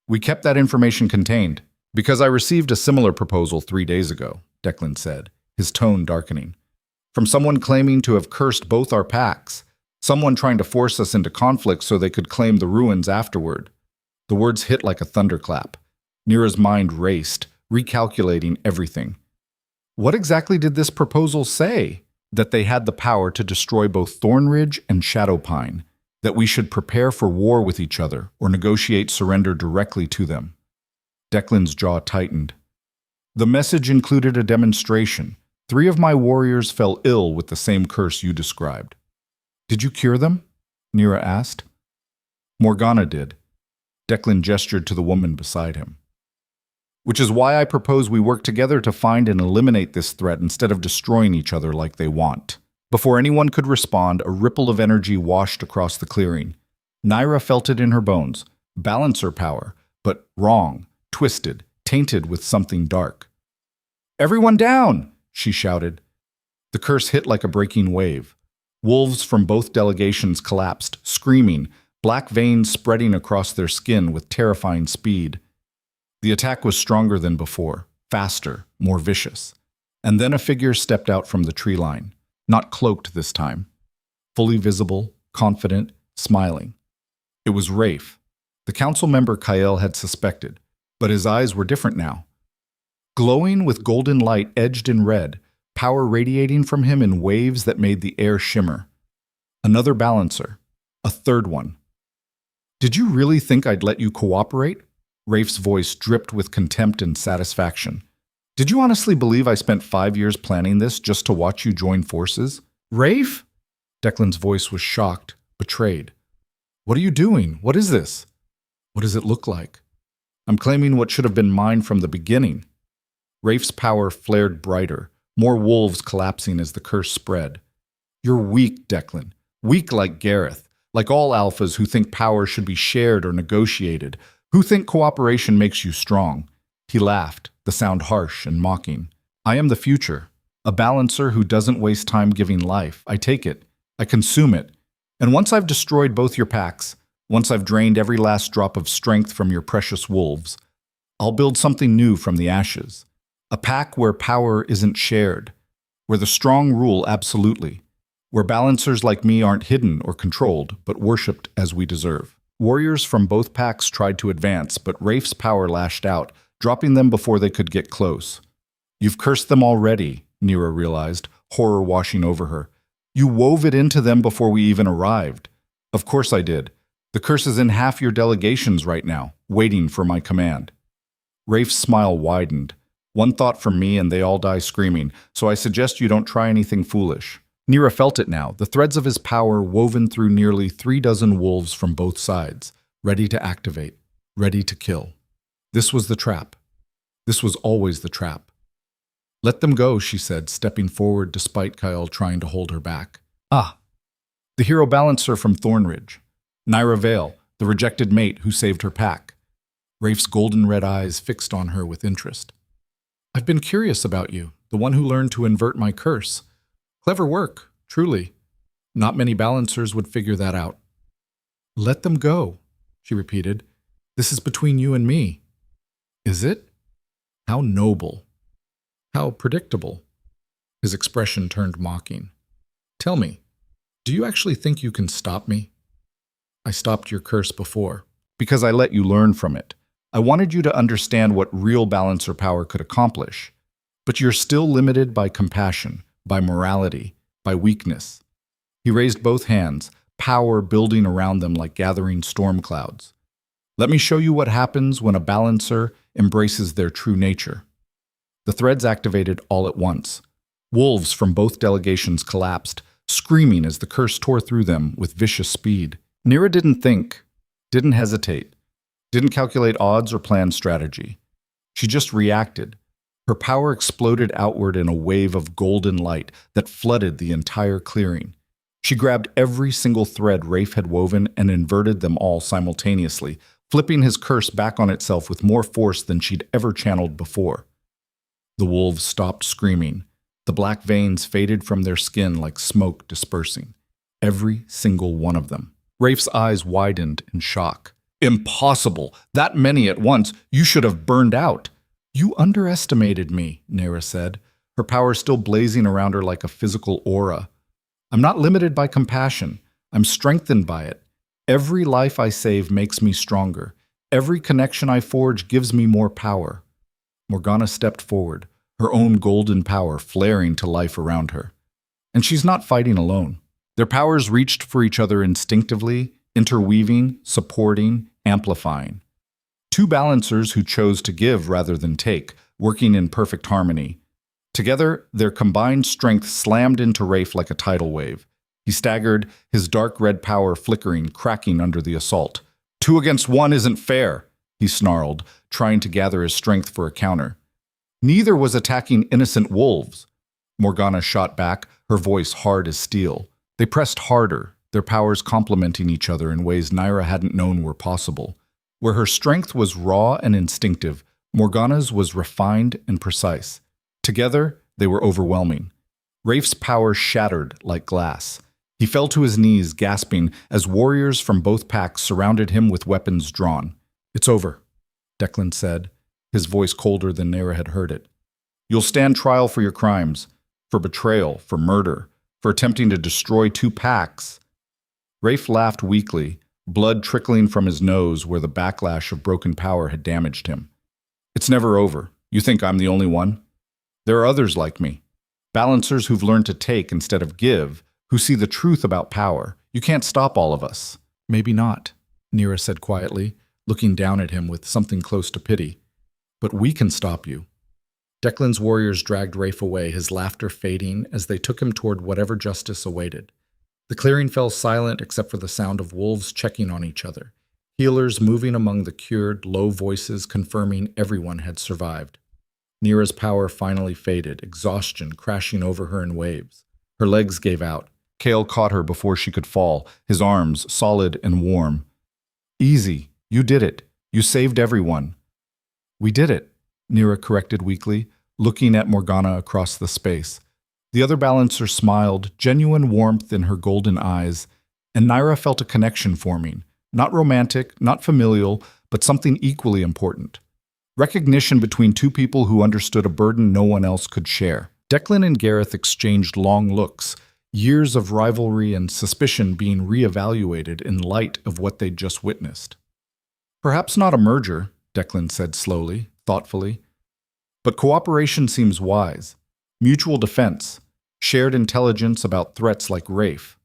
S1: We kept that information contained, because I received a similar proposal 3 days ago, Declan said, his tone darkening. From someone claiming to have cursed both our packs, someone trying to force us into conflict so they could claim the ruins afterward. The words hit like a thunderclap. Nira's mind raced, recalculating everything. What exactly did this proposal say? That they had the power to destroy both Thornridge and Shadowpine, that we should prepare for war with each other or negotiate surrender directly to them. Declan's jaw tightened. The message included a demonstration. 3 of my warriors fell ill with the same curse you described. Did you cure them? Nira asked. Morgana did. Declan gestured to the woman beside him. Which is why I propose we work together to find and eliminate this threat instead of destroying each other like they want. Before anyone could respond, a ripple of energy washed across the clearing. Naira felt it in her bones. Balancer power, but wrong, twisted, tainted with something dark. Everyone down! She shouted. The curse hit like a breaking wave. Wolves from both delegations collapsed, screaming, black veins spreading across their skin with terrifying speed. The attack was stronger than before, faster, more vicious. And then a figure stepped out from the tree line, not cloaked this time. Fully visible, confident, smiling. It was Rafe, the council member Kyle had suspected, but his eyes were different now. Glowing with golden light edged in red, power radiating from him in waves that made the air shimmer. Another balancer. A third one. Did you really think I'd let you cooperate? Rafe's voice dripped with contempt and satisfaction. Did you honestly believe I spent 5 years planning this just to watch you join forces? Rafe? Declan's voice was shocked, betrayed. What are you doing? What is this? What does it look like? I'm claiming what should have been mine from the beginning. Rafe's power flared brighter, more wolves collapsing as the curse spread. You're weak, Declan. Weak like Gareth, like all alphas who think power should be shared or negotiated, who think cooperation makes you strong. He laughed, the sound harsh and mocking. I am the future, a balancer who doesn't waste time giving life. I take it, I consume it, and once I've destroyed both your packs, once I've drained every last drop of strength from your precious wolves, I'll build something new from the ashes. A pack where power isn't shared, where the strong rule absolutely, where balancers like me aren't hidden or controlled, but worshipped as we deserve. Warriors from both packs tried to advance, but Rafe's power lashed out, dropping them before they could get close. You've cursed them already, Nira realized, horror washing over her. You wove it into them before we even arrived. Of course I did. The curse is in half your delegations right now, waiting for my command. Rafe's smile widened. One thought from me and they all die screaming, so I suggest you don't try anything foolish. Nira felt it now, the threads of his power woven through nearly 36 wolves from both sides, ready to activate, ready to kill. This was the trap. This was always the trap. Let them go, she said, stepping forward despite Kyle trying to hold her back. Ah, the hero balancer from Thornridge. Naira Vale, the rejected mate who saved her pack. Rafe's golden red eyes fixed on her with interest. I've been curious about you,
S2: the one who learned to invert my curse. Clever work, truly. Not many balancers would figure that out. Let them go, she repeated. This is between you and me. Is it? How noble. How predictable. His expression turned mocking. Tell me, do you actually think you can stop me? I stopped your curse before.
S1: Because I let you learn from it. I wanted you to understand what real balancer power could accomplish. But you're still limited by compassion, by morality, by weakness. He raised both hands, power building around them like gathering storm clouds. Let me show you what happens when a balancer embraces their true nature. The threads activated all at once. Wolves from both delegations collapsed, screaming as the curse tore through them with vicious speed. Nira didn't think, didn't hesitate, didn't calculate odds or plan strategy. She just reacted. Her power exploded outward in a wave of golden light that flooded the entire clearing. She grabbed every single thread Rafe had woven and inverted them all simultaneously, flipping his curse back on itself with more force than she'd ever channeled before. The wolves stopped screaming. The black veins faded from their skin like smoke dispersing. Every single one of them. Rafe's eyes widened in shock. Impossible! That many at once! You should have burned out! You underestimated me, Nira said, her power still blazing around her like a physical aura. I'm not limited by compassion. I'm strengthened by it. Every life I save makes me stronger. Every connection I forge gives me more power. Morgana stepped forward, her own golden power flaring to life around her. And she's not fighting alone. Their powers reached for each other instinctively, interweaving, supporting, amplifying. Two balancers who chose to give rather than take, working in perfect harmony. Together, their combined strength slammed into Rafe like a tidal wave. He staggered, his dark red power flickering, cracking under the assault. 2 against 1 isn't fair, he snarled, trying to gather his strength for a counter. Neither was attacking innocent wolves. Morgana shot back, her voice hard as steel. They pressed harder, their powers complementing each other in ways Nira hadn't known were possible. Where her strength was raw and instinctive, Morgana's was refined and precise. Together, they were overwhelming. Rafe's power shattered like glass. He fell to his knees, gasping, as warriors from both packs surrounded him with weapons drawn. It's over, Declan said, his voice colder than Nira had heard it. You'll stand trial for your crimes, for betrayal, for murder, for attempting to destroy 2 packs. Rafe laughed weakly, blood trickling from his nose where the backlash of broken power had damaged him. It's never over. You think I'm the only one? There are others like me. Balancers who've learned to take instead of give, who see the truth about power. You can't stop all of us. Maybe not, Nira said quietly, looking down at him with something close to pity. But we can stop you. Declan's warriors dragged Rafe away, his laughter fading as they took him toward whatever justice awaited. The clearing fell silent except for the sound of wolves checking on each other, healers moving among the cured, low voices confirming everyone had survived. Nira's power finally faded, exhaustion crashing over her in waves. Her legs gave out. Kale caught her before she could fall, his arms solid and warm. Easy. You did it. You saved everyone. We did it, Nira corrected weakly, looking at Morgana across the space. The other balancer smiled, genuine warmth in her golden eyes, and Nira felt a connection forming, not romantic, not familial, but something equally important. Recognition between 2 people who understood a burden no one else could share. Declan and Gareth exchanged long looks, years of rivalry and suspicion being reevaluated in light of what they'd just witnessed. Perhaps not a merger, Declan said slowly, thoughtfully. But cooperation seems wise. Mutual defense. Shared intelligence about threats like Rafe.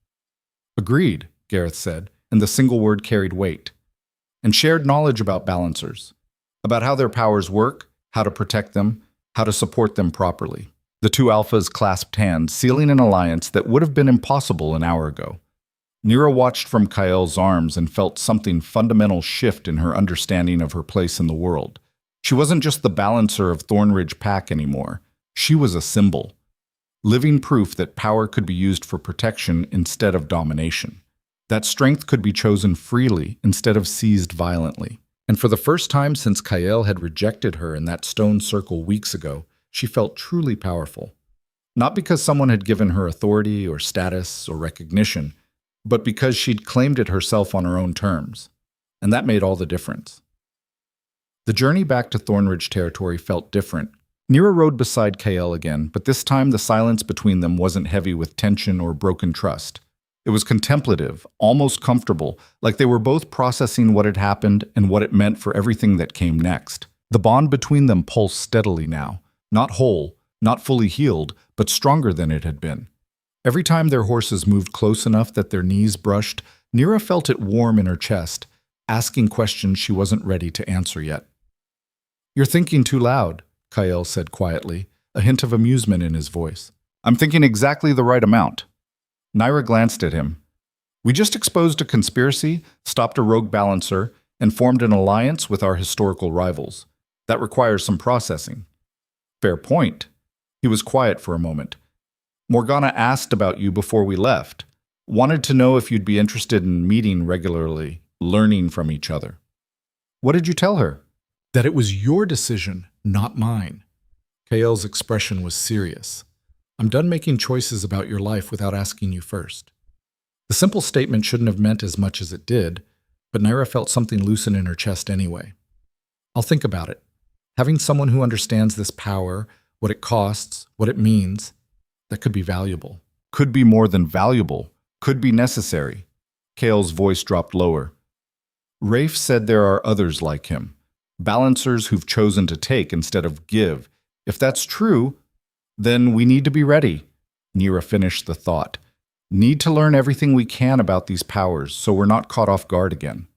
S1: Agreed, Gareth said, and the single word carried weight. And shared knowledge about balancers. About how their powers work, how to protect them, how to support them properly. The 2 alphas clasped hands, sealing an alliance that would have been impossible an hour ago. Nira watched from Kael's arms and felt something fundamental shift in her understanding of her place in the world. She wasn't just the balancer of Thornridge Pack anymore. She was a symbol. Living proof that power could be used for protection instead of domination. That strength could be chosen freely instead of seized violently. And for the first time since Kael had rejected her in that stone circle weeks ago, she felt truly powerful. Not because someone had given her authority or status or recognition, but because she'd claimed it herself on her own terms. And that made all the difference. The journey back to Thornridge territory felt different. Nira rode beside Kael again, but this time the silence between them wasn't heavy with tension or broken trust. It was contemplative, almost comfortable, like they were both processing what had happened and what it meant for everything that came next. The bond between them pulsed steadily now, not whole, not fully healed, but stronger than it had been. Every time their horses moved close enough that their knees brushed, Nira felt it warm in her chest, asking questions she wasn't ready to answer yet. "You're thinking too loud," Kael said quietly, a hint of amusement in his voice. "I'm thinking exactly the right amount." Nira glanced at him. "We just exposed a conspiracy, stopped a rogue balancer, and formed an alliance with our historical rivals. That requires some processing." "Fair point." He was quiet for a moment. "Morgana asked about you before we left. Wanted to know if you'd be interested in meeting regularly, learning from each other." "What did you tell her?" "That it was your decision, not mine." Kael's expression was serious. "I'm done making choices about your life without asking you first." The simple statement shouldn't have meant as much as it did, but Nira felt something loosen in her chest anyway. "I'll think about it. Having someone who understands this power, what it costs, what it means, that could be valuable." "Could be more than valuable. Could be necessary." Kael's voice dropped lower. "Rafe said there are others like him. Balancers who've chosen to take instead of give. If that's true, then we need to be ready." Nira finished the thought. "Need to learn everything we can about these powers so we're not caught off guard again."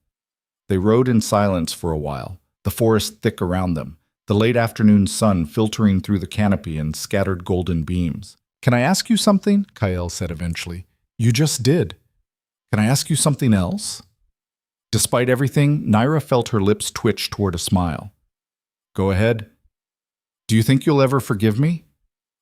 S1: They rode in silence for a while, the forest thick around them, the late afternoon sun filtering through the canopy in scattered golden beams. "Can I ask you something?" Kael said eventually. "You just did. Can I ask you something else?" Despite everything, Nira felt her lips twitch toward a smile. "Go ahead." "Do you think you'll ever forgive me?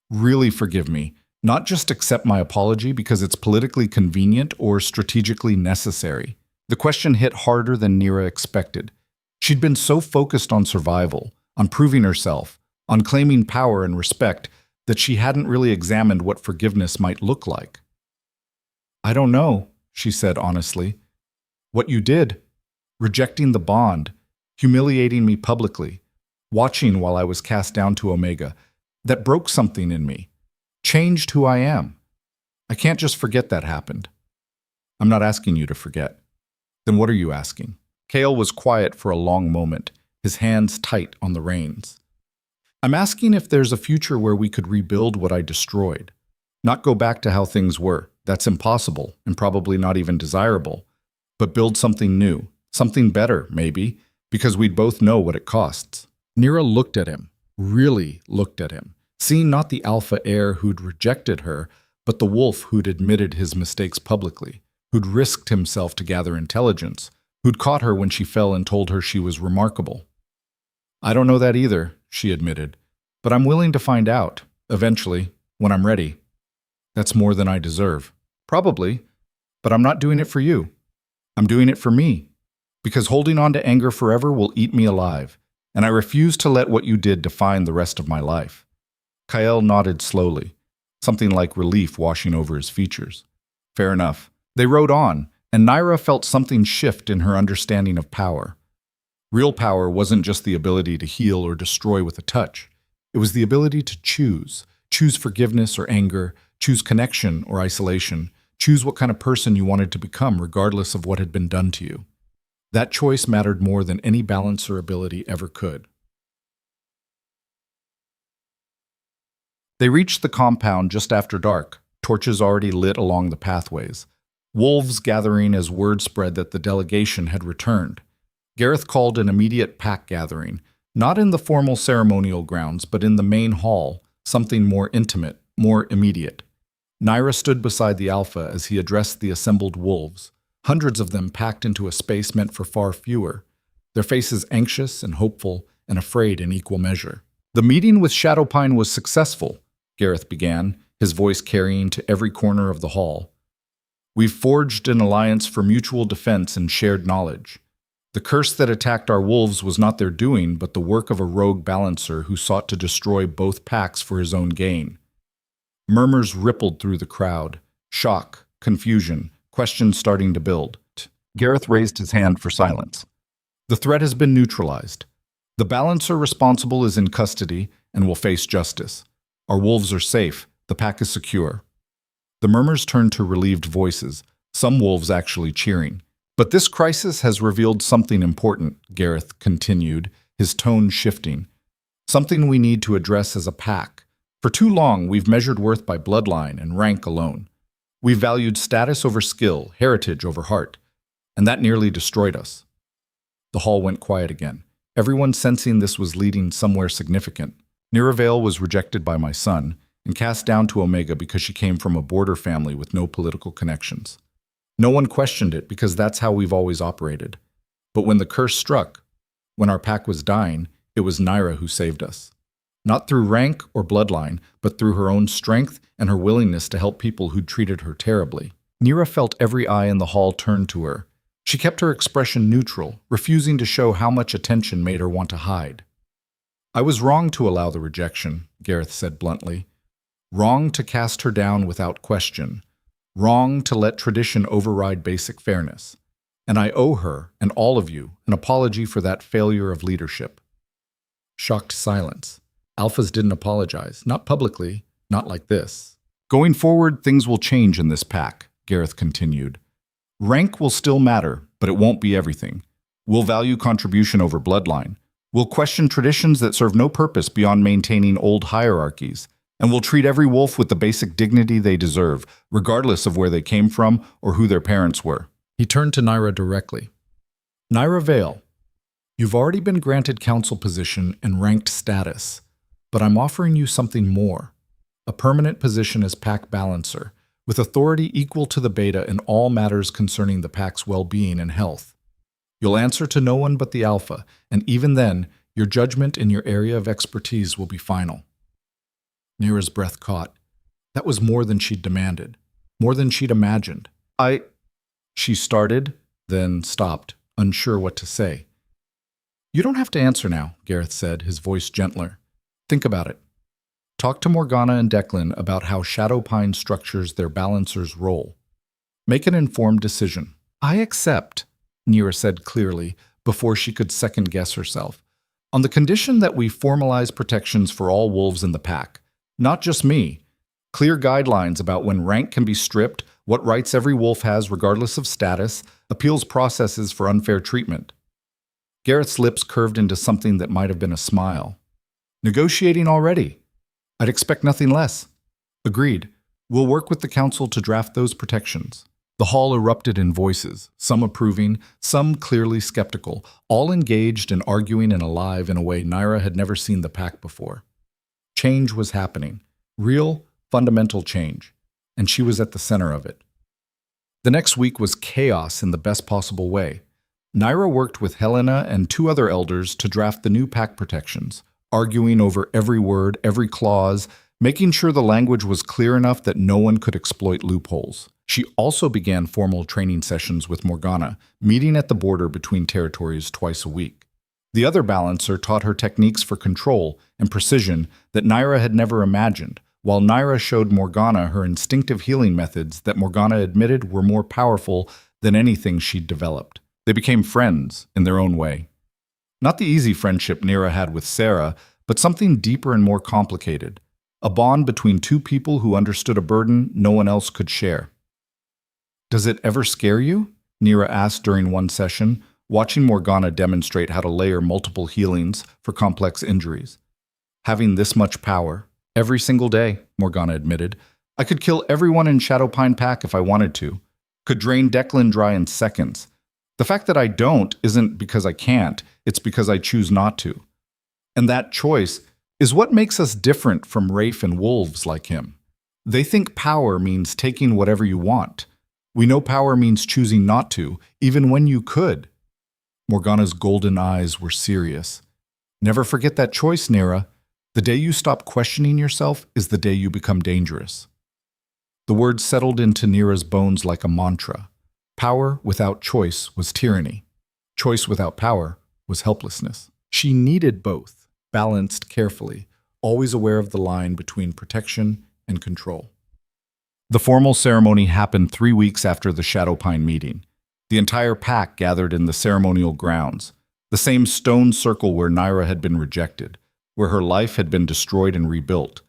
S1: Really forgive me, not just accept my apology because it's politically convenient or strategically necessary." The question hit harder than Nira expected. She'd been so focused on survival, on proving herself, on claiming power and respect, that she hadn't really examined what forgiveness might look like. "I don't know," she said honestly. "What you did, rejecting the bond, humiliating me publicly, watching while I was cast down to Omega, that broke something in me, changed who I am. I can't just forget that happened." "I'm not asking you to forget." "Then what are you asking?" Kael was quiet for a long moment, his hands tight on the reins. "I'm asking if there's a future where we could rebuild what I destroyed. Not go back to how things were. That's impossible and probably not even desirable. But build something new, something better, maybe, because we'd both know what it costs." Nira looked at him, really looked at him, seeing not the alpha heir who'd rejected her, but the wolf who'd admitted his mistakes publicly, who'd risked himself to gather intelligence, who'd caught her when she fell and told her she was remarkable. "I don't know that either," she admitted, "but I'm willing to find out, eventually, when I'm ready." "That's more than I deserve." "Probably, but I'm not doing it for you. I'm doing it for me, because holding on to anger forever will eat me alive, and I refuse to let what you did define the rest of my life." Kael nodded slowly, something like relief washing over his features. "Fair enough." They rode on, and Nira felt something shift in her understanding of power. Real power wasn't just the ability to heal or destroy with a touch. It was the ability to choose forgiveness or anger, choose connection or isolation, choose what kind of person you wanted to become regardless of what had been done to you. That choice mattered more than any balancer ability ever could. They reached the compound just after dark, torches already lit along the pathways. Wolves gathering as word spread that the delegation had returned. Gareth called an immediate pack gathering, not in the formal ceremonial grounds, but in the main hall, something more intimate, more immediate. Nira stood beside the alpha as he addressed the assembled wolves, hundreds of them packed into a space meant for far fewer, their faces anxious and hopeful and afraid in equal measure. "The meeting with Shadowpine was successful," Gareth began, his voice carrying to every corner of the hall. "We've forged an alliance for mutual defense and shared knowledge. The curse that attacked our wolves was not their doing, but the work of a rogue balancer who sought to destroy both packs for his own gain. Murmurs rippled through the crowd. Shock, confusion, questions starting to build. Gareth raised his hand for silence. The threat has been neutralized. The balancer responsible is in custody and will face justice. Our wolves are safe. The pack is secure. The murmurs turned to relieved voices, some wolves actually cheering. But this crisis has revealed something important, Gareth continued, his tone shifting. Something we need to address as a pack. For too long, we've measured worth by bloodline and rank alone. We've valued status over skill, heritage over heart, and that nearly destroyed us. The hall went quiet again, everyone sensing this was leading somewhere significant. Niravale was rejected by my son and cast down to Omega because she came from a border family with no political connections. No one questioned it because that's how we've always operated. But when the curse struck, when our pack was dying, it was Naira who saved us. Not through rank or bloodline, but through her own strength and her willingness to help people who'd treated her terribly. Nira felt every eye in the hall turn to her. She kept her expression neutral, refusing to show how much attention made her want to hide. I was wrong to allow the rejection, Gareth said bluntly. Wrong to cast her down without question. Wrong to let tradition override basic fairness. And I owe her, and all of you, an apology for that failure of leadership. Shocked silence. Alphas didn't apologize, not publicly, not like this. Going forward, things will change in this pack, Gareth continued. Rank will still matter, but it won't be everything. We'll value contribution over bloodline. We'll question traditions that serve no purpose beyond maintaining old hierarchies. And we'll treat every wolf with the basic dignity they deserve, regardless of where they came from or who their parents were. He turned to Naira directly. Naira Vale, you've already been granted council position and ranked status, but I'm offering you something more. A permanent position as pack balancer, with authority equal to the beta in all matters concerning the pack's well-being and health. You'll answer to no one but the alpha, and even then, your judgment in your area of expertise will be final. Nira's breath caught. That was more than she'd demanded, more than she'd imagined. She started, then stopped, unsure what to say. You don't have to answer now, Gareth said, his voice gentler. Think about it. Talk to Morgana and Declan about how Shadowpine structures their balancer's role. Make an informed decision. I accept, Nira said clearly, before she could second-guess herself, on the condition that we formalize protections for all wolves in the pack. Not just me. Clear guidelines about when rank can be stripped, what rights every wolf has regardless of status, appeals processes for unfair treatment. Gareth's lips curved into something that might have been a smile. Negotiating already. I'd expect nothing less. Agreed. We'll work with the council to draft those protections. The hall erupted in voices, some approving, some clearly skeptical, all engaged and arguing and alive in a way Naira had never seen the pack before. Change was happening. Real, fundamental change. And she was at the center of it. The next week was chaos in the best possible way. Naira worked with Helena and 2 other elders to draft the new pack protections, arguing over every word, every clause, making sure the language was clear enough that no one could exploit loopholes. She also began formal training sessions with Morgana, meeting at the border between territories twice a week. The other balancer taught her techniques for control and precision that Naira had never imagined, while Naira showed Morgana her instinctive healing methods that Morgana admitted were more powerful than anything she'd developed. They became friends in their own way. Not the easy friendship Naira had with Sarah, but something deeper and more complicated. A bond between 2 people who understood a burden no one else could share. Does it ever scare you? Naira asked during one session, watching Morgana demonstrate how to layer multiple healings for complex injuries. Having this much power, every single day, Morgana admitted. I could kill everyone in Shadowpine Pack if I wanted to. Could drain Declan dry in seconds. The fact that I don't isn't because I can't, it's because I choose not to. And that choice is what makes us different from Rafe and wolves like him. They think power means taking whatever you want. We know power means choosing not to, even when you could. Morgana's golden eyes were serious. Never forget that choice, Naira. The day you stop questioning yourself is the day you become dangerous. The words settled into Naira's bones like a mantra. Power without choice was tyranny. Choice without power was helplessness. She needed both, balanced carefully, always aware of the line between protection and control. The formal ceremony happened 3 weeks after the Shadowpine meeting. The entire pack gathered in the ceremonial grounds, the same stone circle where Naira had been rejected, where her life had been destroyed and rebuilt.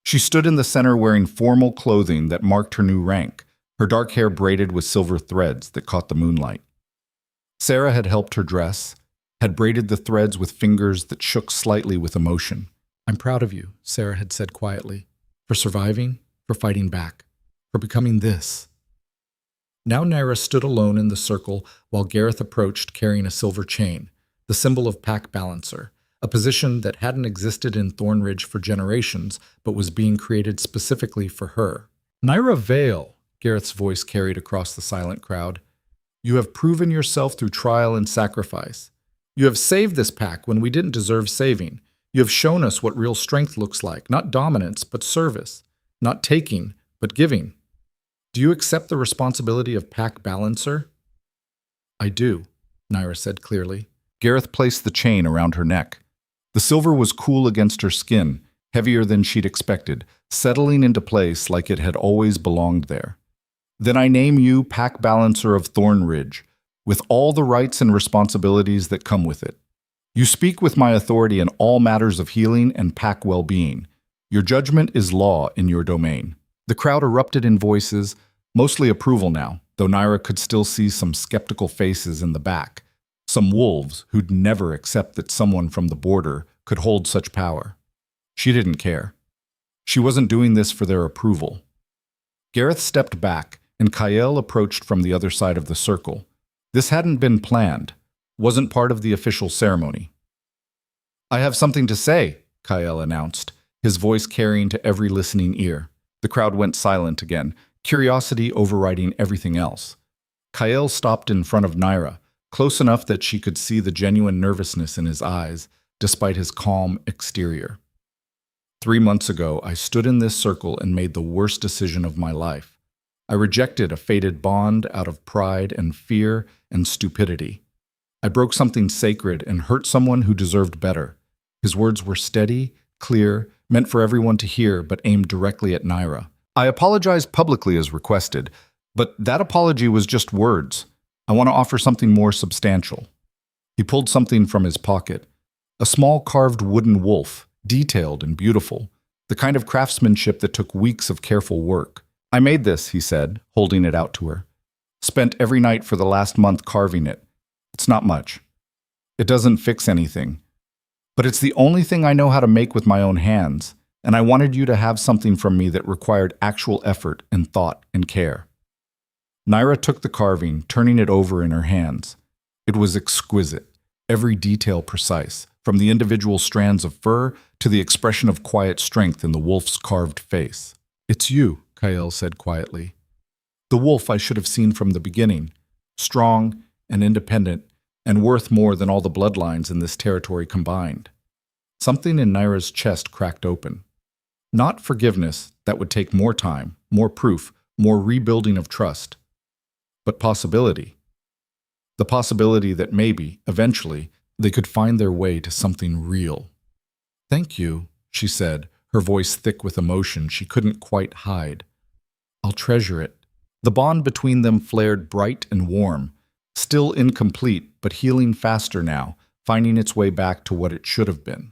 S1: She stood in the center wearing formal clothing that marked her new rank, her dark hair braided with silver threads that caught the moonlight. Sarah had helped her dress, had braided the threads with fingers that shook slightly with emotion.
S2: "I'm proud of you," Sarah had said quietly, "for surviving, for fighting back, for becoming this." Now Naira stood alone in the circle while Gareth approached carrying a silver chain, the symbol of pack balancer, a position that hadn't existed in Thornridge for generations but was being created specifically for her. "Naira Vale," Gareth's voice carried across the silent crowd, "you have proven yourself through trial and sacrifice. You have saved this pack when we didn't deserve saving. You have shown us what real strength looks like, not dominance, but service, not taking, but giving. Do you accept the responsibility of pack balancer?" "I do," Naira said clearly.
S1: Gareth placed the chain around her neck. The silver was cool against her skin, heavier than she'd expected, settling into place like it had always belonged there. "Then I name you pack balancer of Thornridge, with all the rights and responsibilities that come with it. You speak with my authority in all matters of healing and pack well-being. Your judgment is law in your domain." The crowd erupted in voices, mostly approval now, though Naira could still see some skeptical faces in the back, some wolves who'd never accept that someone from the border could hold such power. She didn't care. She wasn't doing this for their approval. Gareth stepped back, and Kyle approached from the other side of the circle. This hadn't been planned, wasn't part of the official ceremony. "I have something to say," Kyle announced, his voice carrying to every listening ear. The crowd went silent again, curiosity overriding everything else. Kyle stopped in front of Naira, close enough that she could see the genuine nervousness in his eyes, despite his calm exterior. 3 months ago, I stood in this circle and made the worst decision of my life. I rejected a fated bond out of pride and fear and stupidity. I broke something sacred and hurt someone who deserved better. His words were steady, clear, meant for everyone to hear, but aimed directly at Naira. I apologized publicly as requested, but that apology was just words. I want to offer something more substantial. He pulled something from his pocket. A small carved wooden wolf, detailed and beautiful, the kind of craftsmanship that took weeks of careful work. I made this, he said, holding it out to her. Spent every night for the last month carving it. It's not much. It doesn't fix anything. But it's the only thing I know how to make with my own hands, and I wanted you to have something from me that required actual effort and thought and care. Naira took the carving, turning it over in her hands. It was exquisite, every detail precise, from the individual strands of fur to the expression of quiet strength in the wolf's carved face. "It's you," Kyle said quietly. "The wolf I should have seen from the beginning, strong and independent and worth more than all the bloodlines in this territory combined." Something in Naira's chest cracked open. Not forgiveness, that would take more time, more proof, more rebuilding of trust, but possibility. The possibility that maybe, eventually, they could find their way to something real. "Thank you," she said, her voice thick with emotion she couldn't quite hide. "I'll treasure it." The bond between them flared bright and warm, still incomplete, but healing faster now, finding its way back to what it should have been.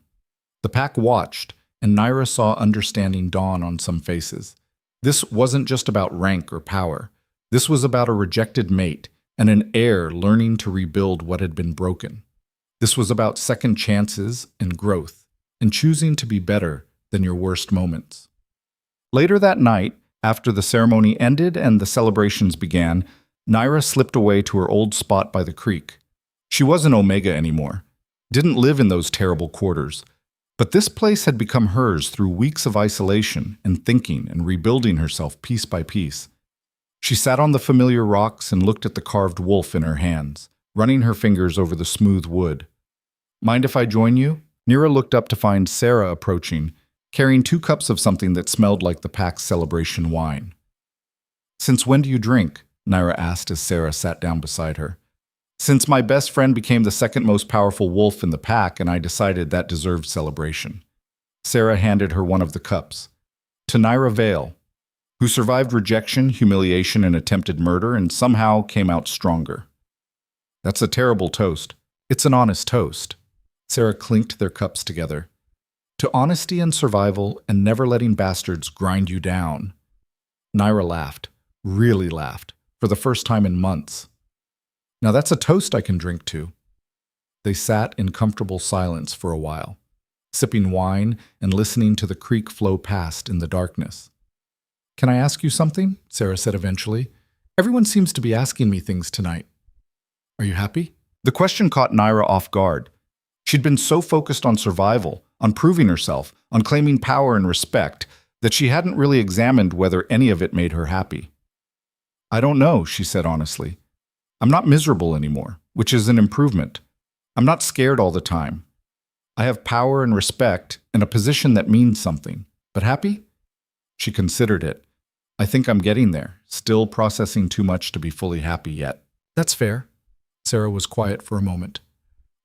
S1: The pack watched, and Naira saw understanding dawn on some faces. This wasn't just about rank or power. This was about a rejected mate and an heir learning to rebuild what had been broken. This was about second chances and growth, and choosing to be better than your worst moments. Later that night, after the ceremony ended and the celebrations began, Naira slipped away to her old spot by the creek. She wasn't Omega anymore, didn't live in those terrible quarters, but this place had become hers through weeks of isolation and thinking and rebuilding herself piece by piece. She sat on the familiar rocks and looked at the carved wolf in her hands, running her fingers over the smooth wood. "Mind if I join you?" Naira looked up to find Sarah approaching, carrying 2 cups of something that smelled like the pack's celebration wine. "Since when do you drink?" Naira asked as Sarah sat down beside her. Since my best friend became the second most powerful wolf in the pack and I decided that deserved celebration. Sarah handed her one of the cups. To Naira Vale, who survived rejection, humiliation, and attempted murder and somehow came out stronger. That's a terrible toast. It's an honest toast. Sarah clinked their cups together. To honesty and survival and never letting bastards grind you down. Naira laughed, really laughed, for the first time in months. Now that's a toast I can drink to. They sat in comfortable silence for a while, sipping wine and listening to the creek flow past in the darkness. Can I ask you something? Sarah said eventually. Everyone seems to be asking me things tonight. Are you happy? The question caught Naira off guard. She'd been so focused on survival, on proving herself, on claiming power and respect, that she hadn't really examined whether any of it made her happy. I don't know, she said honestly. I'm not miserable anymore, which is an improvement. I'm not scared all the time. I have power and respect and a position that means something. But happy? She considered it. I think I'm getting there, still processing too much to be fully happy yet. That's fair. Sarah was quiet for a moment.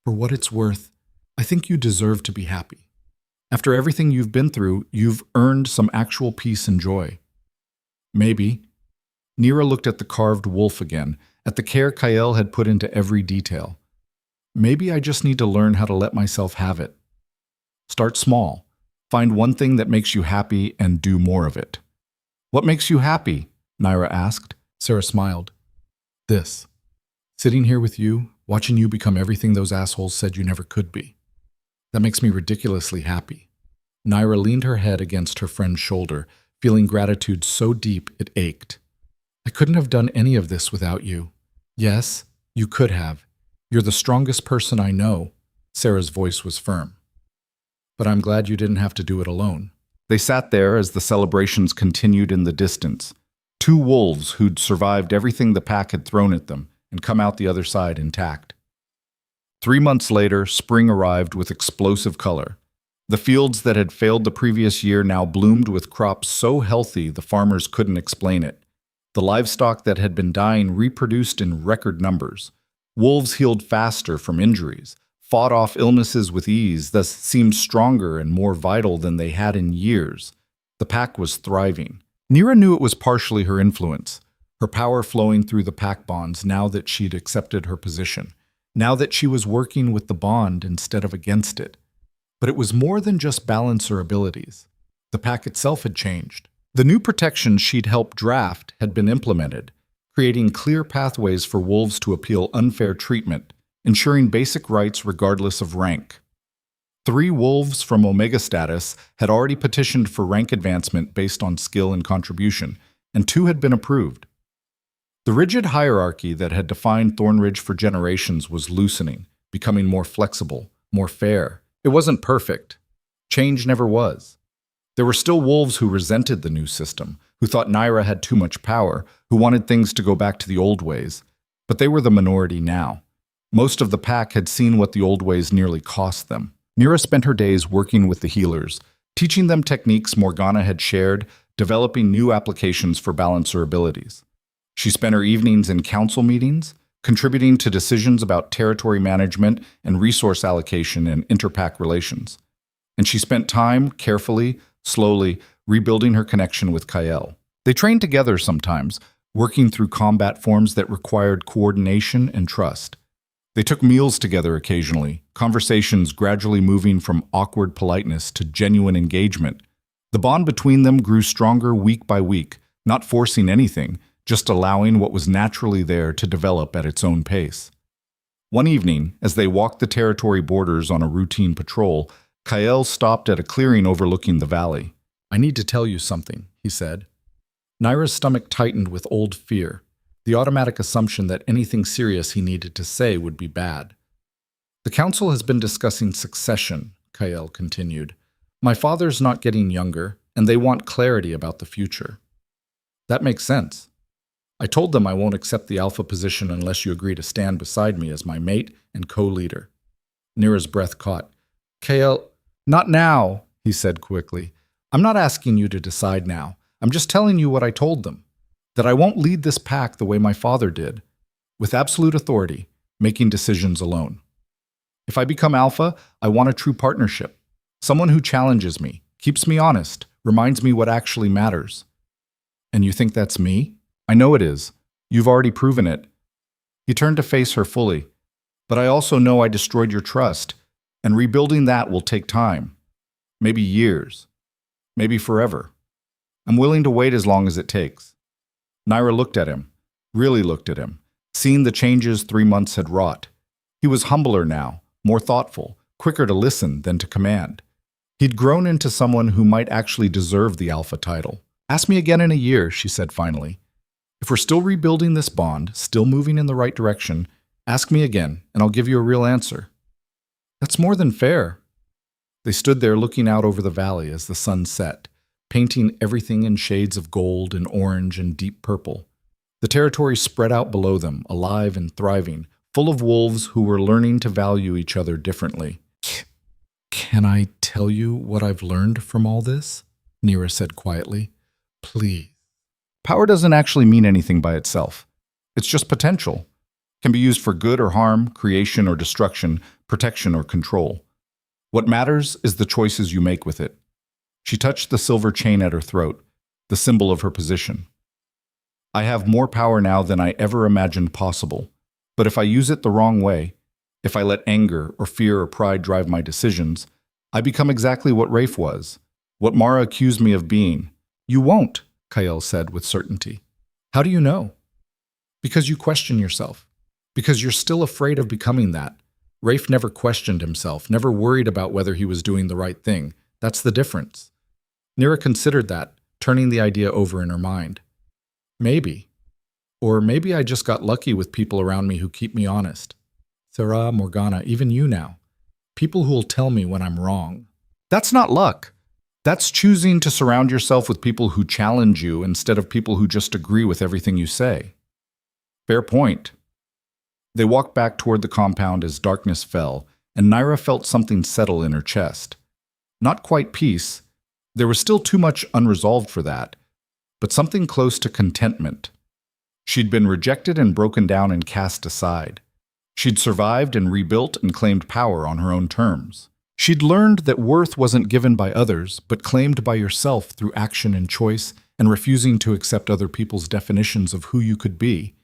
S1: For what it's worth, I think you deserve to be happy. After everything you've been through, you've earned some actual peace and joy. Maybe. Naira looked at the carved wolf again, at the care Kyle had put into every detail. Maybe I just need to learn how to let myself have it. Start small. Find one thing that makes you happy and do more of it. What makes you happy? Naira asked. Sarah smiled. This. Sitting here with you, watching you become everything those assholes said you never could be. That makes me ridiculously happy. Naira leaned her head against her friend's shoulder, feeling gratitude so deep it ached. I couldn't have done any of this without you. Yes, you could have. You're the strongest person I know. Sarah's voice was firm. But I'm glad you didn't have to do it alone. They sat there as the celebrations continued in the distance. Two wolves who'd survived everything the pack had thrown at them and come out the other side intact. 3 months later, spring arrived with explosive color. The fields that had failed the previous year now bloomed with crops so healthy the farmers couldn't explain it. The livestock that had been dying reproduced in record numbers. Wolves healed faster from injuries, fought off illnesses with ease, thus seemed stronger and more vital than they had in years. The pack was thriving. Naira knew it was partially her influence, her power flowing through the pack bonds now that she'd accepted her position, now that she was working with the bond instead of against it. But it was more than just balance or abilities. The pack itself had changed. The new protections she'd helped draft had been implemented, creating clear pathways for wolves to appeal unfair treatment, ensuring basic rights regardless of rank. 3 wolves from Omega status had already petitioned for rank advancement based on skill and contribution, and 2 had been approved. The rigid hierarchy that had defined Thornridge for generations was loosening, becoming more flexible, more fair. It wasn't perfect. Change never was. There were still wolves who resented the new system, who thought Naira had too much power, who wanted things to go back to the old ways. But they were the minority now. Most of the pack had seen what the old ways nearly cost them. Naira spent her days working with the healers, teaching them techniques Morgana had shared, developing new applications for balancer abilities. She spent her evenings in council meetings, contributing to decisions about territory management and resource allocation and interpack relations. And she spent time, carefully, slowly, rebuilding her connection with Kyle. They trained together sometimes, working through combat forms that required coordination and trust. They took meals together occasionally, conversations gradually moving from awkward politeness to genuine engagement. The bond between them grew stronger week by week, not forcing anything, just allowing what was naturally there to develop at its own pace. One evening, as they walked the territory borders on a routine patrol, Kyle stopped at a clearing overlooking the valley. I need to tell you something, he said. Naira's stomach tightened with old fear, the automatic assumption that anything serious he needed to say would be bad. The council has been discussing succession, Kyle continued. My father's not getting younger, and they want clarity about the future. That makes sense. I told them I won't accept the alpha position unless you agree to stand beside me as my mate and co-leader. Naira's breath caught. Kyle, not now, he said quickly. I'm not asking you to decide now. I'm just telling you what I told them. That I won't lead this pack the way my father did. With absolute authority, making decisions alone. If I become alpha, I want a true partnership. Someone who challenges me, keeps me honest, reminds me what actually matters. And you think that's me? I know it is. You've already proven it. He turned to face her fully. But I also know I destroyed your trust, and rebuilding that will take time. Maybe years. Maybe forever. I'm willing to wait as long as it takes. Naira looked at him, really looked at him, seeing the changes 3 months had wrought. He was humbler now, more thoughtful, quicker to listen than to command. He'd grown into someone who might actually deserve the alpha title. Ask me again in a year, she said finally. If we're still rebuilding this bond, still moving in the right direction, ask me again, and I'll give you a real answer. That's more than fair. They stood there looking out over the valley as the sun set, painting everything in shades of gold and orange and deep purple. The territory spread out below them, alive and thriving, full of wolves who were learning to value each other differently. Can I tell you what I've learned from all this? Nira said quietly. Please. Power doesn't actually mean anything by itself. It's just potential. It can be used for good or harm, creation or destruction, protection or control. What matters is the choices you make with it. She touched the silver chain at her throat, the symbol of her position. I have more power now than I ever imagined possible, but if I use it the wrong way, if I let anger or fear or pride drive my decisions, I become exactly what Rafe was, what Mara accused me of being. You won't, Kael said with certainty. How do you know? Because you question yourself. Because you're still afraid of becoming that. Rafe never questioned himself, never worried about whether he was doing the right thing. That's the difference. Nira considered that, turning the idea over in her mind. Maybe. Or maybe I just got lucky with people around me who keep me honest. Sarah, Morgana, even you now. People who'll tell me when I'm wrong. That's not luck. That's choosing to surround yourself with people who challenge you instead of people who just agree with everything you say. Fair point. They walked back toward the compound as darkness fell, and Naira felt something settle in her chest. Not quite peace. There was still too much unresolved for that, but something close to contentment. She'd been rejected and broken down and cast aside. She'd survived and rebuilt and claimed power on her own terms. She'd learned that worth wasn't given by others, but claimed by yourself through action and choice and refusing to accept other people's definitions of who you could be.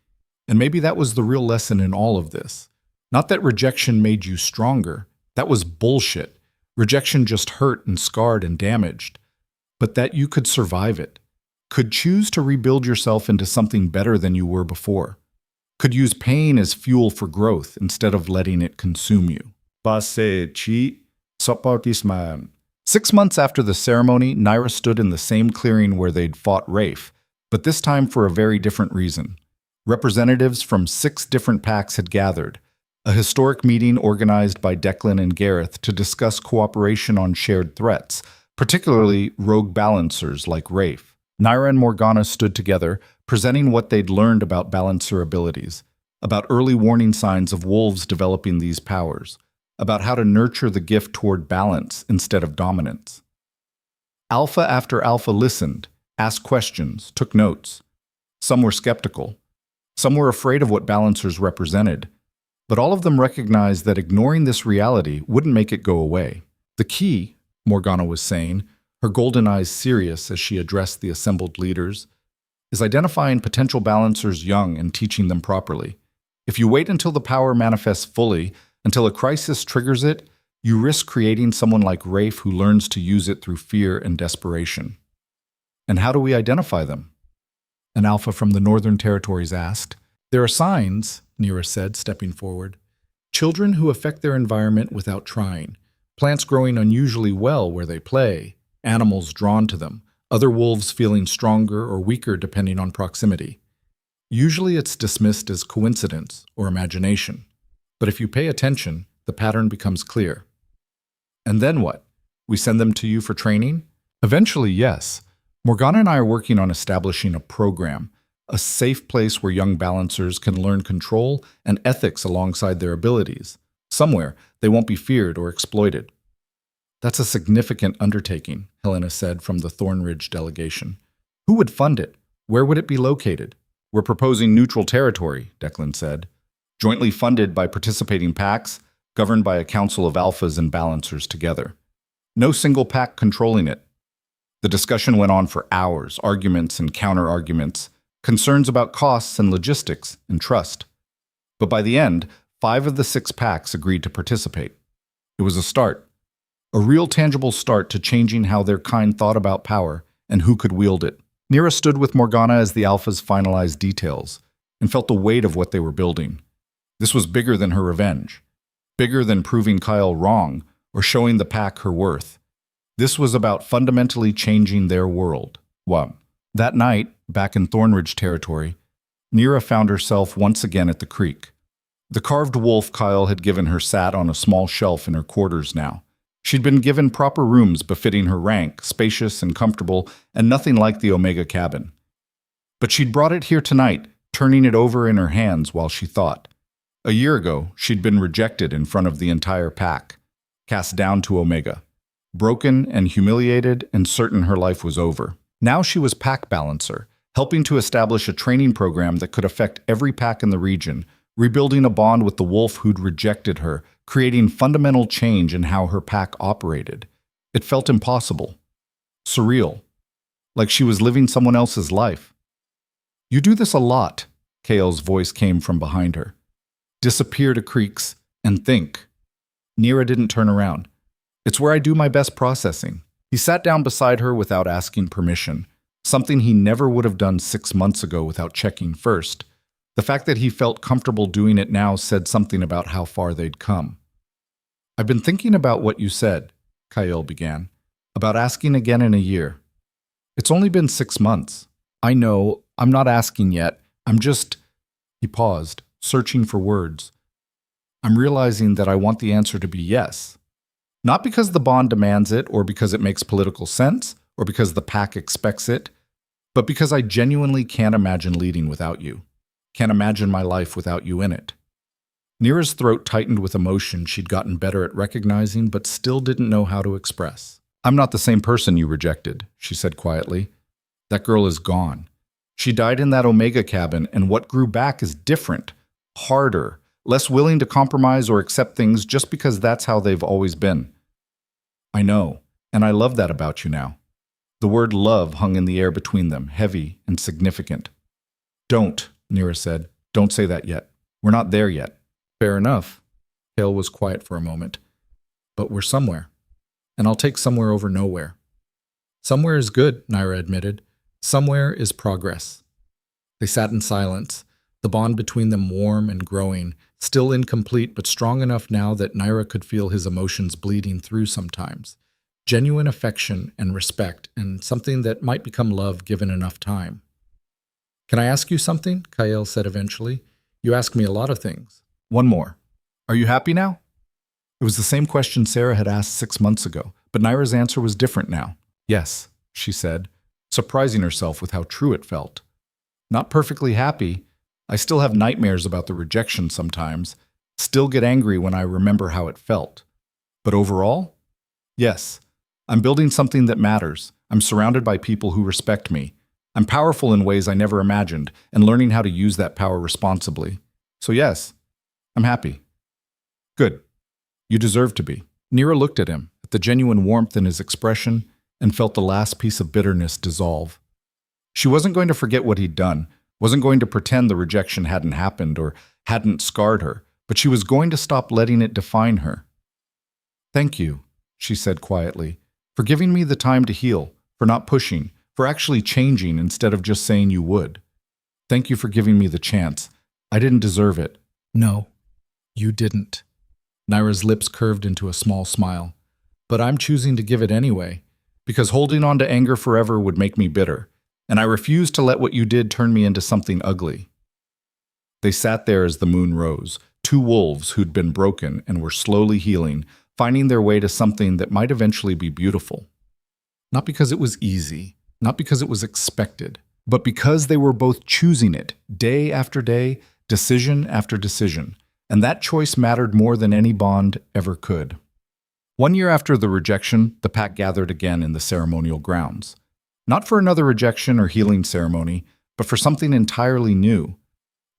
S1: And maybe that was the real lesson in all of this. Not that rejection made you stronger. That was bullshit. Rejection just hurt and scarred and damaged. But that you could survive it. Could choose to rebuild yourself into something better than you were before. Could use pain as fuel for growth instead of letting it consume you. 6 months after the ceremony, Naira stood in the same clearing where they'd fought Rafe, but this time for a very different reason. Representatives from 6 different packs had gathered, a historic meeting organized by Declan and Gareth to discuss cooperation on shared threats, particularly rogue balancers like Rafe. Naira and Morgana stood together, presenting what they'd learned about balancer abilities, about early warning signs of wolves developing these powers, about how to nurture the gift toward balance instead of dominance. Alpha after alpha listened, asked questions, took notes. Some were skeptical. Some were afraid of what balancers represented. But all of them recognized that ignoring this reality wouldn't make it go away. The key, Morgana was saying, her golden eyes serious as she addressed the assembled leaders, is identifying potential balancers young and teaching them properly. If you wait until the power manifests fully, until a crisis triggers it, you risk creating someone like Rafe who learns to use it through fear and desperation. And how do we identify them? An alpha from the Northern Territories asked. There are signs, Nira said, stepping forward. Children who affect their environment without trying. Plants growing unusually well where they play. Animals drawn to them. Other wolves feeling stronger or weaker depending on proximity. Usually it's dismissed as coincidence or imagination. But if you pay attention, the pattern becomes clear. And then what? We send them to you for training? Eventually, yes. Morgana and I are working on establishing a program, a safe place where young balancers can learn control and ethics alongside their abilities. Somewhere, they won't be feared or exploited. That's a significant undertaking, Helena said from the Thornridge delegation. Who would fund it? Where would it be located? We're proposing neutral territory, Declan said. jointly funded by participating packs, governed by a council of alphas and balancers together. No single pack controlling it. The discussion went on for hours, arguments and counter-arguments, concerns about costs and logistics and trust. But by the end, 5 of the 6 packs agreed to participate. It was a start. A real tangible start to changing how their kind thought about power and who could wield it. Nira stood with Morgana as the alphas finalized details and felt the weight of what they were building. This was bigger than her revenge, bigger than proving Kyle wrong or showing the pack her worth. This was about fundamentally changing their world. That night, back in Thornridge territory, Nira found herself once again at the creek. The carved wolf Kyle had given her sat on a small shelf in her quarters now. She'd been given proper rooms befitting her rank, spacious and comfortable, and nothing like the Omega cabin. But she'd brought it here tonight, turning it over in her hands while she thought. A year ago, she'd been rejected in front of the entire pack, cast down to Omega, broken and humiliated and certain her life was over. Now she was pack balancer, helping to establish a training program that could affect every pack in the region, rebuilding a bond with the wolf who'd rejected her, creating fundamental change in how her pack operated. It felt impossible, surreal, like she was living someone else's life. "You do this a lot," Kale's voice came from behind her. "Disappear to creeks and think." Nira didn't turn around. "It's where I do my best processing." He sat down beside her without asking permission, something he never would have done 6 months ago without checking first. The fact that he felt comfortable doing it now said something about how far they'd come. "I've been thinking about what you said," Kyle began, "about asking again in a year. It's only been 6 months. I know, I'm not asking yet. I'm just—" He paused, searching for words. "I'm realizing that I want the answer to be yes. Not because the bond demands it, or because it makes political sense, or because the pack expects it, but because I genuinely can't imagine leading without you. Can't imagine my life without you in it." Nira's throat tightened with emotion she'd gotten better at recognizing, but still didn't know how to express. "I'm not the same person you rejected," she said quietly. "That girl is gone. She died in that Omega cabin, and what grew back is different, harder, less willing to compromise or accept things just because that's how they've always been. I know, and I love that about you now." The word love hung in the air between them, heavy and significant. "Don't," Nira said. "Don't say that yet. We're not there yet." "Fair enough." Hale was quiet for a moment. "But we're somewhere. And I'll take somewhere over nowhere." "Somewhere is good," Nira admitted. "Somewhere is progress." They sat in silence, the bond between them warm and growing, still incomplete but strong enough now that Nira could feel his emotions bleeding through sometimes. Genuine affection and respect, and something that might become love given enough time. "Can I ask you something?" Kyle said eventually. "You ask me a lot of things." "One more. Are you happy now?" It was the same question Sarah had asked 6 months ago, but Nira's answer was different now. "Yes," she said, surprising herself with how true it felt. "Not perfectly happy. I still have nightmares about the rejection sometimes, still get angry when I remember how it felt. But overall, yes, I'm building something that matters. I'm surrounded by people who respect me. I'm powerful in ways I never imagined, and learning how to use that power responsibly. So yes, I'm happy." "Good. You deserve to be." Nira looked at him, at the genuine warmth in his expression, and felt the last piece of bitterness dissolve. She wasn't going to forget what he'd done, wasn't going to pretend the rejection hadn't happened or hadn't scarred her, but she was going to stop letting it define her. "Thank you," she said quietly, "for giving me the time to heal, for not pushing, for actually changing instead of just saying you would. Thank you for giving me the chance. I didn't deserve it." "No, you didn't." Nira's lips curved into a small smile. "But I'm choosing to give it anyway, because holding on to anger forever would make me bitter, and I refuse to let what you did turn me into something ugly." They sat there as the moon rose, 2 wolves who'd been broken and were slowly healing, finding their way to something that might eventually be beautiful. Not because it was easy, not because it was expected, but because they were both choosing it, day after day, decision after decision, and that choice mattered more than any bond ever could. 1 year after the rejection, the pack gathered again in the ceremonial grounds. Not for another rejection or healing ceremony, but for something entirely new.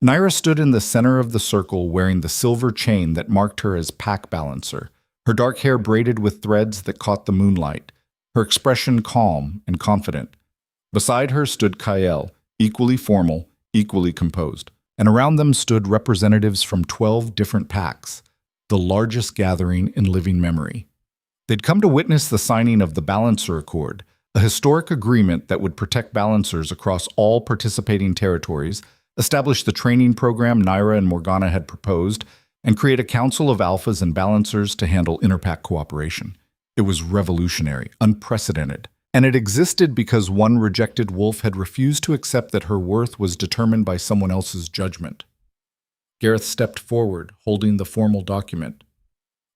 S1: Naira stood in the center of the circle wearing the silver chain that marked her as pack balancer, her dark hair braided with threads that caught the moonlight, her expression calm and confident. Beside her stood Kael, equally formal, equally composed, and around them stood representatives from 12 different packs, the largest gathering in living memory. They'd come to witness the signing of the Balancer Accord, a historic agreement that would protect balancers across all participating territories, establish the training program Naira and Morgana had proposed, and create a council of alphas and balancers to handle interpack cooperation. It was revolutionary, unprecedented, and it existed because one rejected wolf had refused to accept that her worth was determined by someone else's judgment. Gareth stepped forward, holding the formal document.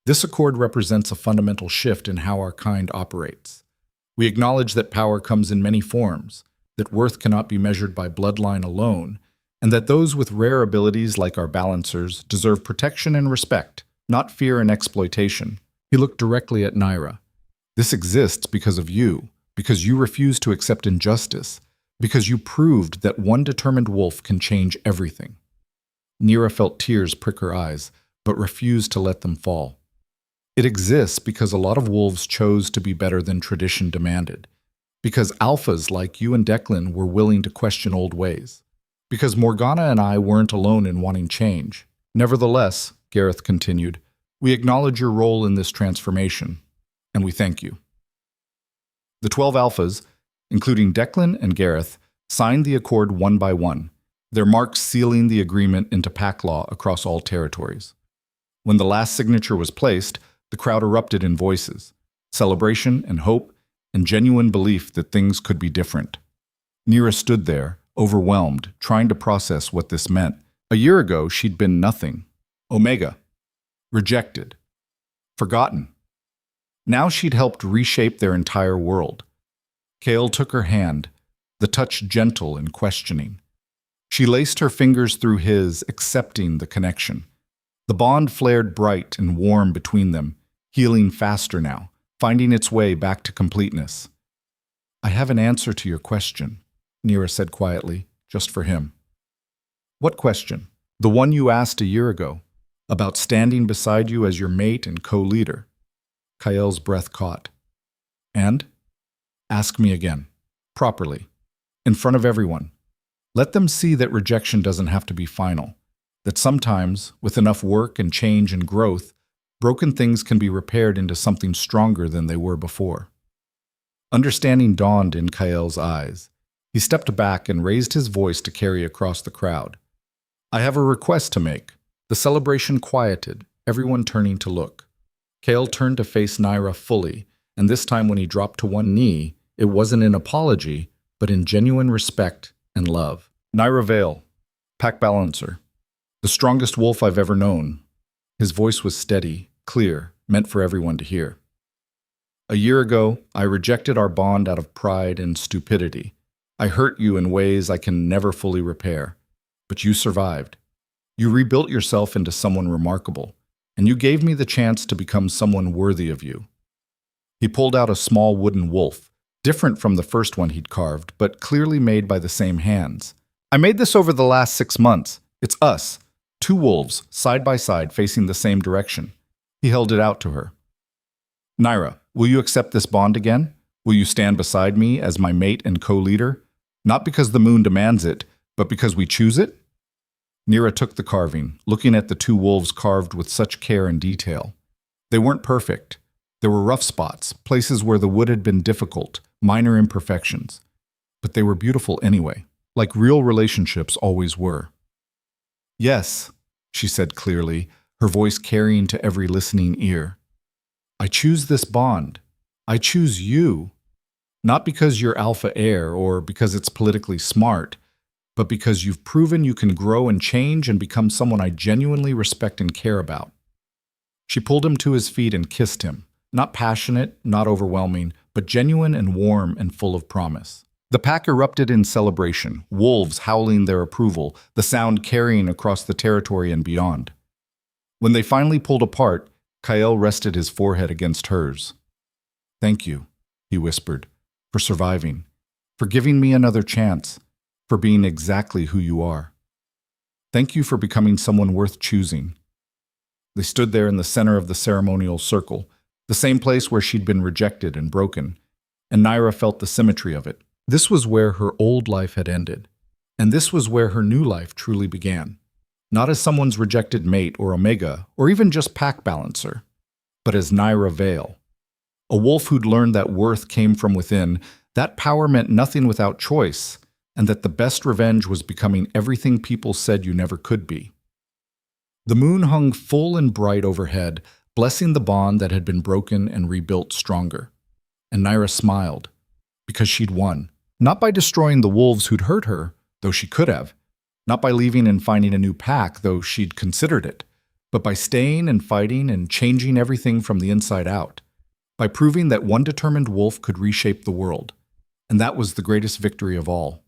S1: This accord represents a fundamental shift in how our kind operates. We acknowledge that power comes in many forms, that worth cannot be measured by bloodline alone, and that those with rare abilities like our balancers deserve protection and respect, not fear and exploitation. He looked directly at Naira. This exists because of you, because you refused to accept injustice, because you proved that one determined wolf can change everything. Naira felt tears prick her eyes, but refused to let them fall. It exists because a lot of wolves chose to be better than tradition demanded, because alphas like you and Declan were willing to question old ways, because Morgana and I weren't alone in wanting change. Nevertheless, Gareth continued, we acknowledge your role in this transformation, and we thank you. The 12 alphas, including Declan and Gareth, signed the accord one by one, their marks sealing the agreement into pack law across all territories. When the last signature was placed, the crowd erupted in voices, celebration and hope, and genuine belief that things could be different. Naira stood there, overwhelmed, trying to process what this meant. A year ago, she'd been nothing. Omega. Rejected. Forgotten. Now she'd helped reshape their entire world. Kael took her hand, the touch gentle and questioning. She laced her fingers through his, accepting the connection. The bond flared bright and warm between them, healing faster now, finding its way back to completeness. I have an answer to your question, Naira said quietly, just for him. What question? The one you asked a year ago, about standing beside you as your mate and co-leader. Kael's breath caught. And? Ask me again. Properly. In front of everyone. Let them see that rejection doesn't have to be final. That sometimes, with enough work and change and growth, broken things can be repaired into something stronger than they were before. Understanding dawned in Kael's eyes. He stepped back and raised his voice to carry across the crowd. I have a request to make. The celebration quieted, everyone turning to look. Kael turned to face Naira fully, and this time when he dropped to one knee, it wasn't in apology, but in genuine respect and love. Naira Vale, pack balancer. The strongest wolf I've ever known. His voice was steady, clear, meant for everyone to hear. A year ago, I rejected our bond out of pride and stupidity. I hurt you in ways I can never fully repair. But you survived. You rebuilt yourself into someone remarkable, and you gave me the chance to become someone worthy of you. He pulled out a small wooden wolf, different from the first one he'd carved, but clearly made by the same hands. I made this over the last 6 months. It's us, 2 wolves, side by side, facing the same direction. He held it out to her. Naira, will you accept this bond again? Will you stand beside me as my mate and co-leader? Not because the moon demands it, but because we choose it? Naira took the carving, looking at the 2 wolves carved with such care and detail. They weren't perfect. There were rough spots, places where the wood had been difficult, minor imperfections. But they were beautiful anyway, like real relationships always were. Yes, she said clearly, her voice carrying to every listening ear. I choose this bond. I choose you. Not because you're alpha heir or because it's politically smart, but because you've proven you can grow and change and become someone I genuinely respect and care about. She pulled him to his feet and kissed him, not passionate, not overwhelming, but genuine and warm and full of promise. The pack erupted in celebration, wolves howling their approval, the sound carrying across the territory and beyond. When they finally pulled apart, Kael rested his forehead against hers. Thank you, he whispered, for surviving, for giving me another chance, for being exactly who you are. Thank you for becoming someone worth choosing." They stood there in the center of the ceremonial circle, the same place where she'd been rejected and broken, and Naira felt the symmetry of it. This was where her old life had ended, and this was where her new life truly began. Not as someone's rejected mate or omega, or even just pack balancer, but as Naira Vale. A wolf who'd learned that worth came from within, that power meant nothing without choice, and that the best revenge was becoming everything people said you never could be. The moon hung full and bright overhead, blessing the bond that had been broken and rebuilt stronger. And Naira smiled, because she'd won. Not by destroying the wolves who'd hurt her, though she could have. Not by leaving and finding a new pack, though she'd considered it. But by staying and fighting and changing everything from the inside out. By proving that one determined wolf could reshape the world. And that was the greatest victory of all.